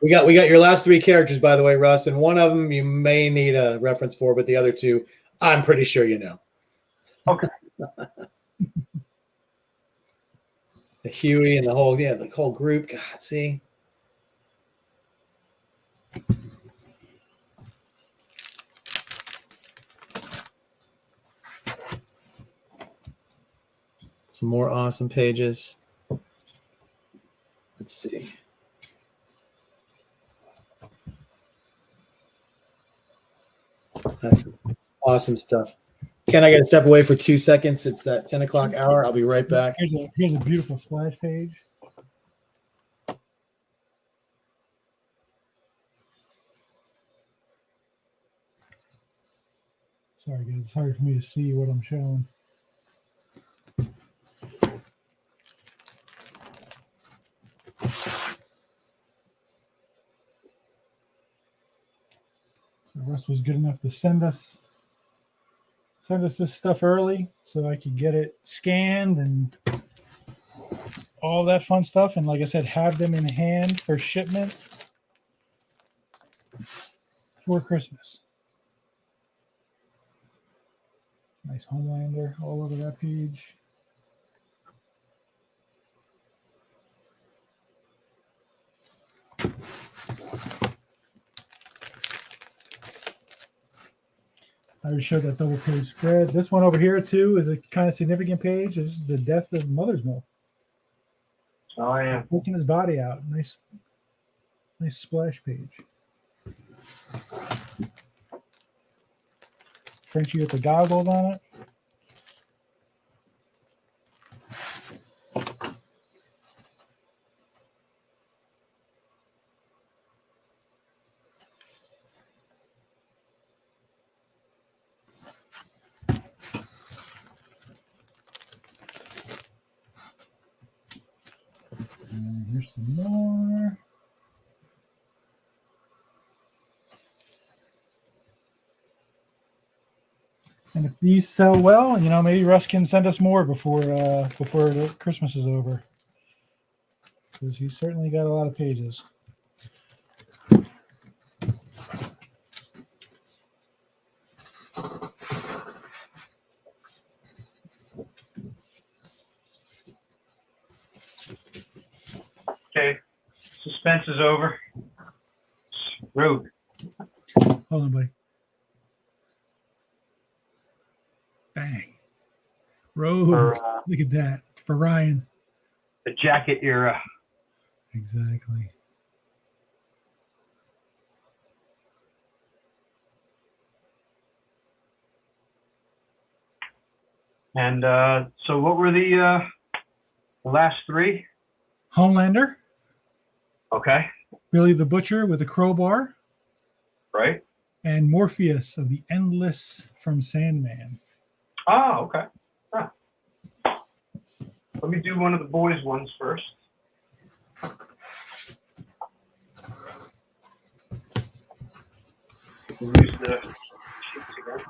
We got your last three characters, by the way, Russ, and one of them you may need a reference for, but the other two, I'm pretty sure you know. Okay. The Huey and the whole group. God, see. Some more awesome pages. Let's see. That's awesome stuff. Ken, I got to step away for 2 seconds. It's that 10 o'clock hour. I'll be right back. Here's a beautiful splash page. Sorry, guys. It's hard for me to see what I'm showing. So Russ was good enough to send us this stuff early so I could get it scanned and all that fun stuff. And like I said, have them in hand for shipment for Christmas. Nice Homelander all over that page. I already showed that double page spread. This one over here, too, is a kind of significant page. This is the death of Mother's Milk. Oh, yeah. Poking his body out. Nice splash page. Frenchie with the goggles on it. And here's some more. And if these sell well, maybe Russ can send us more before the Christmas is over, because he's certainly got a lot of pages. Okay. Suspense is over. Rogue. Hold on, buddy. Bang. Rogue. Look at that. For Ryan. The jacket era. Exactly. And so what were the last three? Homelander. Okay. Billy the Butcher with a crowbar. Right. And Morpheus of the Endless from Sandman. Oh, okay. Huh. Let me do one of the boys' ones first. We'll use the sheets again.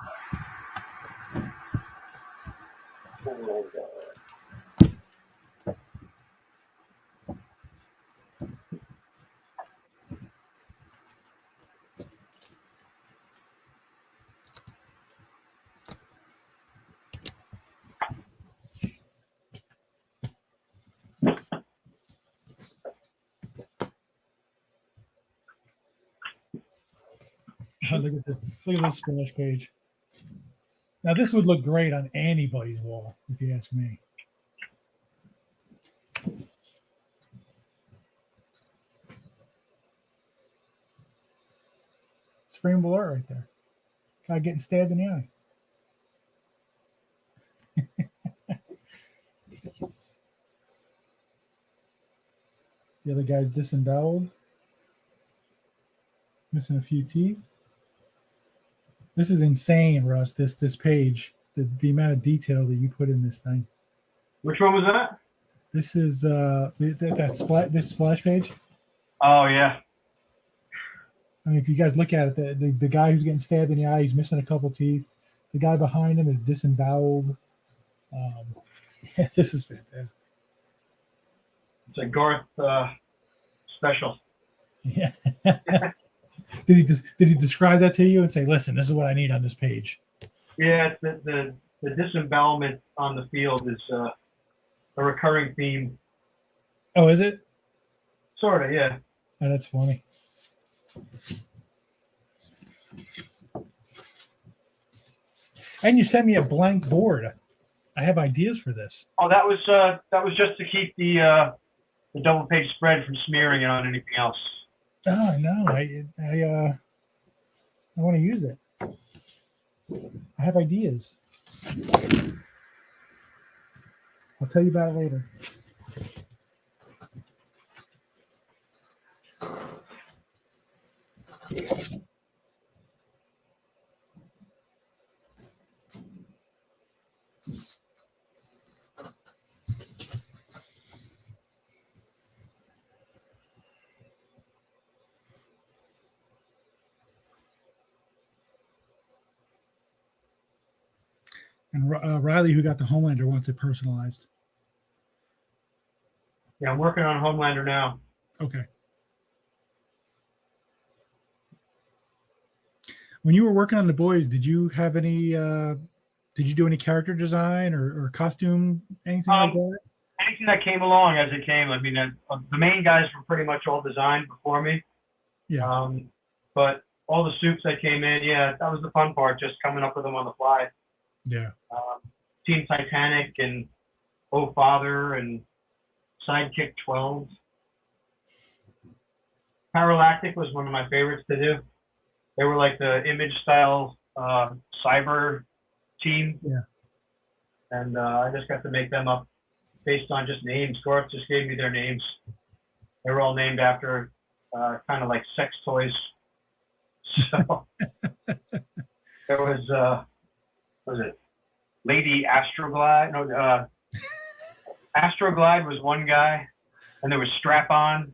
Oh, look at this splash page. Now this would look great on anybody's wall, if you ask me. frameable art right there. Guy getting stabbed in the eye. The other guy's disemboweled, missing a few teeth. This is insane, Russ. This page, the amount of detail that you put in this thing. Which one was that? This is this splash page. Oh yeah. I mean, if you guys look at it, the guy who's getting stabbed in the eye, he's missing a couple teeth. The guy behind him is disemboweled. Yeah, this is fantastic. It's a Garth special. Yeah. Did he describe that to you and say, "Listen, this is what I need on this page"? Yeah, the disembowelment on the field is a recurring theme. Oh, is it? Sort of, yeah. Oh, that's funny. And you sent me a blank board. I have ideas for this. Oh, that was just to keep the double page spread from smearing it on anything else. Oh, no, I want to use it. I have ideas. I'll tell you about it later. And Riley, who got the Homelander, wants it personalized. Yeah, I'm working on Homelander now. Okay. When you were working on the boys, did you have any? Did you do any character design or costume, anything like that? Anything that came along as it came. I mean, the main guys were pretty much all designed before me. Yeah. But all the suits that came in, yeah, that was the fun part, just coming up with them on the fly. Yeah. Team Titanic and Oh Father and Sidekick 12. Paralactic was one of my favorites to do. They were like the Image style cyber team. Yeah. And I just got to make them up based on just names. Garth just gave me their names. They were all named after kind of like sex toys. So there was it Lady Astroglide? No, Astroglide was one guy, and there was Strap-On,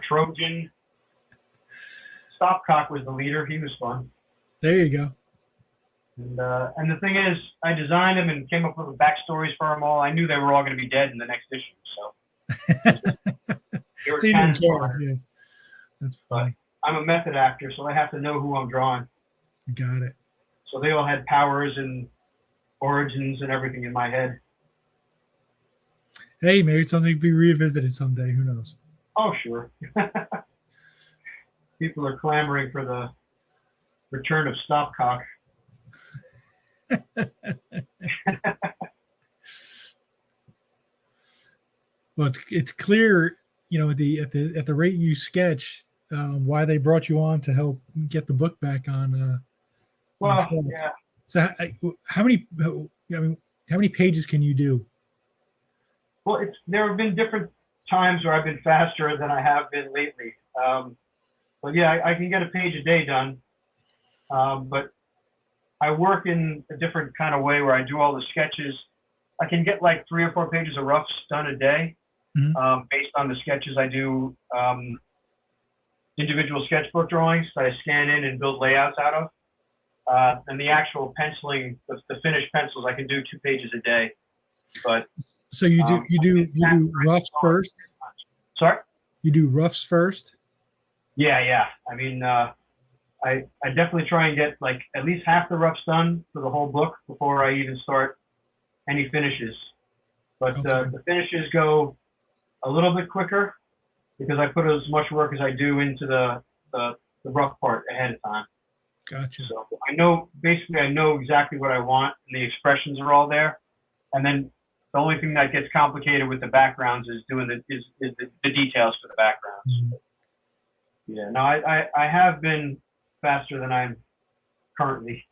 Trojan. Stopcock was the leader. He was fun. There you go. And the thing is, I designed them and came up with the backstories for them all. I knew they were all going to be dead in the next issue, so. They were So you didn't care. canon-fodder. Yeah. That's funny. I'm a method actor, so I have to know who I'm drawing. Got it. So they all had powers and origins and everything in my head. Hey, maybe it's something to be revisited someday. Who knows? Oh, sure. People are clamoring for the return of Stopcock. Well, it's clear, you know, at the rate you sketch, why they brought you on to help get the book back on. Well, yeah. So how many pages can you do? Well, there have been different times where I've been faster than I have been lately. But yeah, I can get a page a day done. But I work in a different kind of way where I do all the sketches. I can get like 3 or 4 pages of roughs done a day, based on the sketches I do. Individual sketchbook drawings that I scan in and build layouts out of. And the actual penciling, the finished pencils, I can do 2 pages a day. But so you do roughs first? Sorry? You do roughs first? Yeah. I mean, I definitely try and get like at least half the roughs done for the whole book before I even start any finishes. But Okay. the finishes go a little bit quicker because I put as much work as I do into the rough part ahead of time. Gotcha. So I know exactly what I want, and the expressions are all there. And then the only thing that gets complicated with the backgrounds is doing the details for the backgrounds. Mhm. Yeah, no, I have been faster than I'm currently,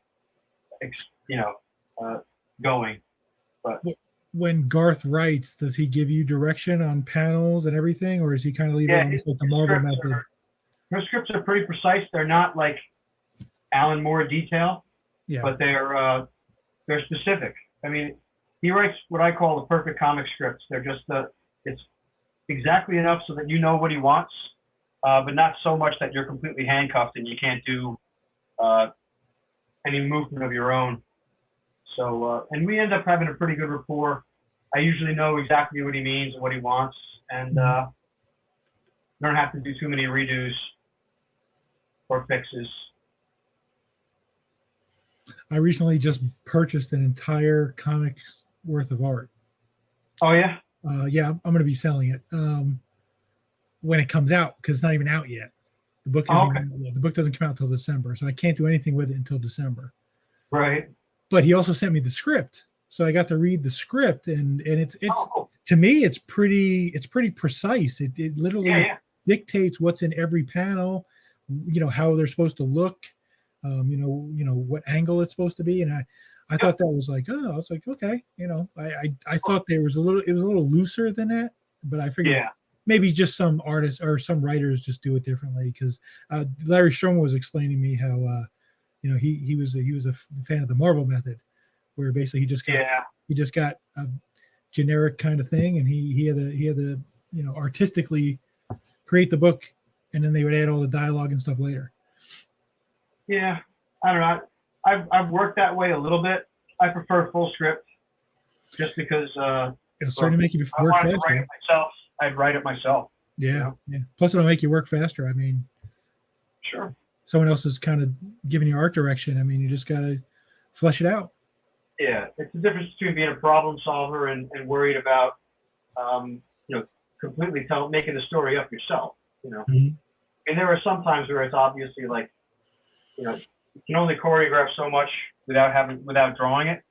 going. But when Garth writes, does he give you direction on panels and everything, or is he kind of leave it almost like the Marvel method? Her scripts are pretty precise. They're not like Alan Moore detail, but they're specific. I mean, he writes what I call the perfect comic scripts. They're just it's exactly enough so that you know what he wants, but not so much that you're completely handcuffed and you can't do any movement of your own. So, and we end up having a pretty good rapport. I usually know exactly what he means and what he wants, and don't have to do too many redos or fixes. I recently just purchased an entire comic's worth of art. Oh yeah? Yeah, I'm going to be selling it when it comes out, because it's not even out yet. The book isn't out yet. The book doesn't come out till December, so I can't do anything with it until December. Right. But he also sent me the script, so I got to read the script, and it's to me it's pretty precise. It literally dictates what's in every panel, how they're supposed to look, what angle it's supposed to be, and I thought that was like, I was like, okay, I thought it was a little looser than that, but I figured maybe just some artists or some writers just do it differently, because Larry Sherman was explaining to me how he was a fan of the Marvel method, where basically he just got a generic kind of thing, and he had to artistically create the book, and then they would add all the dialogue and stuff later. Yeah, I don't know. I've worked that way a little bit. I prefer full script, just because it'll certainly make you work faster. To write it myself, I'd write it myself. Yeah. Plus, it'll make you work faster. I mean, sure. Someone else is kind of giving you art direction. I mean, you just got to flesh it out. Yeah, it's the difference between being a problem solver and worried about, completely making the story up yourself. Mm-hmm. And there are some times where it's obviously like, you can only choreograph so much without drawing it.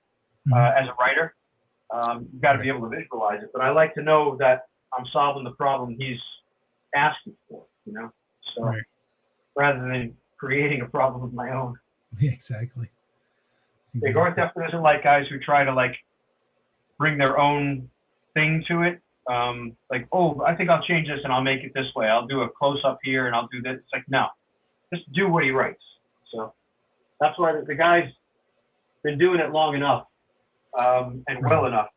As a writer, you've got to be able to visualize it. But I like to know that I'm solving the problem he's asking for. So rather than creating a problem of my own. Yeah, exactly. Yeah, Garth definitely doesn't like guys who try to bring their own thing to it. I think I'll change this and I'll make it this way. I'll do a close up here and I'll do this. It's like, no, just do what he writes. So that's why the guy's been doing it long enough and well enough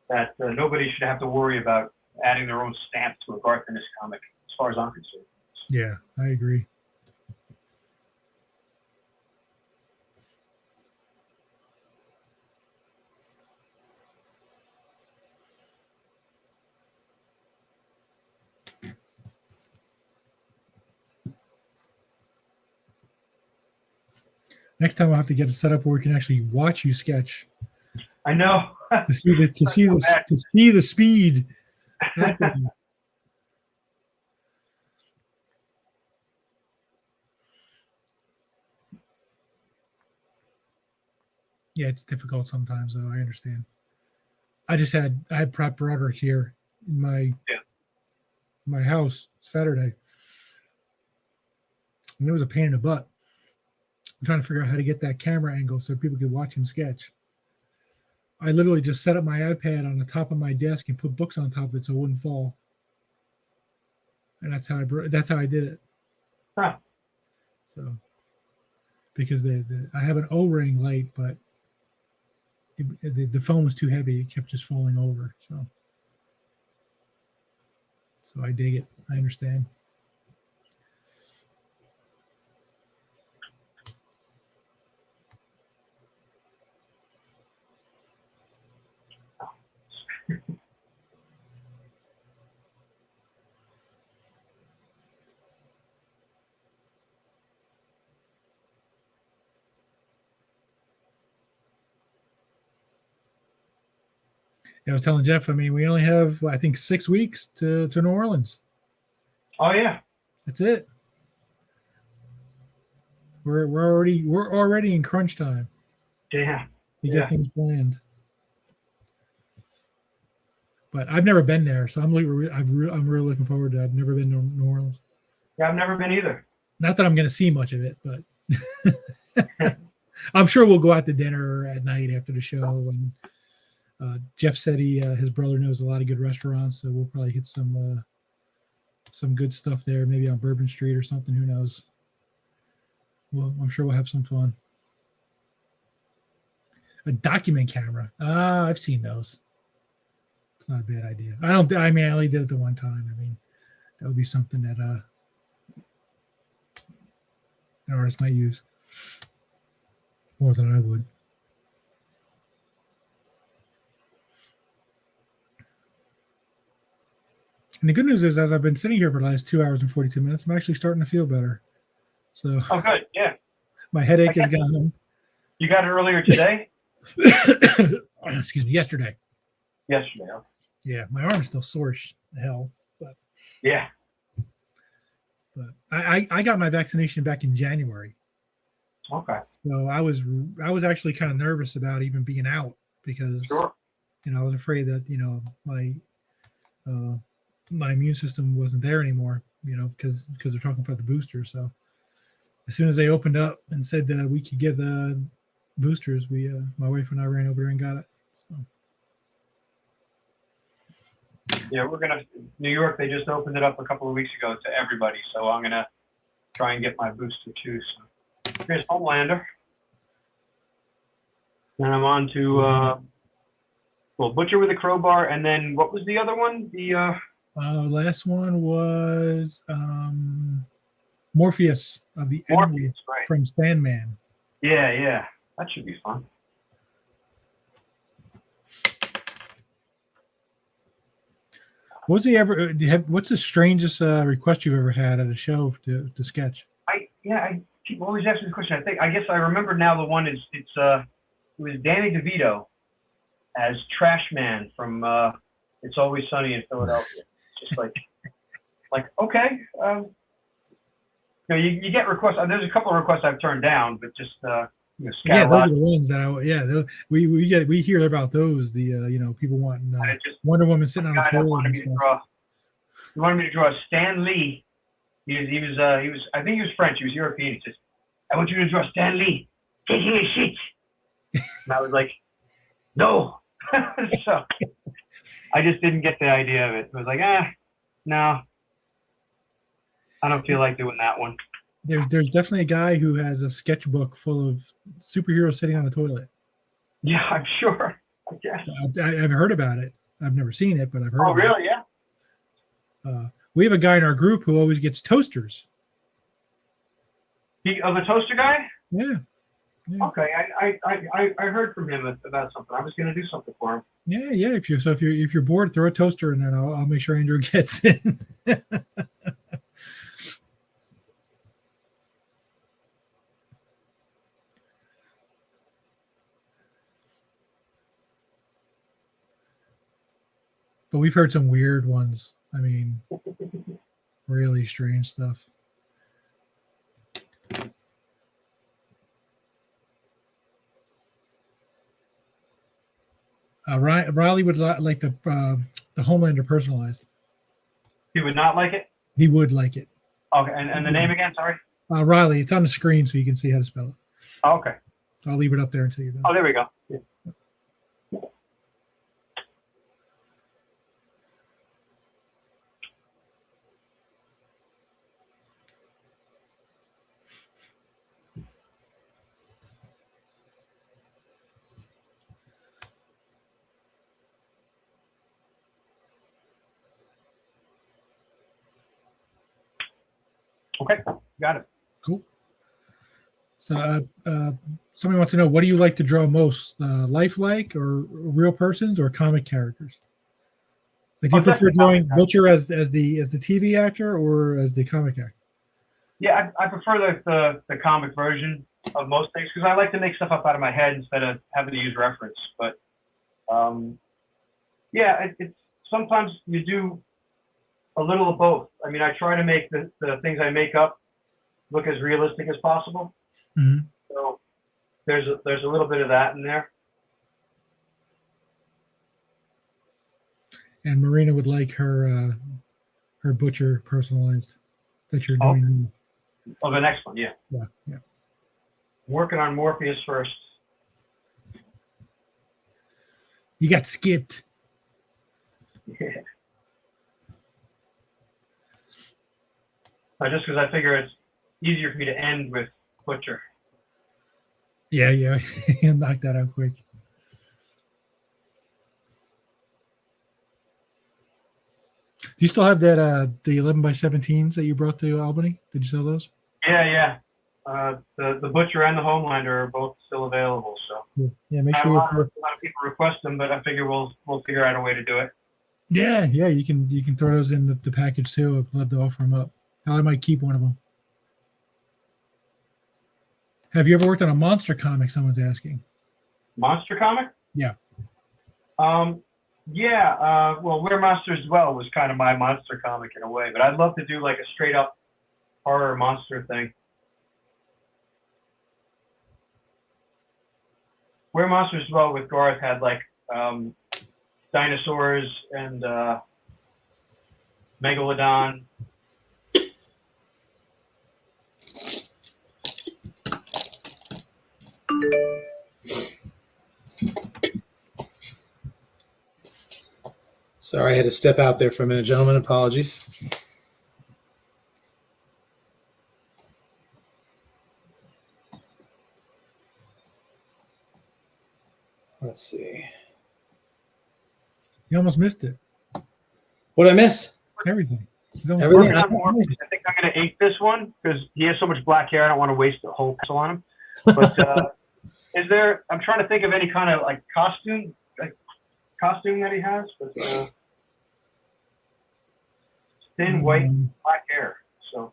that nobody should have to worry about adding their own stamp to a Garth Ennis comic, as far as I'm concerned. Yeah, I agree. Next time I'll have to get it set up where we can actually watch you sketch. I know. to see the speed. Yeah, it's difficult sometimes, though. I understand. I had Prop Broderick here in my house Saturday, and it was a pain in the butt. I'm trying to figure out how to get that camera angle so people could watch him sketch. I literally just set up my iPad on the top of my desk and put books on top of it so it wouldn't fall. And that's how I did it. Huh. So, because I have an O-ring light, but the phone was too heavy. It kept just falling over. So I dig it. I understand. I was telling Jeff, I mean, we only have, I think, 6 weeks to New Orleans. Oh yeah, that's it. We're already in crunch time. Yeah, we get things planned. But I've never been there, so I'm really looking forward to it. I've never been to New Orleans. Yeah, I've never been either. Not that I'm going to see much of it, but I'm sure we'll go out to dinner at night after the show. And Jeff said his brother knows a lot of good restaurants, so we'll probably hit some good stuff there, maybe on Bourbon Street or something. Who knows? Well, I'm sure we'll have some fun. A document camera. I've seen those. It's not a bad idea. I only did it the one time. I mean, that would be something that an artist might use more than I would. And the good news is, as I've been sitting here for the last 2 hours and 42 minutes, I'm actually starting to feel better. So, oh, good, yeah. My headache is gone. You got it earlier today? Excuse me, yesterday. Yesterday. Okay. Yeah, my arm's still sore as hell, but yeah. But I got my vaccination back in January. Okay. So I was actually kind of nervous about even being out because sure. I was afraid that my immune system wasn't there anymore. Because they're talking about the booster. So as soon as they opened up and said that we could get the boosters, my wife and I ran over there and got it. So. Yeah, New York, they just opened it up a couple of weeks ago to everybody. So I'm going to try and get my booster too. So here's Homelander. And I'm on to, Butcher with a Crowbar. And then what was the other one? The last one was Morpheus of the Enemy from Sandman. Yeah. That should be fun. What's the strangest request you've ever had at a show to sketch? I keep always asking the question. I guess I remember now. The one it was Danny DeVito as Trash Man from It's Always Sunny in Philadelphia. It's just like okay, you get requests. There's a couple of requests I've turned down, but just those are the ones that we hear about those. The people wanting Wonder Woman sitting on a toilet and stuff. He wanted me to draw Stan Lee. He was I think he was French. He was European. He says, "I want you to draw Stan Lee taking a shit." And I was like, "No." So I just didn't get the idea of it. I was like, no, I don't feel like doing that one. There's definitely a guy who has a sketchbook full of superheroes sitting on a toilet. Yeah, I'm sure. I guess. I've heard about it. I've never seen it, but I've heard. Oh, really? It. Yeah. We have a guy in our group who always gets toasters. The toaster guy? Yeah. Okay, I heard from him about something. I was going to do something for him. Yeah. If you're bored, throw a toaster in there, and I'll make sure Andrew gets it. But we've heard some weird ones. I mean, really strange stuff. Riley would like the Homelander personalized. He would not like it? He would like it. Okay, and the name again, sorry? Riley. It's on the screen so you can see how to spell it. Oh, okay. I'll leave it up there until you're done. Oh, there we go. Yeah. Okay, got it. Cool. So somebody wants to know, what do you like to draw most? Lifelike or real persons or comic characters? Like, do you prefer drawing Butcher as the TV actor or as the comic actor? Yeah, I prefer the comic version of most things because I like to make stuff up out of my head instead of having to use reference. But it's sometimes you do a little of both. I mean, I try to make the things I make up look as realistic as possible. Mm-hmm. So there's a little bit of that in there. And Marina would like her Butcher personalized that you're doing. Oh, the next one, yeah. Yeah, yeah. Working on Morpheus first. You got skipped. Yeah. Just because I figure it's easier for me to end with Butcher. Yeah, yeah. Knock that out quick. Do you still have that the 11x17s that you brought to Albany? Did you sell those? Yeah. The Butcher and the Homelander are both still available. So Yeah, make a sure lot of people request them, but I figure we'll figure out a way to do it. Yeah, you can throw those in the package too. I'd love to offer them up. I might keep one of them. Have you ever worked on a monster comic? Someone's asking. Monster comic? Yeah. Yeah. Well, Where Monsters Dwell was kind of my monster comic in a way, but I'd love to do like a straight up horror monster thing. Where Monsters Dwell with Garth had like dinosaurs and Megalodon. Sorry, I had to step out there for a minute, gentlemen. Apologies. Let's see. You almost missed it. What did I miss? Everything. Everything. I think I'm going to ape this one because he has so much black hair. I don't want to waste the whole pencil on him. But is there? I'm trying to think of any kind of like costume that he has, but thin white black hair. So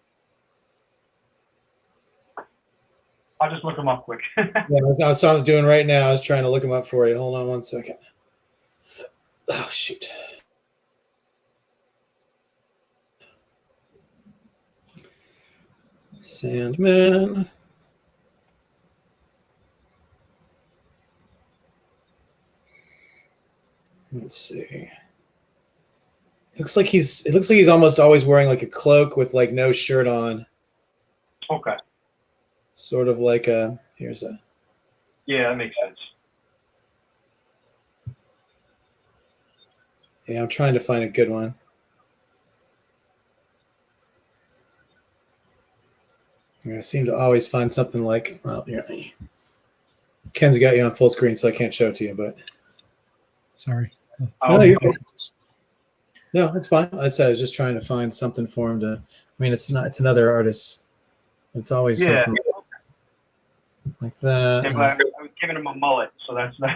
I'll just look him up quick. Yeah, that's what I'm doing right now. I was trying to look them up for you. Hold on one second. Oh, shoot. Sandman. Let's see. It looks like he's almost always wearing like a cloak with like no shirt on. Okay. Sort of like a here's a. Yeah, that makes sense. Yeah, I'm trying to find a good one. I seem to always find something like, well, yeah. Ken's got you on full screen, so I can't show it to you, but. Sorry. No, it's fine. I said I was just trying to find something for him to. I mean, it's another artist. It's always something like that. Yeah, but I was giving him a mullet, so that's not.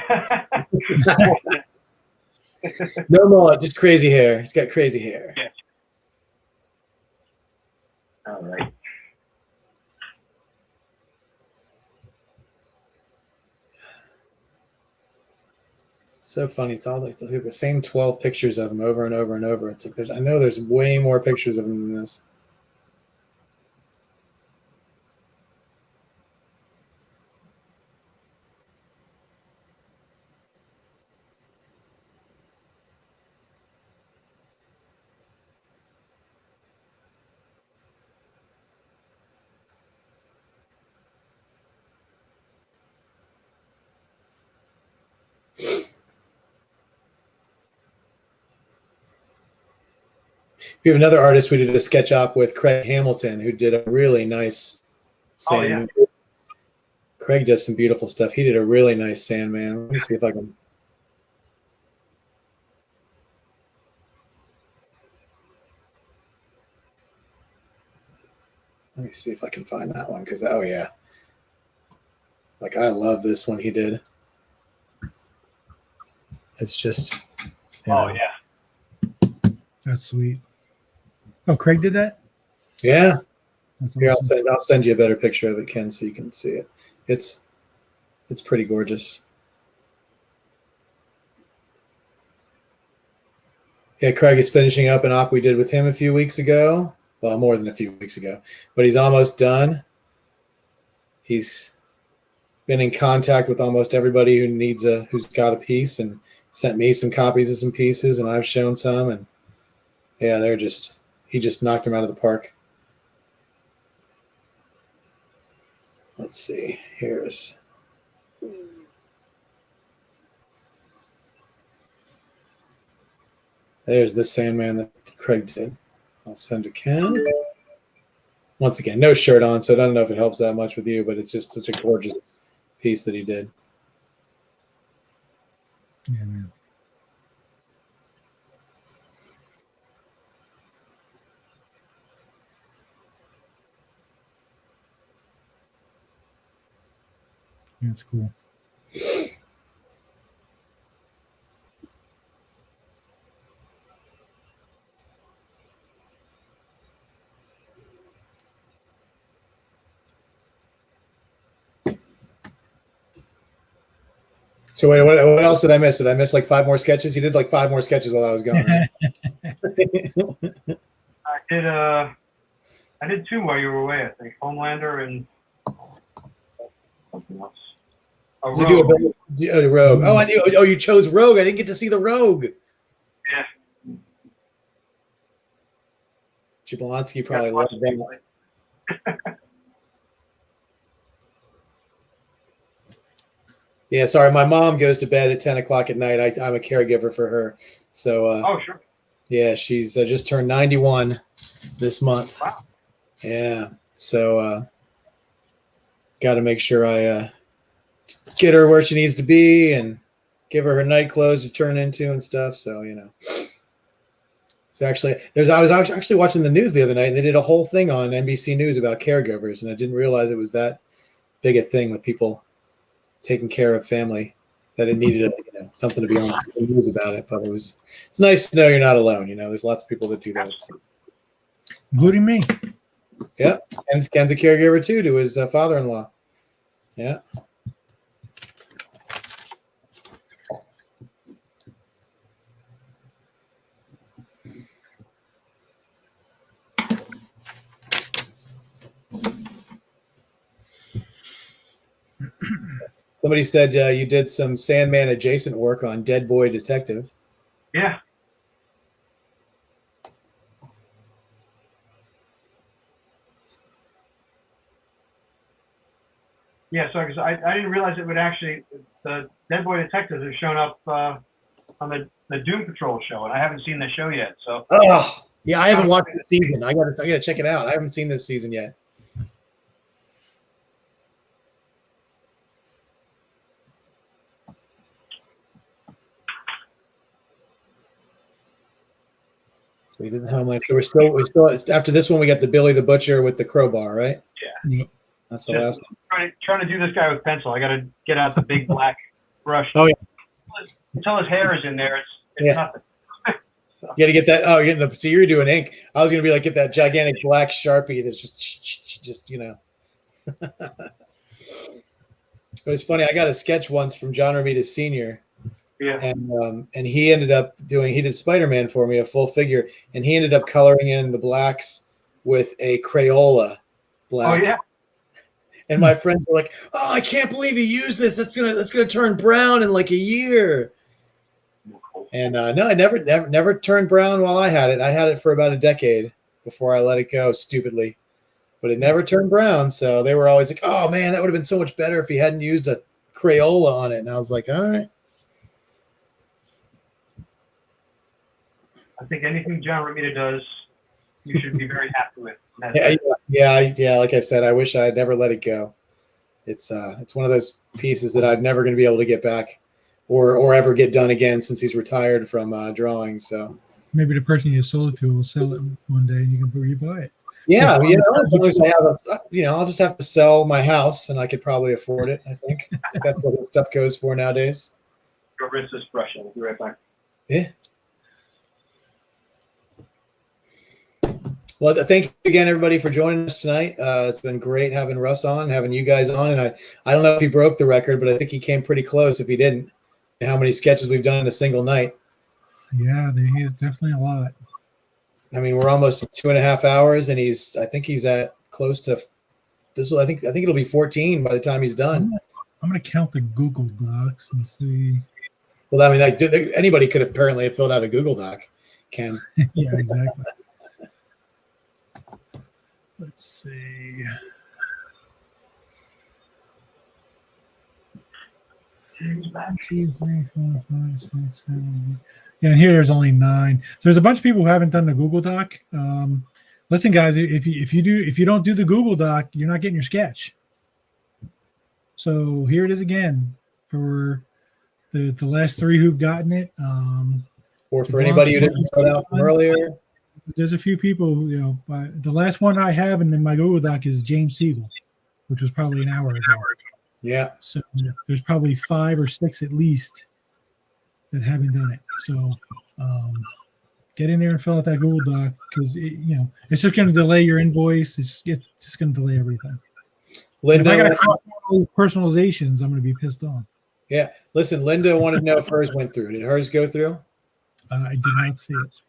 No mullet, just crazy hair. He's got crazy hair. Yeah. All right. It's so funny. It's like the same 12 pictures of him over and over and over. It's like I know there's way more pictures of him than this. We have another artist we did a sketch op with, Craig Hamilton, who did a really nice Sandman. Oh, yeah. Craig does some beautiful stuff. He did a really nice Sandman. Let me see if I can. Let me see if I can find that one because, oh, yeah. Like, I love this one he did. It's just. Oh, yeah. That's sweet. Oh, Craig did that? Yeah. Awesome. Here, I'll send you a better picture of it, Ken, so you can see it. It's pretty gorgeous. Yeah, Craig is finishing up an op we did with him a few weeks ago. Well, more than a few weeks ago, but he's almost done. He's been in contact with almost everybody who's got a piece, and sent me some copies of some pieces, and I've shown some, and yeah, he just knocked him out of the park. Let's see. There's the Sandman that Craig did. I'll send to Ken. Once again, no shirt on, so I don't know if it helps that much with you, but it's just such a gorgeous piece that he did. Yeah, man. That's cool. So wait, what else did I miss? Did I miss like 5 more sketches? He did like 5 more sketches while I was gone, right? I did 2 while you were away, I think. Homelander and something else. A Rogue. Rogue. Oh, I knew. Oh, you chose Rogue. I didn't get to see the Rogue. Yeah. Jablonski probably loved that. Yeah, sorry. My mom goes to bed at 10 o'clock at night. I'm a caregiver for her. So, oh, sure. Yeah, she's just turned 91 this month. Wow. Yeah. So, got to make sure I get her where she needs to be and give her night clothes to turn into and stuff. So, So actually, I was actually watching the news the other night, and they did a whole thing on NBC News about caregivers, and I didn't realize it was that big a thing with people taking care of family, that it needed something to be on the news about it. But it's nice to know you're not alone. There's lots of people that do that. So. Including me. Yeah, Ken's a caregiver too to his father-in-law. Yeah. Somebody said you did some Sandman adjacent work on Dead Boy Detective. Yeah. Yeah, so I didn't realize it would actually, the Dead Boy Detectives have shown up on the Doom Patrol show, and I haven't seen the show yet. So. Oh, yeah, I haven't watched the season. I gotta check it out. I haven't seen this season yet. So we didn't have much. So we're still after this one. We got the Billy the Butcher with the crowbar, right? Yeah. Yep. That's the last one. Trying to do this guy with pencil. I got to get out the big black brush. Oh yeah. Until his hair is in there, it's nothing. You got to get that. Oh, so you're doing ink. I was gonna be like, get that gigantic black Sharpie that's just It was funny. I got a sketch once from John Romita Sr. Yeah. And he ended up he did Spider-Man for me, a full figure, and he ended up coloring in the blacks with a Crayola black. Oh yeah. And my friends were like, "Oh, I can't believe you used this. That's gonna turn brown in like a year." And no, I never turned brown while I had it. I had it for about a decade before I let it go stupidly, but it never turned brown. So they were always like, "Oh man, that would have been so much better if he hadn't used a Crayola on it." And I was like, "All right." I think anything John Romita does, you should be very happy with. Yeah. Like I said, I wish I had never let it go. It's one of those pieces that I'm never going to be able to get back, or ever get done again since he's retired from drawing. So maybe the person you sold it to will sell it one day, and you can rebuy it. Yeah, as long as I have I'll just have to sell my house, and I could probably afford it. I think that's what this stuff goes for nowadays. Go rinse this brush. I'll be right back. Yeah. Well, thank you again, everybody, for joining us tonight. It's been great having Russ on, having you guys on. And I don't know if he broke the record, but I think he came pretty close if he didn't. How many sketches we've done in a single night. Yeah, there is definitely a lot. I mean, we're almost at 2.5 hours, and I think he's at close to this. I think it'll be 14 by the time he's done. I'm going to count the Google Docs and see. Well, I mean, anybody could apparently have filled out a Google Doc, Ken. Yeah, exactly. Let's see. 1, 2, 3, 4, 5, 6, 7, 8. Yeah, and here there's only 9. So there's a bunch of people who haven't done the Google Doc. Listen, guys, if you don't do the Google Doc, you're not getting your sketch. So here it is again for the last 3 who've gotten it. Or for anybody who didn't fill it out from earlier. There's a few people who, the last one I have in my Google Doc is James Siegel, which was probably an hour ago. Yeah. So there's probably 5 or 6 at least that haven't done it. So get in there and fill out that Google Doc because it's just going to delay your invoice. It's just going to delay everything. Linda, if I got personalizations, I'm going to be pissed off. Yeah. Listen, Linda wanted to know if hers went through. Did hers go through? I did not see it.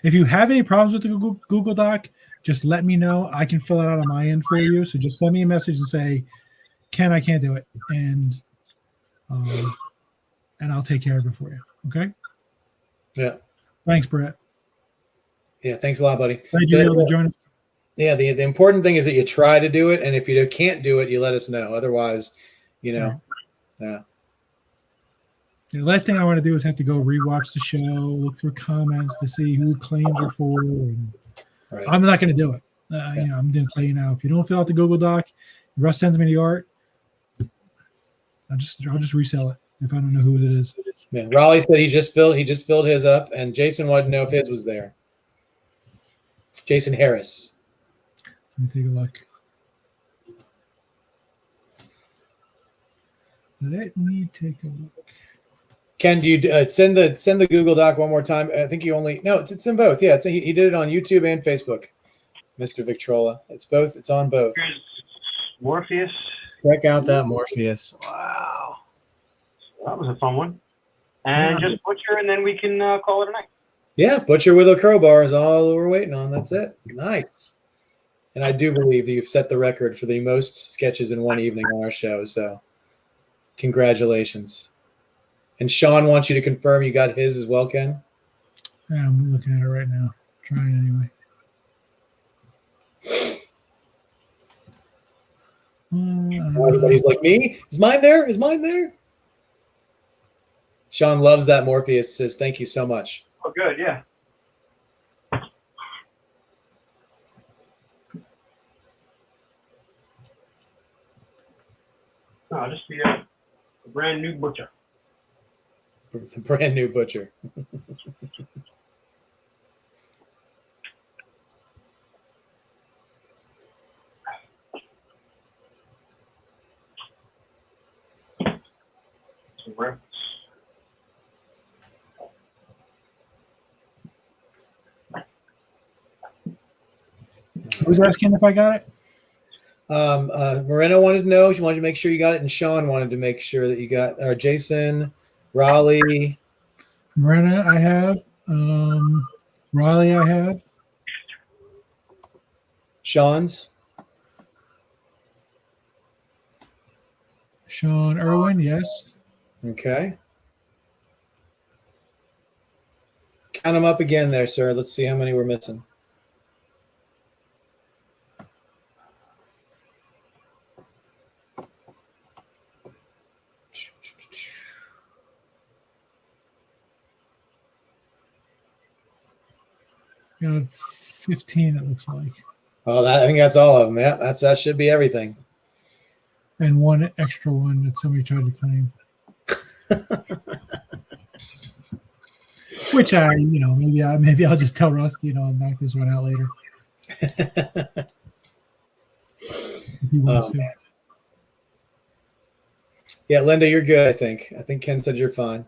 If you have any problems with the Google Doc, just let me know. I can fill it out on my end for you. So just send me a message and say, Ken, I can't do it. And I'll take care of it for you. Okay? Yeah. Thanks, Brett. Yeah, thanks a lot, buddy. Glad you were able to join us. Yeah, the important thing is that you try to do it, and if you can't do it, you let us know. Otherwise, yeah. The last thing I want to do is have to go rewatch the show, look through comments to see who claimed it for. And right. I'm not going to do it. I'm going to tell you now. If you don't fill out the Google Doc, Russ sends me the art. I'll just resell it if I don't know who it is. Yeah, Raleigh said he just filled his up, and Jason wanted to know if his was there. Jason Harris. Let me take a look. Let me take a look. Ken, do you send the Google Doc one more time? I think it's in both. Yeah, he did it on YouTube and Facebook, Mr. Victrola. It's both. It's on both. Morpheus. Check out that Morpheus. Wow. That was a fun one. And just Butcher, and then we can call it a night. Yeah, Butcher with a crowbar is all we're waiting on. That's it. Nice. And I do believe that you've set the record for the most sketches in one evening on our show. So congratulations. And Sean wants you to confirm you got his as well, Ken? Yeah, I'm looking at it right now. Trying anyway. Everybody's like, me? Is mine there? Is mine there? Sean loves that Morpheus. Says, thank you so much. Oh, good. Yeah. No, I'll just be a brand new Butcher. The brand new Butcher. Who's asking if I got it? Moreno wanted to know. She wanted to make sure you got it, and Sean wanted to make sure that you got. Jason, Raleigh, Morena, I have. Riley, I have. Sean's. Sean Irwin, yes. Okay. Count them up again there, sir. Let's see how many we're missing. You know, 15, it looks like. Oh, I think that's all of them. Yeah, that should be everything. And one extra one that somebody tried to claim. Which maybe I'll just tell Rusty, I'll knock this one out later. If he wants to. Yeah, Linda, you're good, I think. I think Ken said you're fine.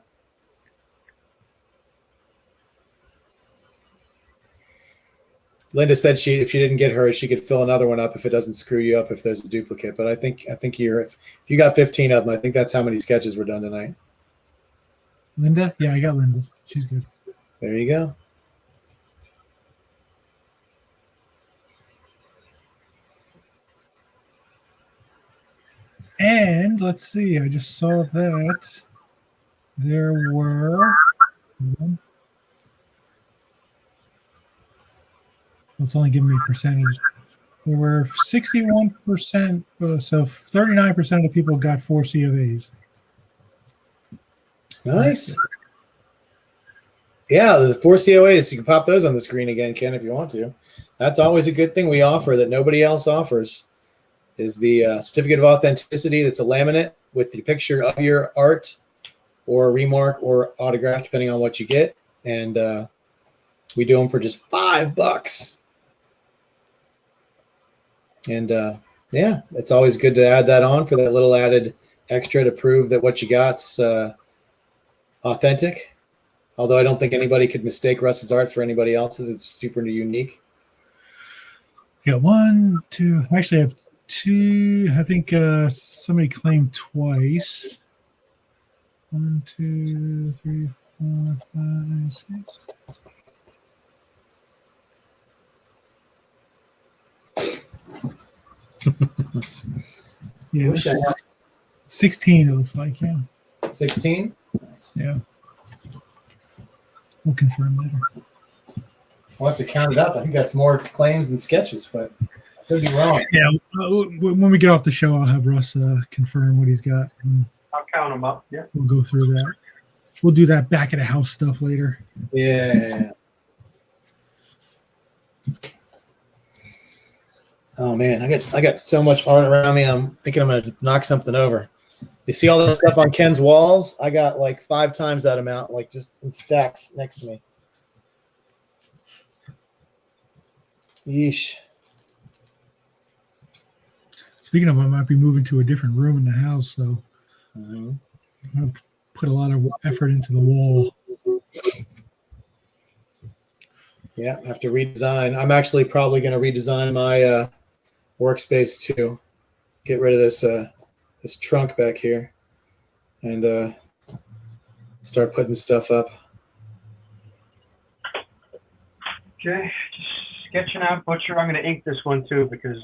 Linda said if she didn't get hers, she could fill another one up if it doesn't screw you up if there's a duplicate. But I think if you got 15 of them, I think that's how many sketches were done tonight. Linda? Yeah, I got Linda's. She's good. There you go. And let's see, I just saw that there were. It's only giving me percentage. There were 61%, so 39% of the people got 4 C of A's. Nice. Yeah, the 4 COAs. You can pop those on the screen again, Ken, if you want to. That's always a good thing we offer that nobody else offers. Is the certificate of authenticity. That's a laminate with the picture of your art, or remark, or autograph, depending on what you get. And we do them for just $5. And yeah, it's always good to add that on for that little added extra to prove that what you got's authentic. Although I don't think anybody could mistake Russ's art for anybody else's. It's super unique. Yeah, 1, 2. Actually, I have 2. I think somebody claimed twice. 1, 2, 3, 4, 5, 6. Yeah, 16. It looks like. Yeah. 16. Yeah. We'll confirm later. We'll have to count it up. I think that's more claims than sketches, but I could be wrong. Yeah, when we get off the show, I'll have Russ confirm what he's got. And I'll count them up. Yeah. we'll go through that. We'll do that back at the house stuff later. Yeah. Oh man, I got so much art around me. I'm thinking I'm gonna knock something over. You see all that stuff on Ken's walls? I got like 5 times that amount, like just in stacks next to me. Yeesh. Speaking of, I might be moving to a different room in the house, so I'm gonna put a lot of effort into the wall. Yeah, I have to redesign. I'm actually probably going to redesign my workspace too. Get rid of this this trunk back here, and start putting stuff up. Okay, just sketching out Butcher. I'm going to ink this one too because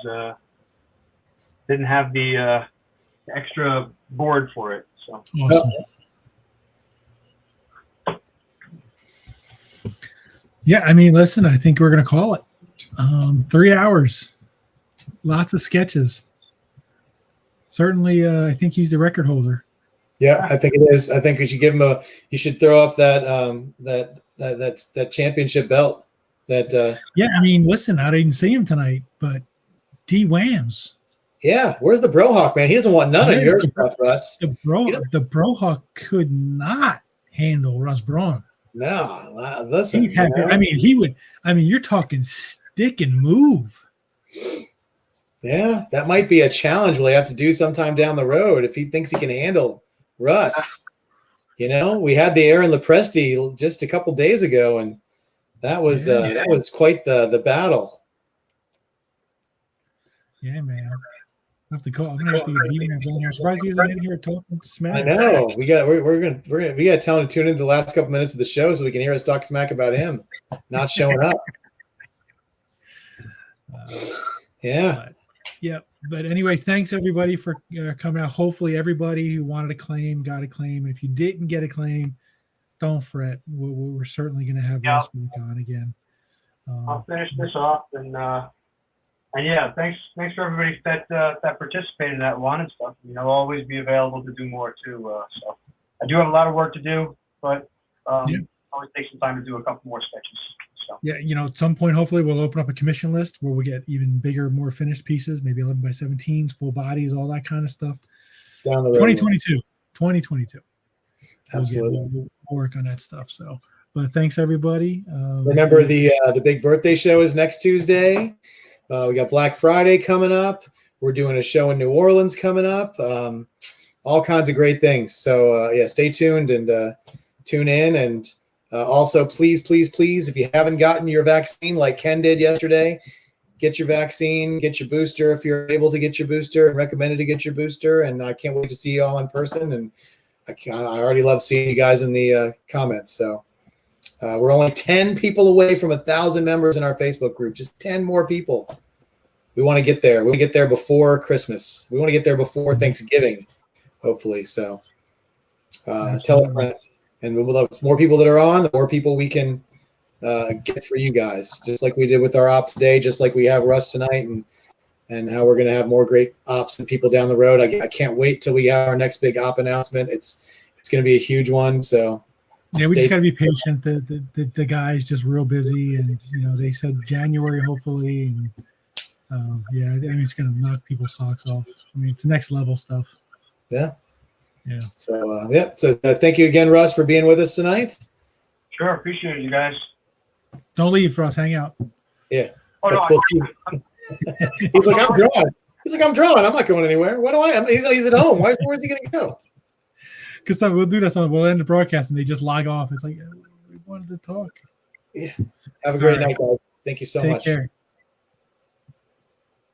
didn't have the extra board for it. So. Awesome. Yeah, I mean, listen, I think we're going to call it 3 hours. Lots of sketches. Certainly, I think he's the record holder. Yeah, I think it is. I think we should give him you should throw up that that championship belt. That. Yeah, I mean, listen, I didn't see him tonight, but D Whams. Yeah, where's the Brohawk, man? He doesn't want none of your stuff, Russ. The Brohawk could not handle Russ Braun. No, listen. I mean, he would. I mean, you're talking stick and move. Yeah, that might be a challenge we'll have to do sometime down the road if he thinks he can handle Russ. You know, we had the Aaron Lepresti just a couple days ago, and that was quite the battle. Yeah, man. I have to call. I'm gonna have to get D-Wams on here. I'm surprised he isn't in here talking smack. I know. We got to tell him to tune into the last couple minutes of the show so we can hear us talk smack about him not showing up. Yeah. But anyway, thanks everybody for coming out. Hopefully, everybody who wanted a claim got a claim. If you didn't get a claim, don't fret. We're certainly going to have Russ back on again. I'll finish this off and yeah, thanks for everybody that participated in that one and stuff. You know, I'll always be available to do more too. So I do have a lot of work to do, but always take some time to do a couple more sketches. So. Yeah, you know, at some point, hopefully, we'll open up a commission list where we get even bigger, more finished pieces, maybe 11 by 17s, full bodies, all that kind of stuff. Down the road. 2022. Absolutely. We'll work on that stuff. So, but thanks everybody. Remember the big birthday show is next Tuesday. We got Black Friday coming up. We're doing a show in New Orleans coming up. All kinds of great things. So yeah, stay tuned and tune in. And also, please, if you haven't gotten your vaccine like Ken did yesterday, get your vaccine, get your booster if you're able to get your booster, and recommended to get your booster. And I can't wait to see you all in person. And I already love seeing you guys in the comments. So we're only 10 people away from 1,000 members in our Facebook group. Just 10 more people. We want to get there. We want to get there before Christmas. We want to get there before Thanksgiving, hopefully. So tell a friend. And the more people that are on, the more people we can get for you guys. Just like we did with our op today, just like we have Russ tonight. And and how we're going to have more great ops and people down the road. I can't wait till we have our next big op announcement. It's going to be a huge one. So yeah, we just got to be patient. The guy's just real busy, and they said January hopefully, and yeah, I mean it's going to knock people's socks off. I mean it's next level stuff. Yeah. Yeah. So So thank you again, Russ, for being with us tonight. Sure, appreciate it, you guys. Don't leave, Russ. Hang out. Yeah. Oh no, He's like, I'm drawing. He's like, I'm drawing. I'm not going anywhere. What do he's at home. Where's he going to go? Because we'll do that. We'll end the broadcast and they just log off. It's like we wanted to talk. Yeah. Have a great night, guys. Thank you so much. Take care.